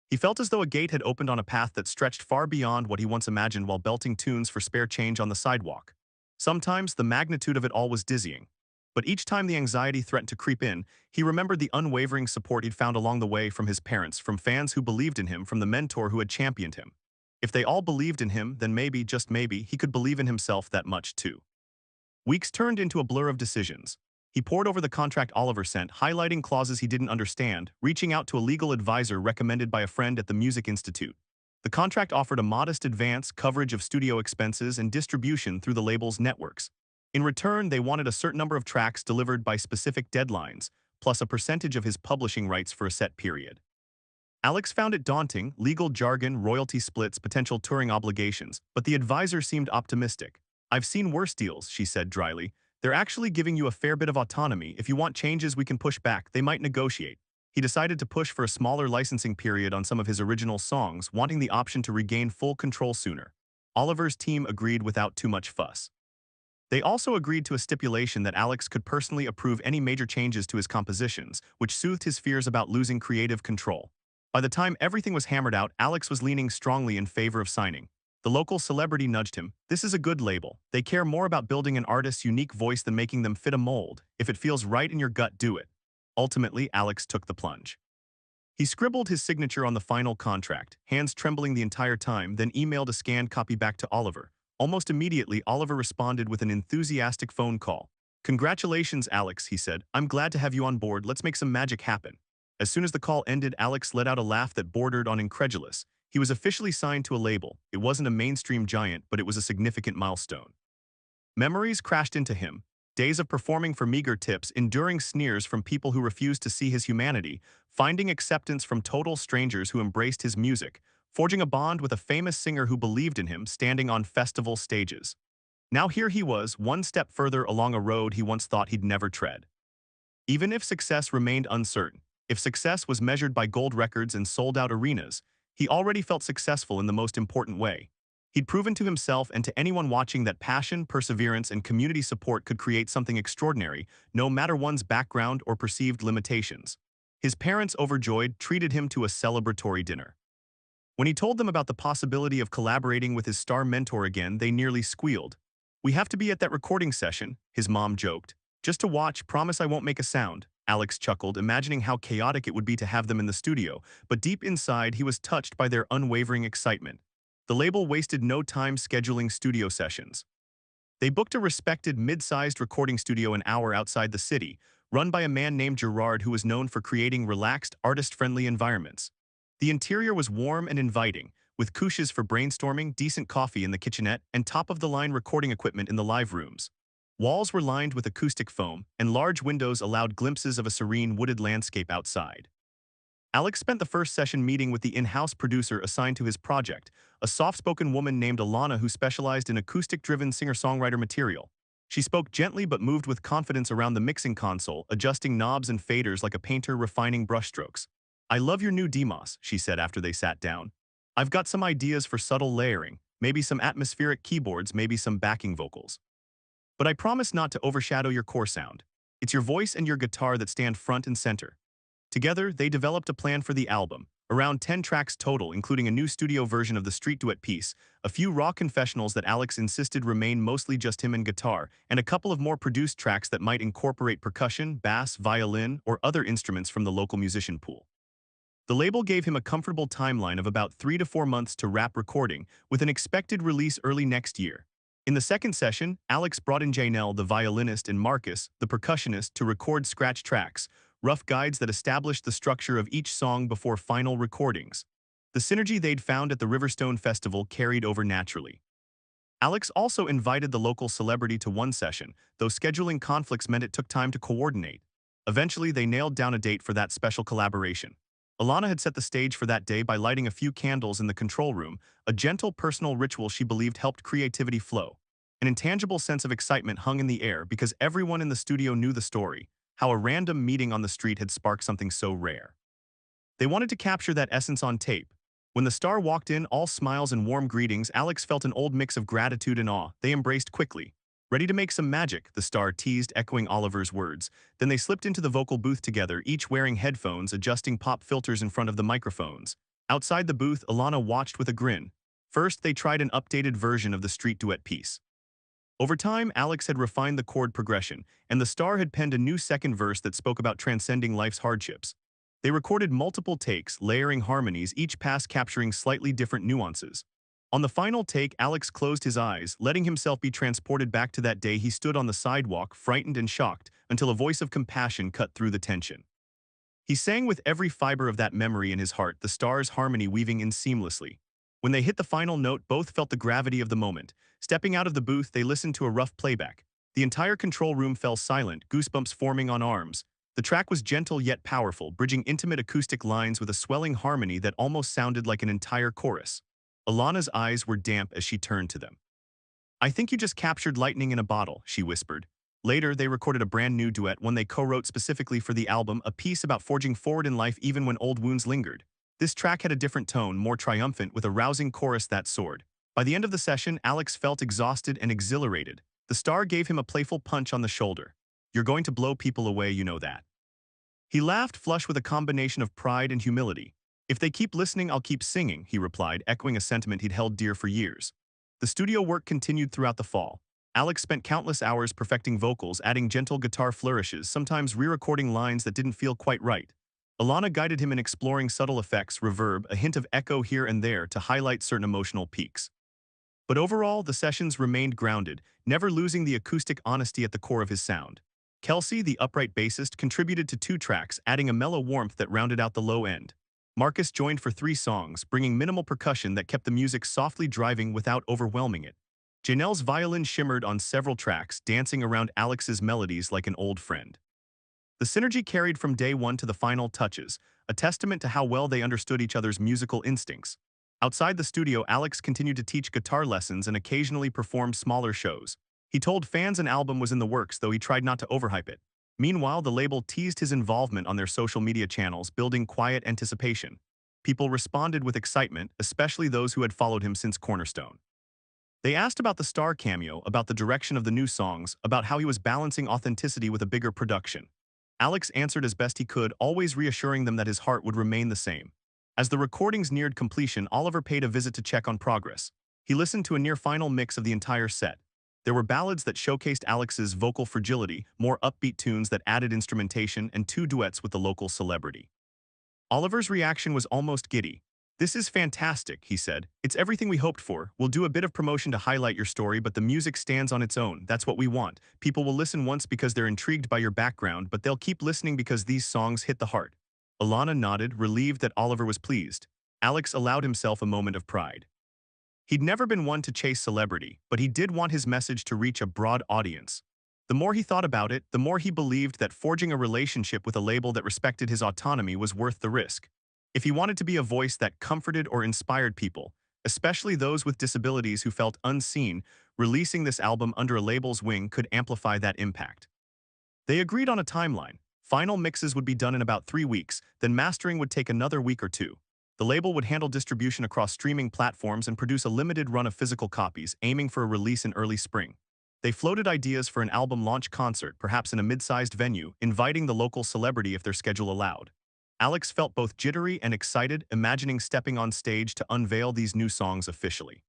He felt as though a gate had opened on a path that stretched far beyond what he once imagined while belting tunes for spare change on the sidewalk. Sometimes the magnitude of it all was dizzying. But each time the anxiety threatened to creep in, he remembered the unwavering support he'd found along the way from his parents, from fans who believed in him, from the mentor who had championed him. If they all believed in him, then maybe, just maybe, he could believe in himself that much too. Weeks turned into a blur of decisions. He pored over the contract Oliver sent, highlighting clauses he didn't understand, reaching out to a legal advisor recommended by a friend at the Music Institute. The contract offered a modest advance, coverage of studio expenses, and distribution through the label's networks. In return, they wanted a certain number of tracks delivered by specific deadlines, plus a percentage of his publishing rights for a set period. Alex found it daunting: legal jargon, royalty splits, potential touring obligations, but the advisor seemed optimistic. "I've seen worse deals," she said dryly. "They're actually giving you a fair bit of autonomy. If you want changes, we can push back. They might negotiate." He decided to push for a smaller licensing period on some of his original songs, wanting the option to regain full control sooner. Oliver's team agreed without too much fuss. They also agreed to a stipulation that Alex could personally approve any major changes to his compositions, which soothed his fears about losing creative control. By the time everything was hammered out, Alex was leaning strongly in favor of signing. The local celebrity nudged him. "This is a good label. They care more about building an artist's unique voice than making them fit a mold. If it feels right in your gut, do it." Ultimately, Alex took the plunge. He scribbled his signature on the final contract, hands trembling the entire time, then emailed a scanned copy back to Oliver. Almost immediately, Oliver responded with an enthusiastic phone call. "Congratulations, Alex," he said. "I'm glad to have you on board. Let's make some magic happen." As soon as the call ended, Alex let out a laugh that bordered on incredulous. He was officially signed to a label. It wasn't a mainstream giant, but it was a significant milestone. Memories crashed into him. Days of performing for meager tips, enduring sneers from people who refused to see his humanity, finding acceptance from total strangers who embraced his music, forging a bond with a famous singer who believed in him, standing on festival stages. Now here he was, one step further along a road he once thought he'd never tread. Even if success remained uncertain, if success was measured by gold records and sold-out arenas, he already felt successful in the most important way. He'd proven to himself and to anyone watching that passion, perseverance, and community support could create something extraordinary, no matter one's background or perceived limitations. His parents, overjoyed, treated him to a celebratory dinner. When he told them about the possibility of collaborating with his star mentor again, they nearly squealed. "We have to be at that recording session," his mom joked. "Just to watch, promise I won't make a sound." Alex chuckled, imagining how chaotic it would be to have them in the studio, but deep inside he was touched by their unwavering excitement. The label wasted no time scheduling studio sessions. They booked a respected mid-sized recording studio an hour outside the city, run by a man named Gerard who was known for creating relaxed, artist-friendly environments. The interior was warm and inviting, with couches for brainstorming, decent coffee in the kitchenette, and top-of-the-line recording equipment in the live rooms. Walls were lined with acoustic foam, and large windows allowed glimpses of a serene wooded landscape outside. Alex spent the first session meeting with the in-house producer assigned to his project, a soft-spoken woman named Alana who specialized in acoustic-driven singer-songwriter material. She spoke gently but moved with confidence around the mixing console, adjusting knobs and faders like a painter refining brushstrokes. "I love your new demos," she said after they sat down. "I've got some ideas for subtle layering, maybe some atmospheric keyboards, maybe some backing vocals. But I promise not to overshadow your core sound. It's your voice and your guitar that stand front and center." Together, they developed a plan for the album, around 10 tracks total, including a new studio version of the street duet piece, a few raw confessionals that Alex insisted remain mostly just him and guitar, and a couple of more produced tracks that might incorporate percussion, bass, violin, or other instruments from the local musician pool. The label gave him a comfortable timeline of about 3 to 4 months to wrap recording, with an expected release early next year. In the second session, Alex brought in Janelle, the violinist, and Marcus, the percussionist, to record scratch tracks, rough guides that established the structure of each song before final recordings. The synergy they'd found at the Riverstone Festival carried over naturally. Alex also invited the local celebrity to one session, though scheduling conflicts meant it took time to coordinate. Eventually, they nailed down a date for that special collaboration. Alana had set the stage for that day by lighting a few candles in the control room, a gentle personal ritual she believed helped creativity flow. An intangible sense of excitement hung in the air because everyone in the studio knew the story, how a random meeting on the street had sparked something so rare. They wanted to capture that essence on tape. When the star walked in, all smiles and warm greetings, Alex felt an old mix of gratitude and awe. They embraced quickly. "Ready to make some magic," the star teased, echoing Oliver's words. Then they slipped into the vocal booth together, each wearing headphones, adjusting pop filters in front of the microphones. Outside the booth, Alana watched with a grin. First, they tried an updated version of the street duet piece. Over time, Alex had refined the chord progression, and the star had penned a new second verse that spoke about transcending life's hardships. They recorded multiple takes, layering harmonies, each pass capturing slightly different nuances. On the final take, Alex closed his eyes, letting himself be transported back to that day he stood on the sidewalk, frightened and shocked, until a voice of compassion cut through the tension. He sang with every fiber of that memory in his heart, the star's harmony weaving in seamlessly. When they hit the final note, both felt the gravity of the moment. Stepping out of the booth, they listened to a rough playback. The entire control room fell silent, goosebumps forming on arms. The track was gentle yet powerful, bridging intimate acoustic lines with a swelling harmony that almost sounded like an entire chorus. Alana's eyes were damp as she turned to them. "I think you just captured lightning in a bottle," she whispered. Later, they recorded a brand new duet, one they co-wrote specifically for the album, a piece about forging forward in life even when old wounds lingered. This track had a different tone, more triumphant, with a rousing chorus that soared. By the end of the session, Alex felt exhausted and exhilarated. The star gave him a playful punch on the shoulder. "You're going to blow people away, you know that." He laughed, flush with a combination of pride and humility. "If they keep listening, I'll keep singing," he replied, echoing a sentiment he'd held dear for years. The studio work continued throughout the fall. Alex spent countless hours perfecting vocals, adding gentle guitar flourishes, sometimes re-recording lines that didn't feel quite right. Alana guided him in exploring subtle effects, reverb, a hint of echo here and there to highlight certain emotional peaks. But overall, the sessions remained grounded, never losing the acoustic honesty at the core of his sound. Kelsey, the upright bassist, contributed to 2 tracks, adding a mellow warmth that rounded out the low end. Marcus joined for 3 songs, bringing minimal percussion that kept the music softly driving without overwhelming it. Janelle's violin shimmered on several tracks, dancing around Alex's melodies like an old friend. The synergy carried from day one to the final touches, a testament to how well they understood each other's musical instincts. Outside the studio, Alex continued to teach guitar lessons and occasionally performed smaller shows. He told fans an album was in the works, though he tried not to overhype it. Meanwhile, the label teased his involvement on their social media channels, building quiet anticipation. People responded with excitement, especially those who had followed him since Cornerstone. They asked about the star cameo, about the direction of the new songs, about how he was balancing authenticity with a bigger production. Alex answered as best he could, always reassuring them that his heart would remain the same. As the recordings neared completion, Oliver paid a visit to check on progress. He listened to a near-final mix of the entire set. There were ballads that showcased Alex's vocal fragility, more upbeat tunes that added instrumentation, and 2 duets with the local celebrity. Oliver's reaction was almost giddy. "This is fantastic," he said. "It's everything we hoped for. We'll do a bit of promotion to highlight your story, but the music stands on its own. That's what we want. People will listen once because they're intrigued by your background, but they'll keep listening because these songs hit the heart." Alana nodded, relieved that Oliver was pleased. Alex allowed himself a moment of pride. He'd never been one to chase celebrity, but he did want his message to reach a broad audience. The more he thought about it, the more he believed that forging a relationship with a label that respected his autonomy was worth the risk. If he wanted to be a voice that comforted or inspired people, especially those with disabilities who felt unseen, releasing this album under a label's wing could amplify that impact. They agreed on a timeline. Final mixes would be done in about 3 weeks, then mastering would take another week or 2. The label would handle distribution across streaming platforms and produce a limited run of physical copies, aiming for a release in early spring. They floated ideas for an album launch concert, perhaps in a mid-sized venue, inviting the local celebrity if their schedule allowed. Alex felt both jittery and excited, imagining stepping on stage to unveil these new songs officially.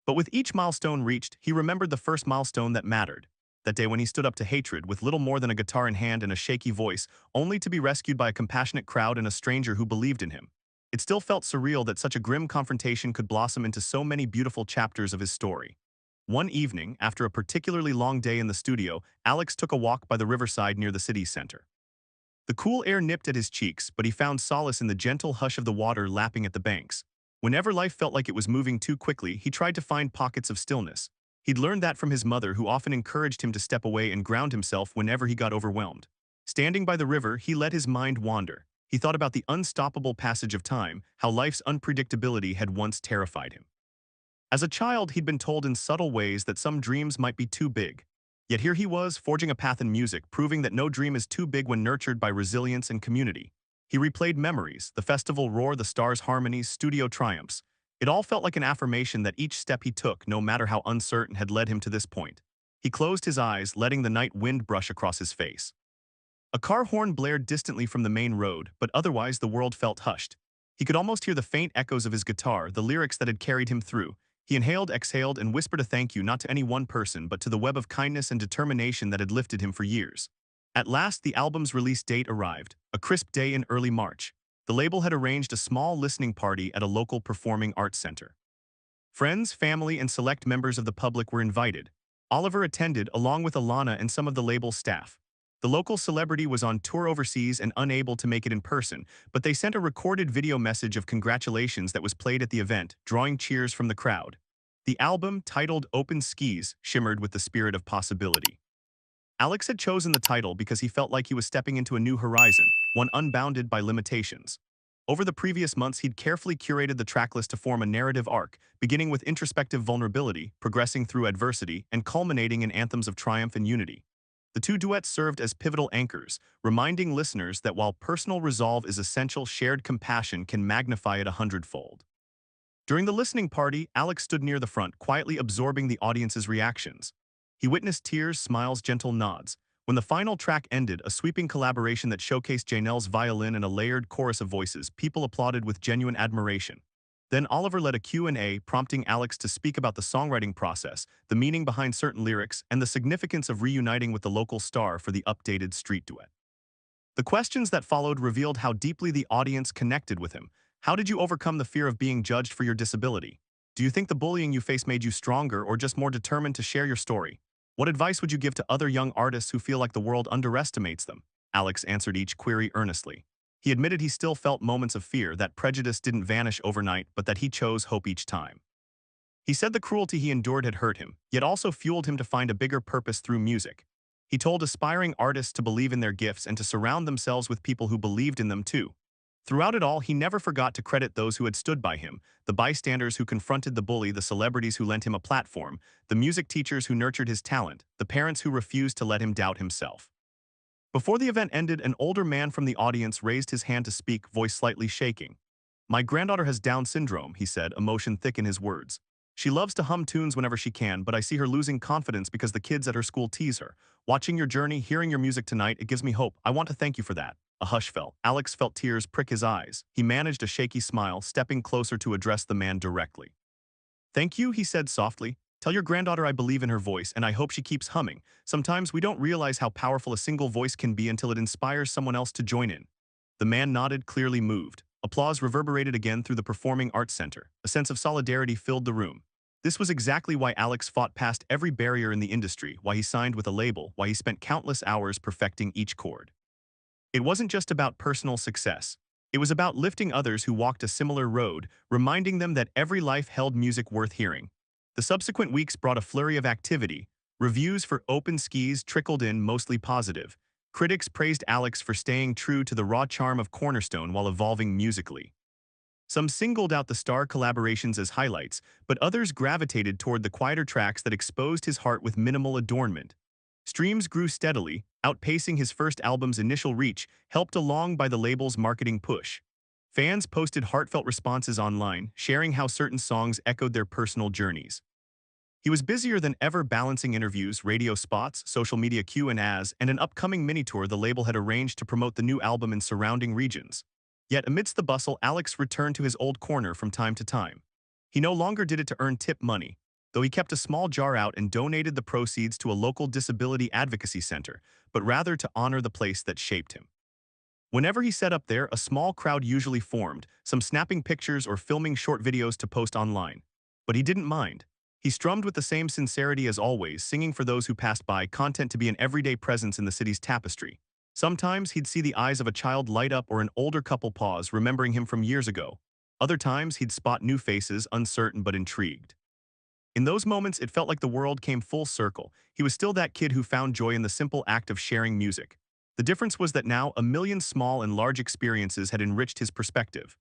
But with each milestone reached, he remembered the first milestone that mattered. That day when he stood up to hatred with little more than a guitar in hand and a shaky voice, only to be rescued by a compassionate crowd and a stranger who believed in him. It still felt surreal that such a grim confrontation could blossom into so many beautiful chapters of his story. One evening, after a particularly long day in the studio, Alex took a walk by the riverside near the city center. The cool air nipped at his cheeks, but he found solace in the gentle hush of the water lapping at the banks. Whenever life felt like it was moving too quickly, he tried to find pockets of stillness. He'd learned that from his mother, who often encouraged him to step away and ground himself whenever he got overwhelmed. Standing by the river, he let his mind wander. He thought about the unstoppable passage of time, how life's unpredictability had once terrified him. As a child, he'd been told in subtle ways that some dreams might be too big. Yet here he was, forging a path in music, proving that no dream is too big when nurtured by resilience and community. He replayed memories, the festival roar, the stars' harmonies, studio triumphs. It all felt like an affirmation that each step he took, no matter how uncertain, had led him to this point. He closed his eyes, letting the night wind brush across his face. A car horn blared distantly from the main road, but otherwise the world felt hushed. He could almost hear the faint echoes of his guitar, the lyrics that had carried him through. He inhaled, exhaled, and whispered a thank you not to any one person but to the web of kindness and determination that had lifted him for years. At last, the album's release date arrived, a crisp day in early March. The label had arranged a small listening party at a local performing arts center. Friends, family, and select members of the public were invited. Oliver attended, along with Alana and some of the label's staff. The local celebrity was on tour overseas and unable to make it in person, but they sent a recorded video message of congratulations that was played at the event, drawing cheers from the crowd. The album, titled Open Skies, shimmered with the spirit of possibility. Alex had chosen the title because he felt like he was stepping into a new horizon, one unbounded by limitations. Over the previous months, he'd carefully curated the tracklist to form a narrative arc, beginning with introspective vulnerability, progressing through adversity, and culminating in anthems of triumph and unity. The 2 duets served as pivotal anchors, reminding listeners that while personal resolve is essential, shared compassion can magnify it 100-fold. During the listening party, Alex stood near the front, quietly absorbing the audience's reactions. He witnessed tears, smiles, gentle nods. When the final track ended, a sweeping collaboration that showcased Janelle's violin and a layered chorus of voices, people applauded with genuine admiration. Then Oliver led a Q&A, prompting Alex to speak about the songwriting process, the meaning behind certain lyrics, and the significance of reuniting with the local star for the updated street duet. The questions that followed revealed how deeply the audience connected with him. How did you overcome the fear of being judged for your disability? Do you think the bullying you faced made you stronger or just more determined to share your story? What advice would you give to other young artists who feel like the world underestimates them? Alex answered each query earnestly. He admitted he still felt moments of fear, that prejudice didn't vanish overnight, but that he chose hope each time. He said the cruelty he endured had hurt him, yet also fueled him to find a bigger purpose through music. He told aspiring artists to believe in their gifts and to surround themselves with people who believed in them too. Throughout it all, he never forgot to credit those who had stood by him, the bystanders who confronted the bully, the celebrities who lent him a platform, the music teachers who nurtured his talent, the parents who refused to let him doubt himself. Before the event ended, an older man from the audience raised his hand to speak, voice slightly shaking. "My granddaughter has Down syndrome," he said, emotion thick in his words. "She loves to hum tunes whenever she can, but I see her losing confidence because the kids at her school tease her. Watching your journey, hearing your music tonight, it gives me hope. I want to thank you for that." A hush fell. Alex felt tears prick his eyes. He managed a shaky smile, stepping closer to address the man directly. "Thank you," he said softly. "Tell your granddaughter I believe in her voice, and I hope she keeps humming. Sometimes we don't realize how powerful a single voice can be until it inspires someone else to join in." The man nodded, clearly moved. Applause reverberated again through the Performing Arts Center. A sense of solidarity filled the room. This was exactly why Alex fought past every barrier in the industry, why he signed with a label, why he spent countless hours perfecting each chord. It wasn't just about personal success. It was about lifting others who walked a similar road, reminding them that every life held music worth hearing. The subsequent weeks brought a flurry of activity. Reviews for Open Skis trickled in, mostly positive. Critics praised Alex for staying true to the raw charm of Cornerstone while evolving musically. Some singled out the star collaborations as highlights, but others gravitated toward the quieter tracks that exposed his heart with minimal adornment. Streams grew steadily, outpacing his first album's initial reach, helped along by the label's marketing push. Fans posted heartfelt responses online, sharing how certain songs echoed their personal journeys. He was busier than ever, balancing interviews, radio spots, social media Q&As, and an upcoming mini-tour the label had arranged to promote the new album in surrounding regions. Yet amidst the bustle, Alex returned to his old corner from time to time. He no longer did it to earn tip money, though he kept a small jar out and donated the proceeds to a local disability advocacy center, but rather to honor the place that shaped him. Whenever he set up there, a small crowd usually formed, some snapping pictures or filming short videos to post online. But he didn't mind. He strummed with the same sincerity as always, singing for those who passed by, content to be an everyday presence in the city's tapestry. Sometimes he'd see the eyes of a child light up or an older couple pause, remembering him from years ago. Other times he'd spot new faces, uncertain but intrigued. In those moments, it felt like the world came full circle. He was still that kid who found joy in the simple act of sharing music. The difference was that now, a million small and large experiences had enriched his perspective.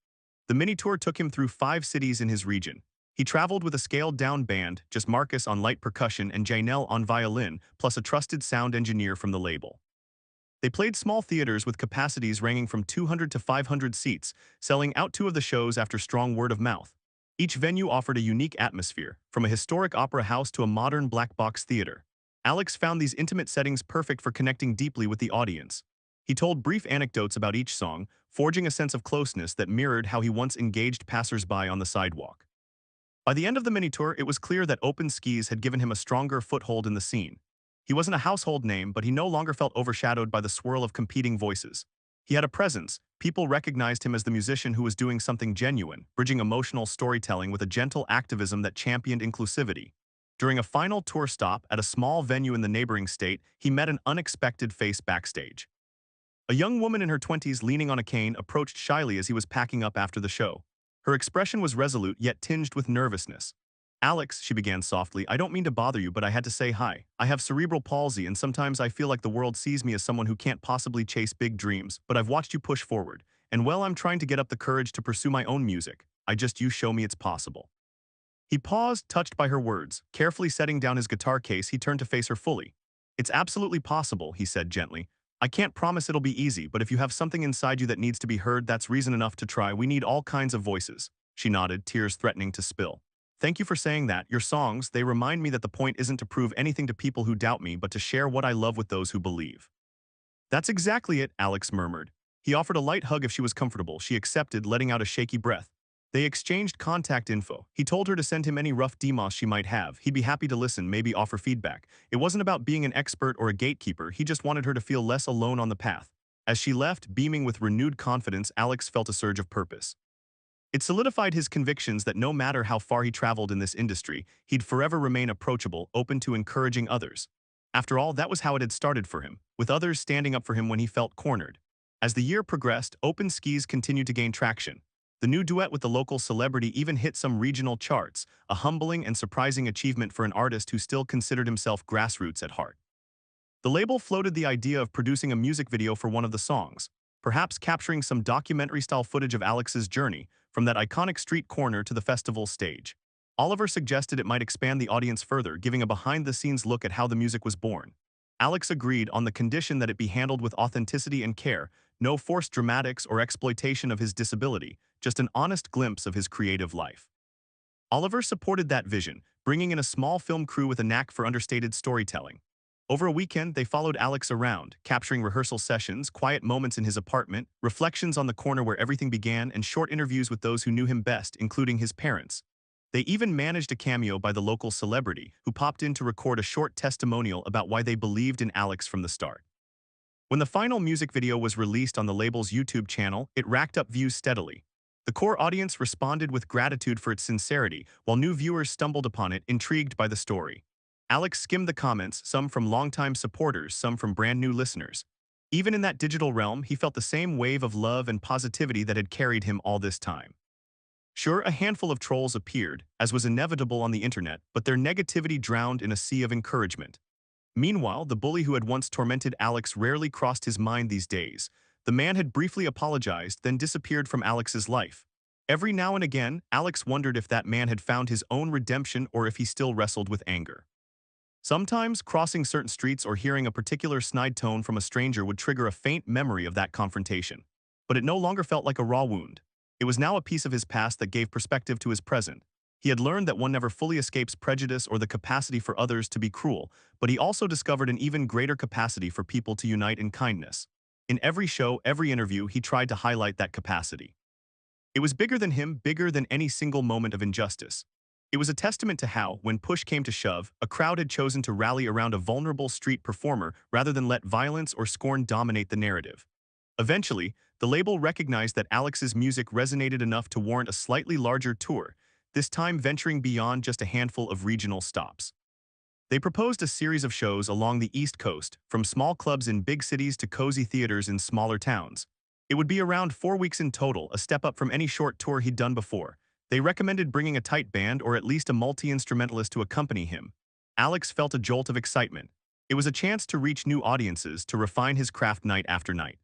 The mini-tour took him through 5 cities in his region. He traveled with a scaled-down band, just Marcus on light percussion and Janelle on violin, plus a trusted sound engineer from the label. They played small theaters with capacities ranging from 200 to 500 seats, selling out 2 of the shows after strong word of mouth. Each venue offered a unique atmosphere, from a historic opera house to a modern black box theater. Alex found these intimate settings perfect for connecting deeply with the audience. He told brief anecdotes about each song, forging a sense of closeness that mirrored how he once engaged passers-by on the sidewalk. By the end of the mini-tour, it was clear that Open Skis had given him a stronger foothold in the scene. He wasn't a household name, but he no longer felt overshadowed by the swirl of competing voices. He had a presence. People recognized him as the musician who was doing something genuine, bridging emotional storytelling with a gentle activism that championed inclusivity. During a final tour stop at a small venue in the neighboring state, he met an unexpected face backstage. A young woman in her 20s leaning on a cane approached shyly as he was packing up after the show. Her expression was resolute yet tinged with nervousness. "Alex," she began softly, "I don't mean to bother you, but I had to say hi. I have cerebral palsy and sometimes I feel like the world sees me as someone who can't possibly chase big dreams, but I've watched you push forward. And while I'm trying to get up the courage to pursue my own music, you show me it's possible." He paused, touched by her words. Carefully setting down his guitar case, he turned to face her fully. "It's absolutely possible," he said gently. "I can't promise it'll be easy, but if you have something inside you that needs to be heard, that's reason enough to try. We need all kinds of voices." She nodded, tears threatening to spill. "Thank you for saying that. Your songs, they remind me that the point isn't to prove anything to people who doubt me, but to share what I love with those who believe." "That's exactly it," Alex murmured. He offered a light hug if she was comfortable. She accepted, letting out a shaky breath. They exchanged contact info. He told her to send him any rough demos she might have. He'd be happy to listen, maybe offer feedback. It wasn't about being an expert or a gatekeeper, he just wanted her to feel less alone on the path. As she left, beaming with renewed confidence, Alex felt a surge of purpose. It solidified his convictions that no matter how far he traveled in this industry, he'd forever remain approachable, open to encouraging others. After all, that was how it had started for him, with others standing up for him when he felt cornered. As the year progressed, Open Skis continued to gain traction. The new duet with the local celebrity even hit some regional charts, a humbling and surprising achievement for an artist who still considered himself grassroots at heart. The label floated the idea of producing a music video for one of the songs, perhaps capturing some documentary-style footage of Alex's journey, from that iconic street corner to the festival stage. Oliver suggested it might expand the audience further, giving a behind-the-scenes look at how the music was born. Alex agreed on the condition that it be handled with authenticity and care, no forced dramatics or exploitation of his disability, just an honest glimpse of his creative life. Oliver supported that vision, bringing in a small film crew with a knack for understated storytelling. Over a weekend, they followed Alex around, capturing rehearsal sessions, quiet moments in his apartment, reflections on the corner where everything began, and short interviews with those who knew him best, including his parents. They even managed a cameo by the local celebrity, who popped in to record a short testimonial about why they believed in Alex from the start. When the final music video was released on the label's YouTube channel, it racked up views steadily. The core audience responded with gratitude for its sincerity, while new viewers stumbled upon it, intrigued by the story. Alex skimmed the comments, some from longtime supporters, some from brand new listeners. Even in that digital realm, he felt the same wave of love and positivity that had carried him all this time. Sure, a handful of trolls appeared, as was inevitable on the internet, but their negativity drowned in a sea of encouragement. Meanwhile, the bully who had once tormented Alex rarely crossed his mind these days. The man had briefly apologized, then disappeared from Alex's life. Every now and again, Alex wondered if that man had found his own redemption or if he still wrestled with anger. Sometimes, crossing certain streets or hearing a particular snide tone from a stranger would trigger a faint memory of that confrontation. But it no longer felt like a raw wound. It was now a piece of his past that gave perspective to his present. He had learned that one never fully escapes prejudice or the capacity for others to be cruel, but he also discovered an even greater capacity for people to unite in kindness. In every show, every interview, he tried to highlight that capacity. It was bigger than him, bigger than any single moment of injustice. It was a testament to how, when push came to shove, a crowd had chosen to rally around a vulnerable street performer rather than let violence or scorn dominate the narrative. Eventually, the label recognized that Alex's music resonated enough to warrant a slightly larger tour, this time venturing beyond just a handful of regional stops. They proposed a series of shows along the East Coast, from small clubs in big cities to cozy theaters in smaller towns. It would be around 4 weeks in total, a step up from any short tour he'd done before. They recommended bringing a tight band or at least a multi-instrumentalist to accompany him. Alex felt a jolt of excitement. It was a chance to reach new audiences, to refine his craft night after night.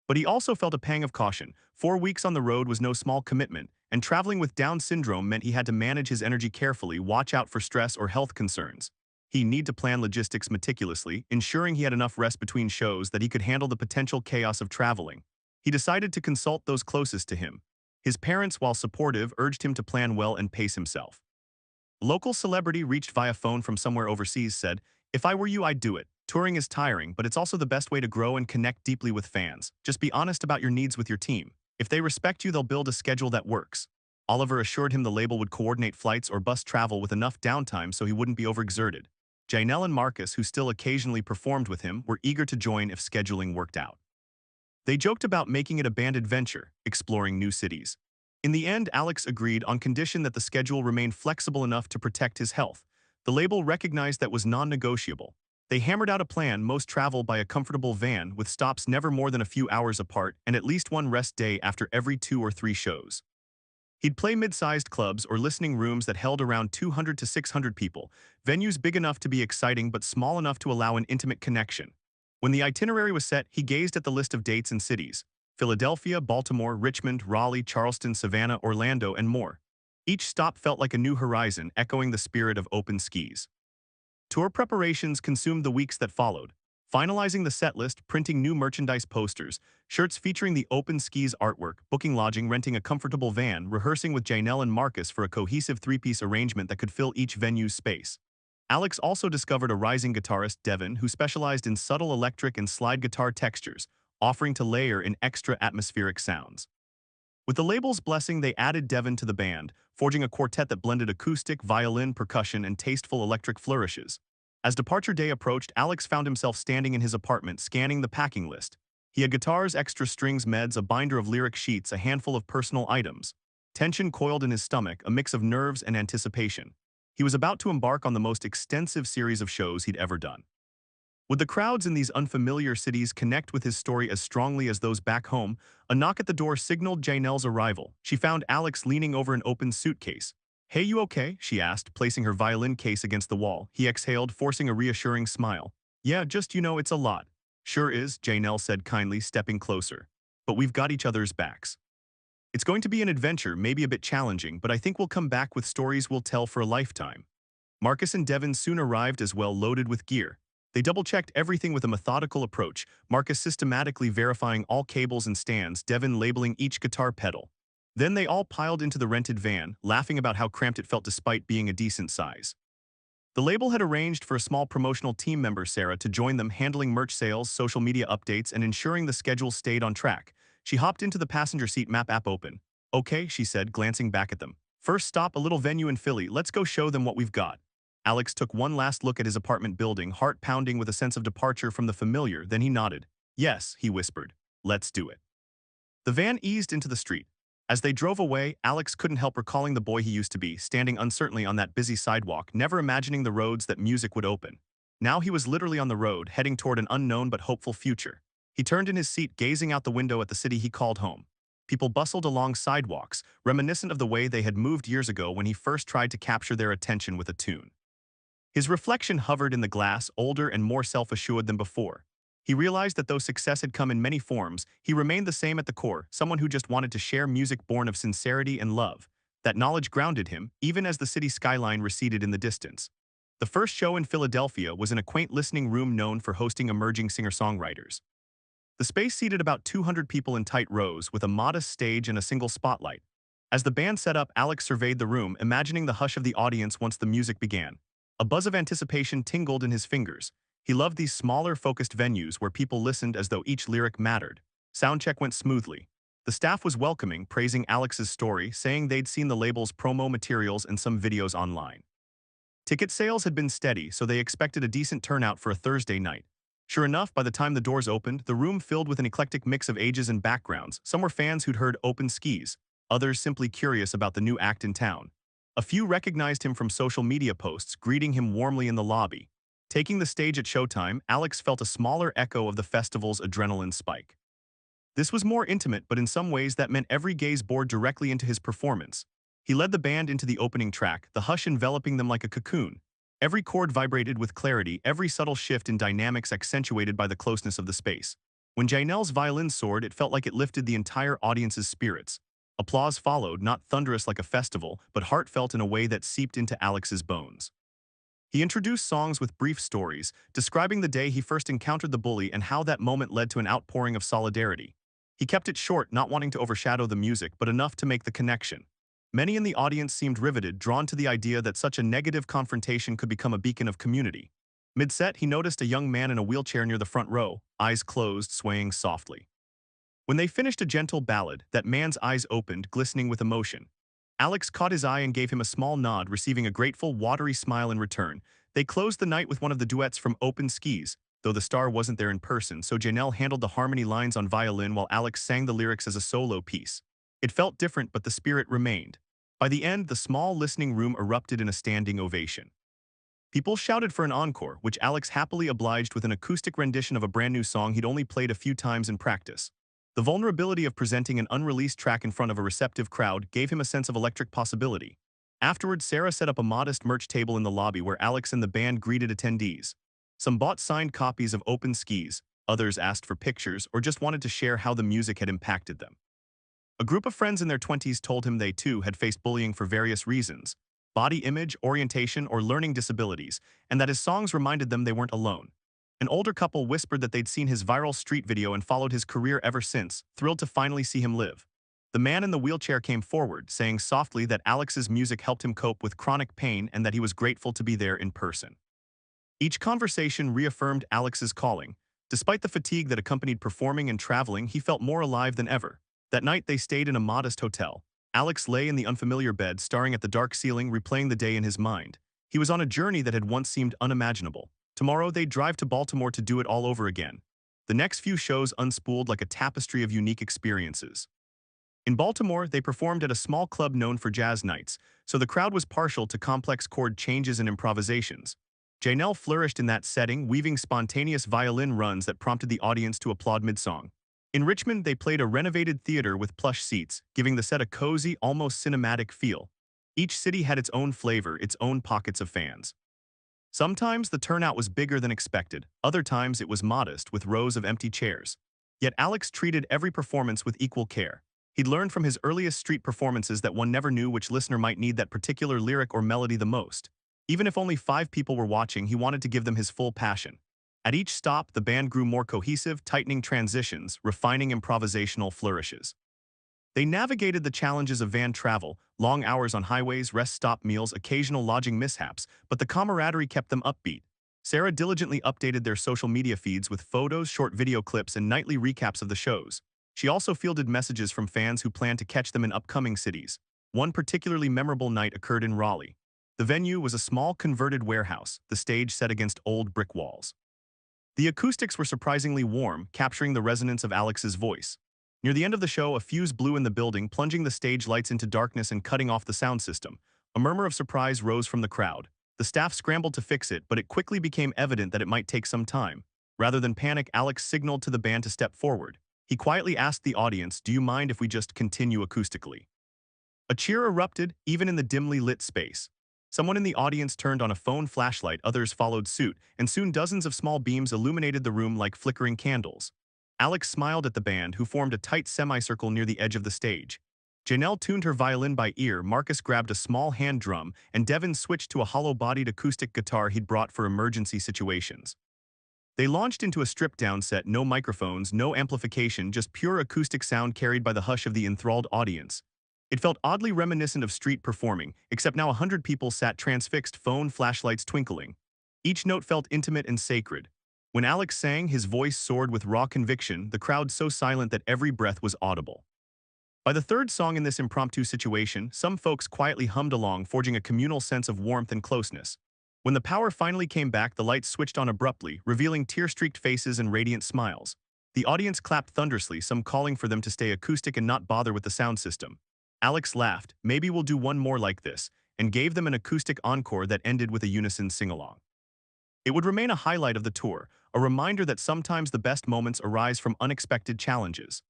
But he also felt a pang of caution. 4 weeks on the road was no small commitment, and traveling with Down syndrome meant he had to manage his energy carefully, watch out for stress or health concerns. He'd need to plan logistics meticulously, ensuring he had enough rest between shows that he could handle the potential chaos of traveling. He decided to consult those closest to him. His parents, while supportive, urged him to plan well and pace himself. A local celebrity reached via phone from somewhere overseas said, "If I were you, I'd do it. Touring is tiring, but it's also the best way to grow and connect deeply with fans. Just be honest about your needs with your team. If they respect you, they'll build a schedule that works." Oliver assured him the label would coordinate flights or bus travel with enough downtime so he wouldn't be overexerted. Janelle and Marcus, who still occasionally performed with him, were eager to join if scheduling worked out. They joked about making it a band adventure, exploring new cities. In the end, Alex agreed on condition that the schedule remained flexible enough to protect his health. The label recognized that was non-negotiable. They hammered out a plan: most travel by a comfortable van with stops never more than a few hours apart and at least one rest day after every 2 or 3 shows. He'd play mid-sized clubs or listening rooms that held around 200 to 600 people, venues big enough to be exciting but small enough to allow an intimate connection. When the itinerary was set, he gazed at the list of dates and cities: Philadelphia, Baltimore, Richmond, Raleigh, Charleston, Savannah, Orlando, and more. Each stop felt like a new horizon, echoing the spirit of Open Skis. Tour preparations consumed the weeks that followed, finalizing the set list, printing new merchandise posters, shirts featuring the Open Skis artwork, booking lodging, renting a comfortable van, rehearsing with Janelle and Marcus for a cohesive 3-piece arrangement that could fill each venue's space. Alex also discovered a rising guitarist, Devin, who specialized in subtle electric and slide guitar textures, offering to layer in extra atmospheric sounds. With the label's blessing, they added Devon to the band, forging a quartet that blended acoustic, violin, percussion, and tasteful electric flourishes. As departure day approached, Alex found himself standing in his apartment, scanning the packing list. He had guitars, extra strings, meds, a binder of lyric sheets, a handful of personal items. Tension coiled in his stomach, a mix of nerves and anticipation. He was about to embark on the most extensive series of shows he'd ever done. Would the crowds in these unfamiliar cities connect with his story as strongly as those back home? A knock at the door signaled Janelle's arrival. She found Alex leaning over an open suitcase. "Hey, you okay?" she asked, placing her violin case against the wall. He exhaled, forcing a reassuring smile. "Yeah, just, it's a lot." "Sure is," Janelle said kindly, stepping closer. "But we've got each other's backs. It's going to be an adventure, maybe a bit challenging, but I think we'll come back with stories we'll tell for a lifetime." Marcus and Devon soon arrived as well, loaded with gear. They double-checked everything with a methodical approach, Marcus systematically verifying all cables and stands, Devon labeling each guitar pedal. Then they all piled into the rented van, laughing about how cramped it felt despite being a decent size. The label had arranged for a small promotional team member, Sarah, to join them, handling merch sales, social media updates, and ensuring the schedule stayed on track. She hopped into the passenger seat, map app open. "Okay," she said, glancing back at them. "First stop, a little venue in Philly. Let's go show them what we've got." Alex took one last look at his apartment building, heart pounding with a sense of departure from the familiar, then he nodded. "Yes," he whispered. "Let's do it." The van eased into the street. As they drove away, Alex couldn't help recalling the boy he used to be, standing uncertainly on that busy sidewalk, never imagining the roads that music would open. Now he was literally on the road, heading toward an unknown but hopeful future. He turned in his seat, gazing out the window at the city he called home. People bustled along sidewalks, reminiscent of the way they had moved years ago when he first tried to capture their attention with a tune. His reflection hovered in the glass, older and more self-assured than before. He realized that though success had come in many forms, he remained the same at the core, someone who just wanted to share music born of sincerity and love. That knowledge grounded him, even as the city skyline receded in the distance. The first show in Philadelphia was in a quaint listening room known for hosting emerging singer-songwriters. The space seated about 200 people in tight rows, with a modest stage and a single spotlight. As the band set up, Alex surveyed the room, imagining the hush of the audience once the music began. A buzz of anticipation tingled in his fingers. He loved these smaller, focused venues where people listened as though each lyric mattered. Soundcheck went smoothly. The staff was welcoming, praising Alex's story, saying they'd seen the label's promo materials and some videos online. Ticket sales had been steady, so they expected a decent turnout for a Thursday night. Sure enough, by the time the doors opened, the room filled with an eclectic mix of ages and backgrounds. Some were fans who'd heard Open Skis, others simply curious about the new act in town. A few recognized him from social media posts, greeting him warmly in the lobby. Taking the stage at showtime, Alex felt a smaller echo of the festival's adrenaline spike. This was more intimate, but in some ways that meant every gaze bored directly into his performance. He led the band into the opening track, the hush enveloping them like a cocoon. Every chord vibrated with clarity, every subtle shift in dynamics accentuated by the closeness of the space. When Janelle's violin soared, it felt like it lifted the entire audience's spirits. Applause followed, not thunderous like a festival, but heartfelt in a way that seeped into Alex's bones. He introduced songs with brief stories, describing the day he first encountered the bully and how that moment led to an outpouring of solidarity. He kept it short, not wanting to overshadow the music, but enough to make the connection. Many in the audience seemed riveted, drawn to the idea that such a negative confrontation could become a beacon of community. Mid-set, he noticed a young man in a wheelchair near the front row, eyes closed, swaying softly. When they finished a gentle ballad, that man's eyes opened, glistening with emotion. Alex caught his eye and gave him a small nod, receiving a grateful, watery smile in return. They closed the night with one of the duets from Open Skis, though the star wasn't there in person, so Janelle handled the harmony lines on violin while Alex sang the lyrics as a solo piece. It felt different, but the spirit remained. By the end, the small listening room erupted in a standing ovation. People shouted for an encore, which Alex happily obliged with an acoustic rendition of a brand new song he'd only played a few times in practice. The vulnerability of presenting an unreleased track in front of a receptive crowd gave him a sense of electric possibility. Afterward, Sarah set up a modest merch table in the lobby where Alex and the band greeted attendees. Some bought signed copies of Open Skis, others asked for pictures or just wanted to share how the music had impacted them. A group of friends in their 20s told him they too had faced bullying for various reasons, body image, orientation, or learning disabilities, and that his songs reminded them they weren't alone. An older couple whispered that they'd seen his viral street video and followed his career ever since, thrilled to finally see him live. The man in the wheelchair came forward, saying softly that Alex's music helped him cope with chronic pain and that he was grateful to be there in person. Each conversation reaffirmed Alex's calling. Despite the fatigue that accompanied performing and traveling, he felt more alive than ever. That night, they stayed in a modest hotel. Alex lay in the unfamiliar bed, staring at the dark ceiling, replaying the day in his mind. He was on a journey that had once seemed unimaginable. Tomorrow, they'd drive to Baltimore to do it all over again. The next few shows unspooled like a tapestry of unique experiences. In Baltimore, they performed at a small club known for jazz nights, so the crowd was partial to complex chord changes and improvisations. Janelle flourished in that setting, weaving spontaneous violin runs that prompted the audience to applaud mid-song. In Richmond, they played a renovated theater with plush seats, giving the set a cozy, almost cinematic feel. Each city had its own flavor, its own pockets of fans. Sometimes the turnout was bigger than expected, other times it was modest, with rows of empty chairs. Yet Alex treated every performance with equal care. He'd learned from his earliest street performances that one never knew which listener might need that particular lyric or melody the most. Even if only 5 people were watching, he wanted to give them his full passion. At each stop, the band grew more cohesive, tightening transitions, refining improvisational flourishes. They navigated the challenges of van travel, long hours on highways, rest stop meals, occasional lodging mishaps, but the camaraderie kept them upbeat. Sarah diligently updated their social media feeds with photos, short video clips, and nightly recaps of the shows. She also fielded messages from fans who planned to catch them in upcoming cities. One particularly memorable night occurred in Raleigh. The venue was a small converted warehouse, the stage set against old brick walls. The acoustics were surprisingly warm, capturing the resonance of Alex's voice. Near the end of the show, a fuse blew in the building, plunging the stage lights into darkness and cutting off the sound system. A murmur of surprise rose from the crowd. The staff scrambled to fix it, but it quickly became evident that it might take some time. Rather than panic, Alex signaled to the band to step forward. He quietly asked the audience, "Do you mind if we just continue acoustically?" A cheer erupted, even in the dimly lit space. Someone in the audience turned on a phone flashlight, others followed suit, and soon dozens of small beams illuminated the room like flickering candles. Alex smiled at the band, who formed a tight semicircle near the edge of the stage. Janelle tuned her violin by ear, Marcus grabbed a small hand drum, and Devin switched to a hollow-bodied acoustic guitar he'd brought for emergency situations. They launched into a stripped-down set, no microphones, no amplification, just pure acoustic sound carried by the hush of the enthralled audience. It felt oddly reminiscent of street performing, except now 100 people sat transfixed, phone flashlights twinkling. Each note felt intimate and sacred. When Alex sang, his voice soared with raw conviction, the crowd so silent that every breath was audible. By the third song in this impromptu situation, some folks quietly hummed along, forging a communal sense of warmth and closeness. When the power finally came back, the lights switched on abruptly, revealing tear-streaked faces and radiant smiles. The audience clapped thunderously, some calling for them to stay acoustic and not bother with the sound system. Alex laughed, "Maybe we'll do one more like this," and gave them an acoustic encore that ended with a unison sing-along. It would remain a highlight of the tour, a reminder that sometimes the best moments arise from unexpected challenges.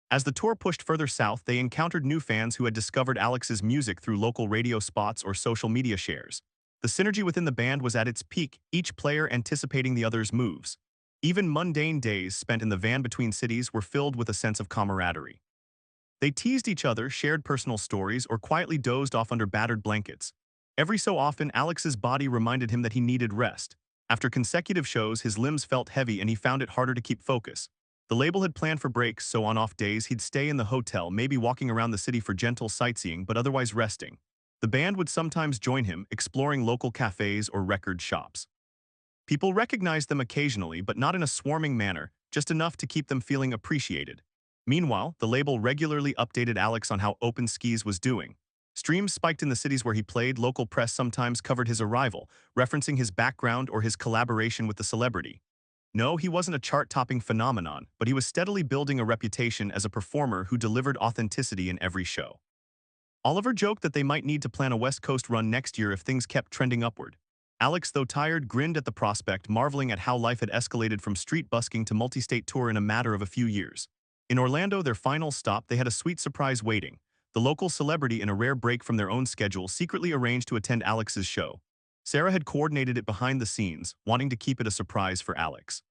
As the tour pushed further south, they encountered new fans who had discovered Alex's music through local radio spots or social media shares. The synergy within the band was at its peak, each player anticipating the other's moves. Even mundane days spent in the van between cities were filled with a sense of camaraderie. They teased each other, shared personal stories, or quietly dozed off under battered blankets. Every so often, Alex's body reminded him that he needed rest. After consecutive shows, his limbs felt heavy and he found it harder to keep focus. The label had planned for breaks, so on off days he'd stay in the hotel, maybe walking around the city for gentle sightseeing, but otherwise resting. The band would sometimes join him, exploring local cafes or record shops. People recognized them occasionally, but not in a swarming manner, just enough to keep them feeling appreciated. Meanwhile, the label regularly updated Alex on how Open Skis was doing. Streams spiked in the cities where he played, local press sometimes covered his arrival, referencing his background or his collaboration with the celebrity. No, he wasn't a chart-topping phenomenon, but he was steadily building a reputation as a performer who delivered authenticity in every show. Oliver joked that they might need to plan a West Coast run next year if things kept trending upward. Alex, though tired, grinned at the prospect, marveling at how life had escalated from street busking to multi-state tour in a matter of a few years. In Orlando, their final stop, they had a sweet surprise waiting. The local celebrity, in a rare break from their own schedule, secretly arranged to attend Alex's show. Sarah had coordinated it behind the scenes, wanting to keep it a surprise for Alex.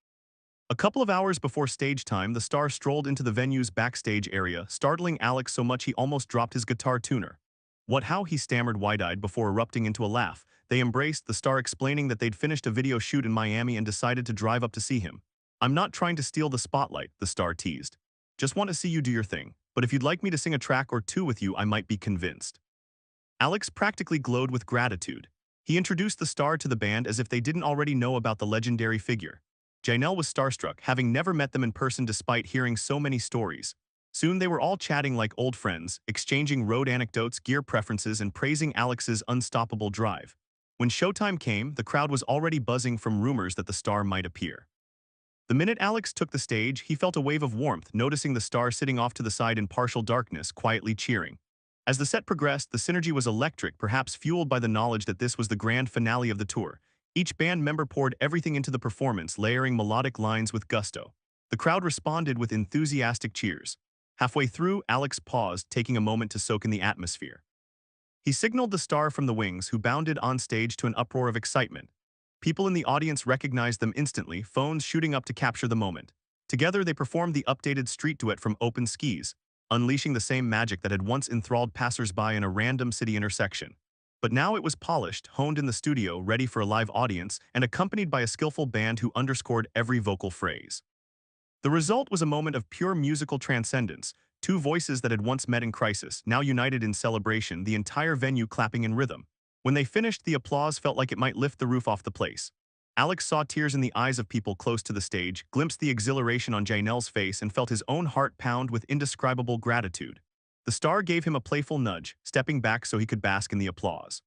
A couple of hours before stage time, the star strolled into the venue's backstage area, startling Alex so much he almost dropped his guitar tuner. How, he stammered wide-eyed before erupting into a laugh. They embraced, the star explaining that they'd finished a video shoot in Miami and decided to drive up to see him. "I'm not trying to steal the spotlight," the star teased. "Just want to see you do your thing. But if you'd like me to sing a track or two with you, I might be convinced." Alex practically glowed with gratitude. He introduced the star to the band as if they didn't already know about the legendary figure. Janelle was starstruck, having never met them in person despite hearing so many stories. Soon they were all chatting like old friends, exchanging road anecdotes, gear preferences, and praising Alex's unstoppable drive. When showtime came, the crowd was already buzzing from rumors that the star might appear. The minute Alex took the stage, he felt a wave of warmth, noticing the star sitting off to the side in partial darkness, quietly cheering. As the set progressed, the synergy was electric, perhaps fueled by the knowledge that this was the grand finale of the tour. Each band member poured everything into the performance, layering melodic lines with gusto. The crowd responded with enthusiastic cheers. Halfway through, Alex paused, taking a moment to soak in the atmosphere. He signaled the star from the wings, who bounded on stage to an uproar of excitement. People in the audience recognized them instantly, phones shooting up to capture the moment. Together, they performed the updated street duet from Open Skis, unleashing the same magic that had once enthralled passers-by in a random city intersection. But now it was polished, honed in the studio, ready for a live audience, and accompanied by a skillful band who underscored every vocal phrase. The result was a moment of pure musical transcendence, two voices that had once met in crisis, now united in celebration, the entire venue clapping in rhythm. When they finished, the applause felt like it might lift the roof off the place. Alex saw tears in the eyes of people close to the stage, glimpsed the exhilaration on Janelle's face, and felt his own heart pound with indescribable gratitude. The star gave him a playful nudge, stepping back so he could bask in the applause.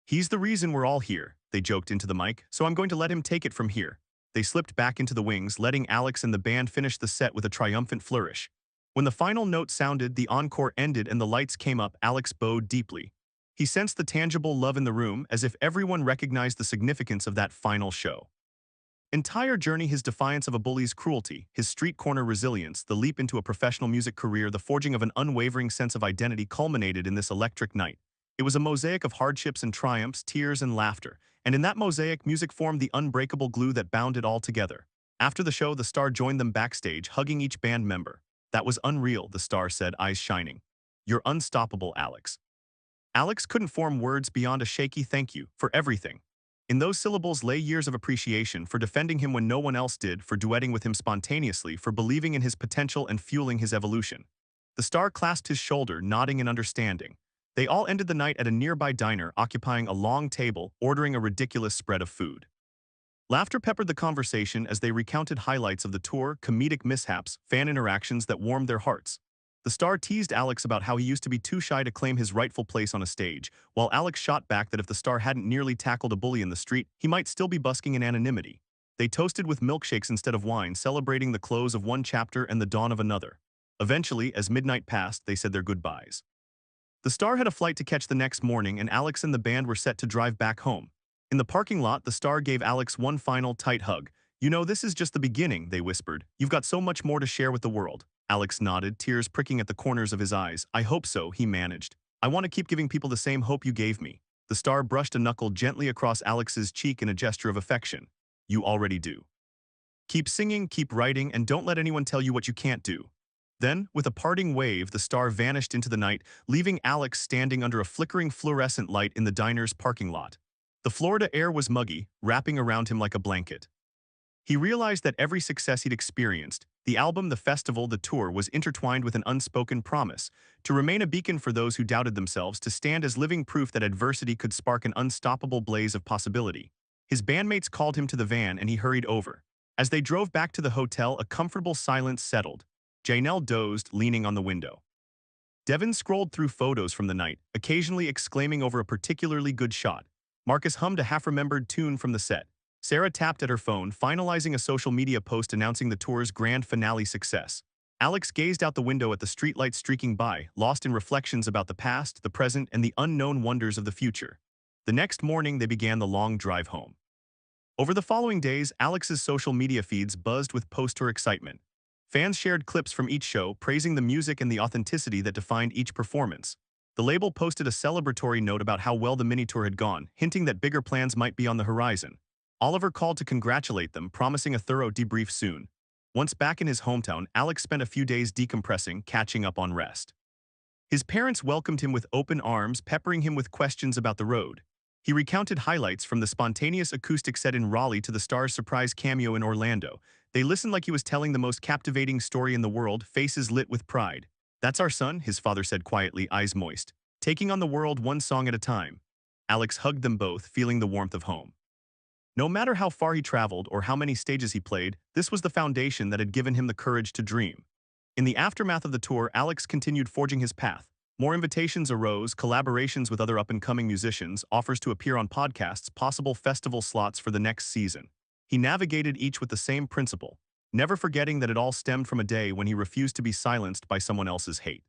"He's the reason we're all here," they joked into the mic, "so I'm going to let him take it from here." They slipped back into the wings, letting Alex and the band finish the set with a triumphant flourish. When the final note sounded, the encore ended, and the lights came up, Alex bowed deeply. He sensed the tangible love in the room, as if everyone recognized the significance of that final show. Entire journey, his defiance of a bully's cruelty, his street corner resilience, the leap into a professional music career, the forging of an unwavering sense of identity culminated in this electric night. It was a mosaic of hardships and triumphs, tears and laughter, and in that mosaic, music formed the unbreakable glue that bound it all together. After the show, the star joined them backstage, hugging each band member. "That was unreal," the star said, eyes shining. "You're unstoppable, Alex." Alex couldn't form words beyond a shaky thank you for everything. In those syllables lay years of appreciation, for defending him when no one else did, for duetting with him spontaneously, for believing in his potential and fueling his evolution. The star clasped his shoulder, nodding in understanding. They all ended the night at a nearby diner, occupying a long table, ordering a ridiculous spread of food. Laughter peppered the conversation as they recounted highlights of the tour, comedic mishaps, fan interactions that warmed their hearts. The star teased Alex about how he used to be too shy to claim his rightful place on a stage, while Alex shot back that if the star hadn't nearly tackled a bully in the street, he might still be busking in anonymity. They toasted with milkshakes instead of wine, celebrating the close of one chapter and the dawn of another. Eventually, as midnight passed, they said their goodbyes. The star had a flight to catch the next morning, and Alex and the band were set to drive back home. In the parking lot, the star gave Alex one final tight hug. "You know, this is just the beginning," they whispered. "You've got so much more to share with the world." Alex nodded, tears pricking at the corners of his eyes. "I hope so," he managed. "I want to keep giving people the same hope you gave me." The star brushed a knuckle gently across Alex's cheek in a gesture of affection. "You already do. Keep singing, keep writing, and don't let anyone tell you what you can't do." Then, with a parting wave, the star vanished into the night, leaving Alex standing under a flickering fluorescent light in the diner's parking lot. The Florida air was muggy, wrapping around him like a blanket. He realized that every success he'd experienced, the album, the festival, the tour, was intertwined with an unspoken promise: to remain a beacon for those who doubted themselves, to stand as living proof that adversity could spark an unstoppable blaze of possibility. His bandmates called him to the van, and he hurried over. As they drove back to the hotel, a comfortable silence settled. Janelle dozed, leaning on the window. Devin scrolled through photos from the night, occasionally exclaiming over a particularly good shot. Marcus hummed a half-remembered tune from the set. Sarah tapped at her phone, finalizing a social media post announcing the tour's grand finale success. Alex gazed out the window at the streetlights streaking by, lost in reflections about the past, the present, and the unknown wonders of the future. The next morning, they began the long drive home. Over the following days, Alex's social media feeds buzzed with post-tour excitement. Fans shared clips from each show, praising the music and the authenticity that defined each performance. The label posted a celebratory note about how well the mini-tour had gone, hinting that bigger plans might be on the horizon. Oliver called to congratulate them, promising a thorough debrief soon. Once back in his hometown, Alex spent a few days decompressing, catching up on rest. His parents welcomed him with open arms, peppering him with questions about the road. He recounted highlights from the spontaneous acoustic set in Raleigh to the star's surprise cameo in Orlando. They listened like he was telling the most captivating story in the world, faces lit with pride. "That's our son," his father said quietly, eyes moist. "Taking on the world one song at a time." Alex hugged them both, feeling the warmth of home. No matter how far he traveled or how many stages he played, this was the foundation that had given him the courage to dream. In the aftermath of the tour, Alex continued forging his path. More invitations arose, collaborations with other up-and-coming musicians, offers to appear on podcasts, possible festival slots for the next season. He navigated each with the same principle, never forgetting that it all stemmed from a day when he refused to be silenced by someone else's hate.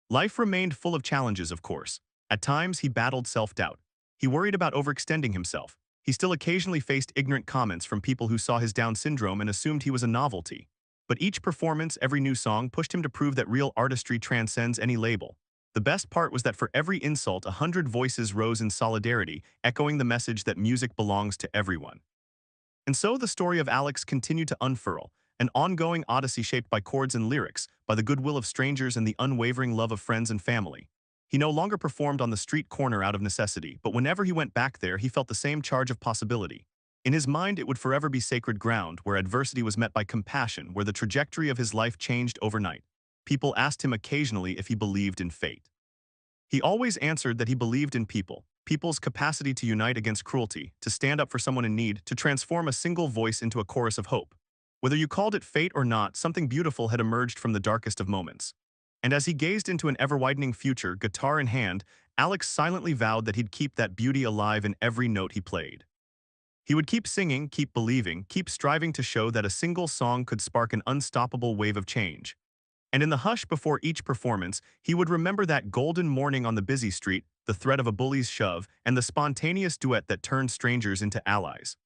Life remained full of challenges, of course. At times, he battled self-doubt. He worried about overextending himself. He still occasionally faced ignorant comments from people who saw his Down syndrome and assumed he was a novelty. But each performance, every new song, pushed him to prove that real artistry transcends any label. The best part was that for every insult, 100 voices rose in solidarity, echoing the message that music belongs to everyone. And so the story of Alex continued to unfurl, an ongoing odyssey shaped by chords and lyrics, by the goodwill of strangers and the unwavering love of friends and family. He no longer performed on the street corner out of necessity, but whenever he went back there, he felt the same charge of possibility. In his mind, it would forever be sacred ground, where adversity was met by compassion, where the trajectory of his life changed overnight. People asked him occasionally if he believed in fate. He always answered that he believed in people, people's capacity to unite against cruelty, to stand up for someone in need, to transform a single voice into a chorus of hope. Whether you called it fate or not, something beautiful had emerged from the darkest of moments. And as he gazed into an ever-widening future, guitar in hand, Alex silently vowed that he'd keep that beauty alive in every note he played. He would keep singing, keep believing, keep striving to show that a single song could spark an unstoppable wave of change. And in the hush before each performance, he would remember that golden morning on the busy street, the threat of a bully's shove, and the spontaneous duet that turned strangers into allies.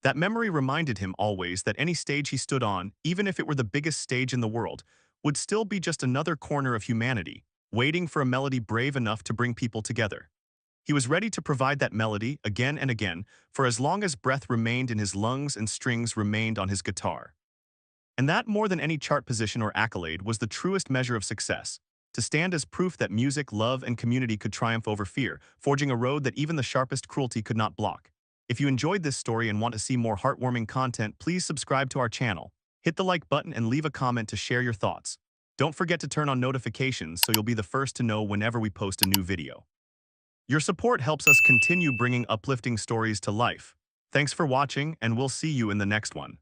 That memory reminded him always that any stage he stood on, even if it were the biggest stage in the world, would still be just another corner of humanity, waiting for a melody brave enough to bring people together. He was ready to provide that melody again and again, for as long as breath remained in his lungs and strings remained on his guitar. And that, more than any chart position or accolade, was the truest measure of success, to stand as proof that music, love, and community could triumph over fear, forging a road that even the sharpest cruelty could not block. If you enjoyed this story and want to see more heartwarming content, please subscribe to our channel. Hit the like button and leave a comment to share your thoughts. Don't forget to turn on notifications so you'll be the first to know whenever we post a new video. Your support helps us continue bringing uplifting stories to life. Thanks for watching, and we'll see you in the next one.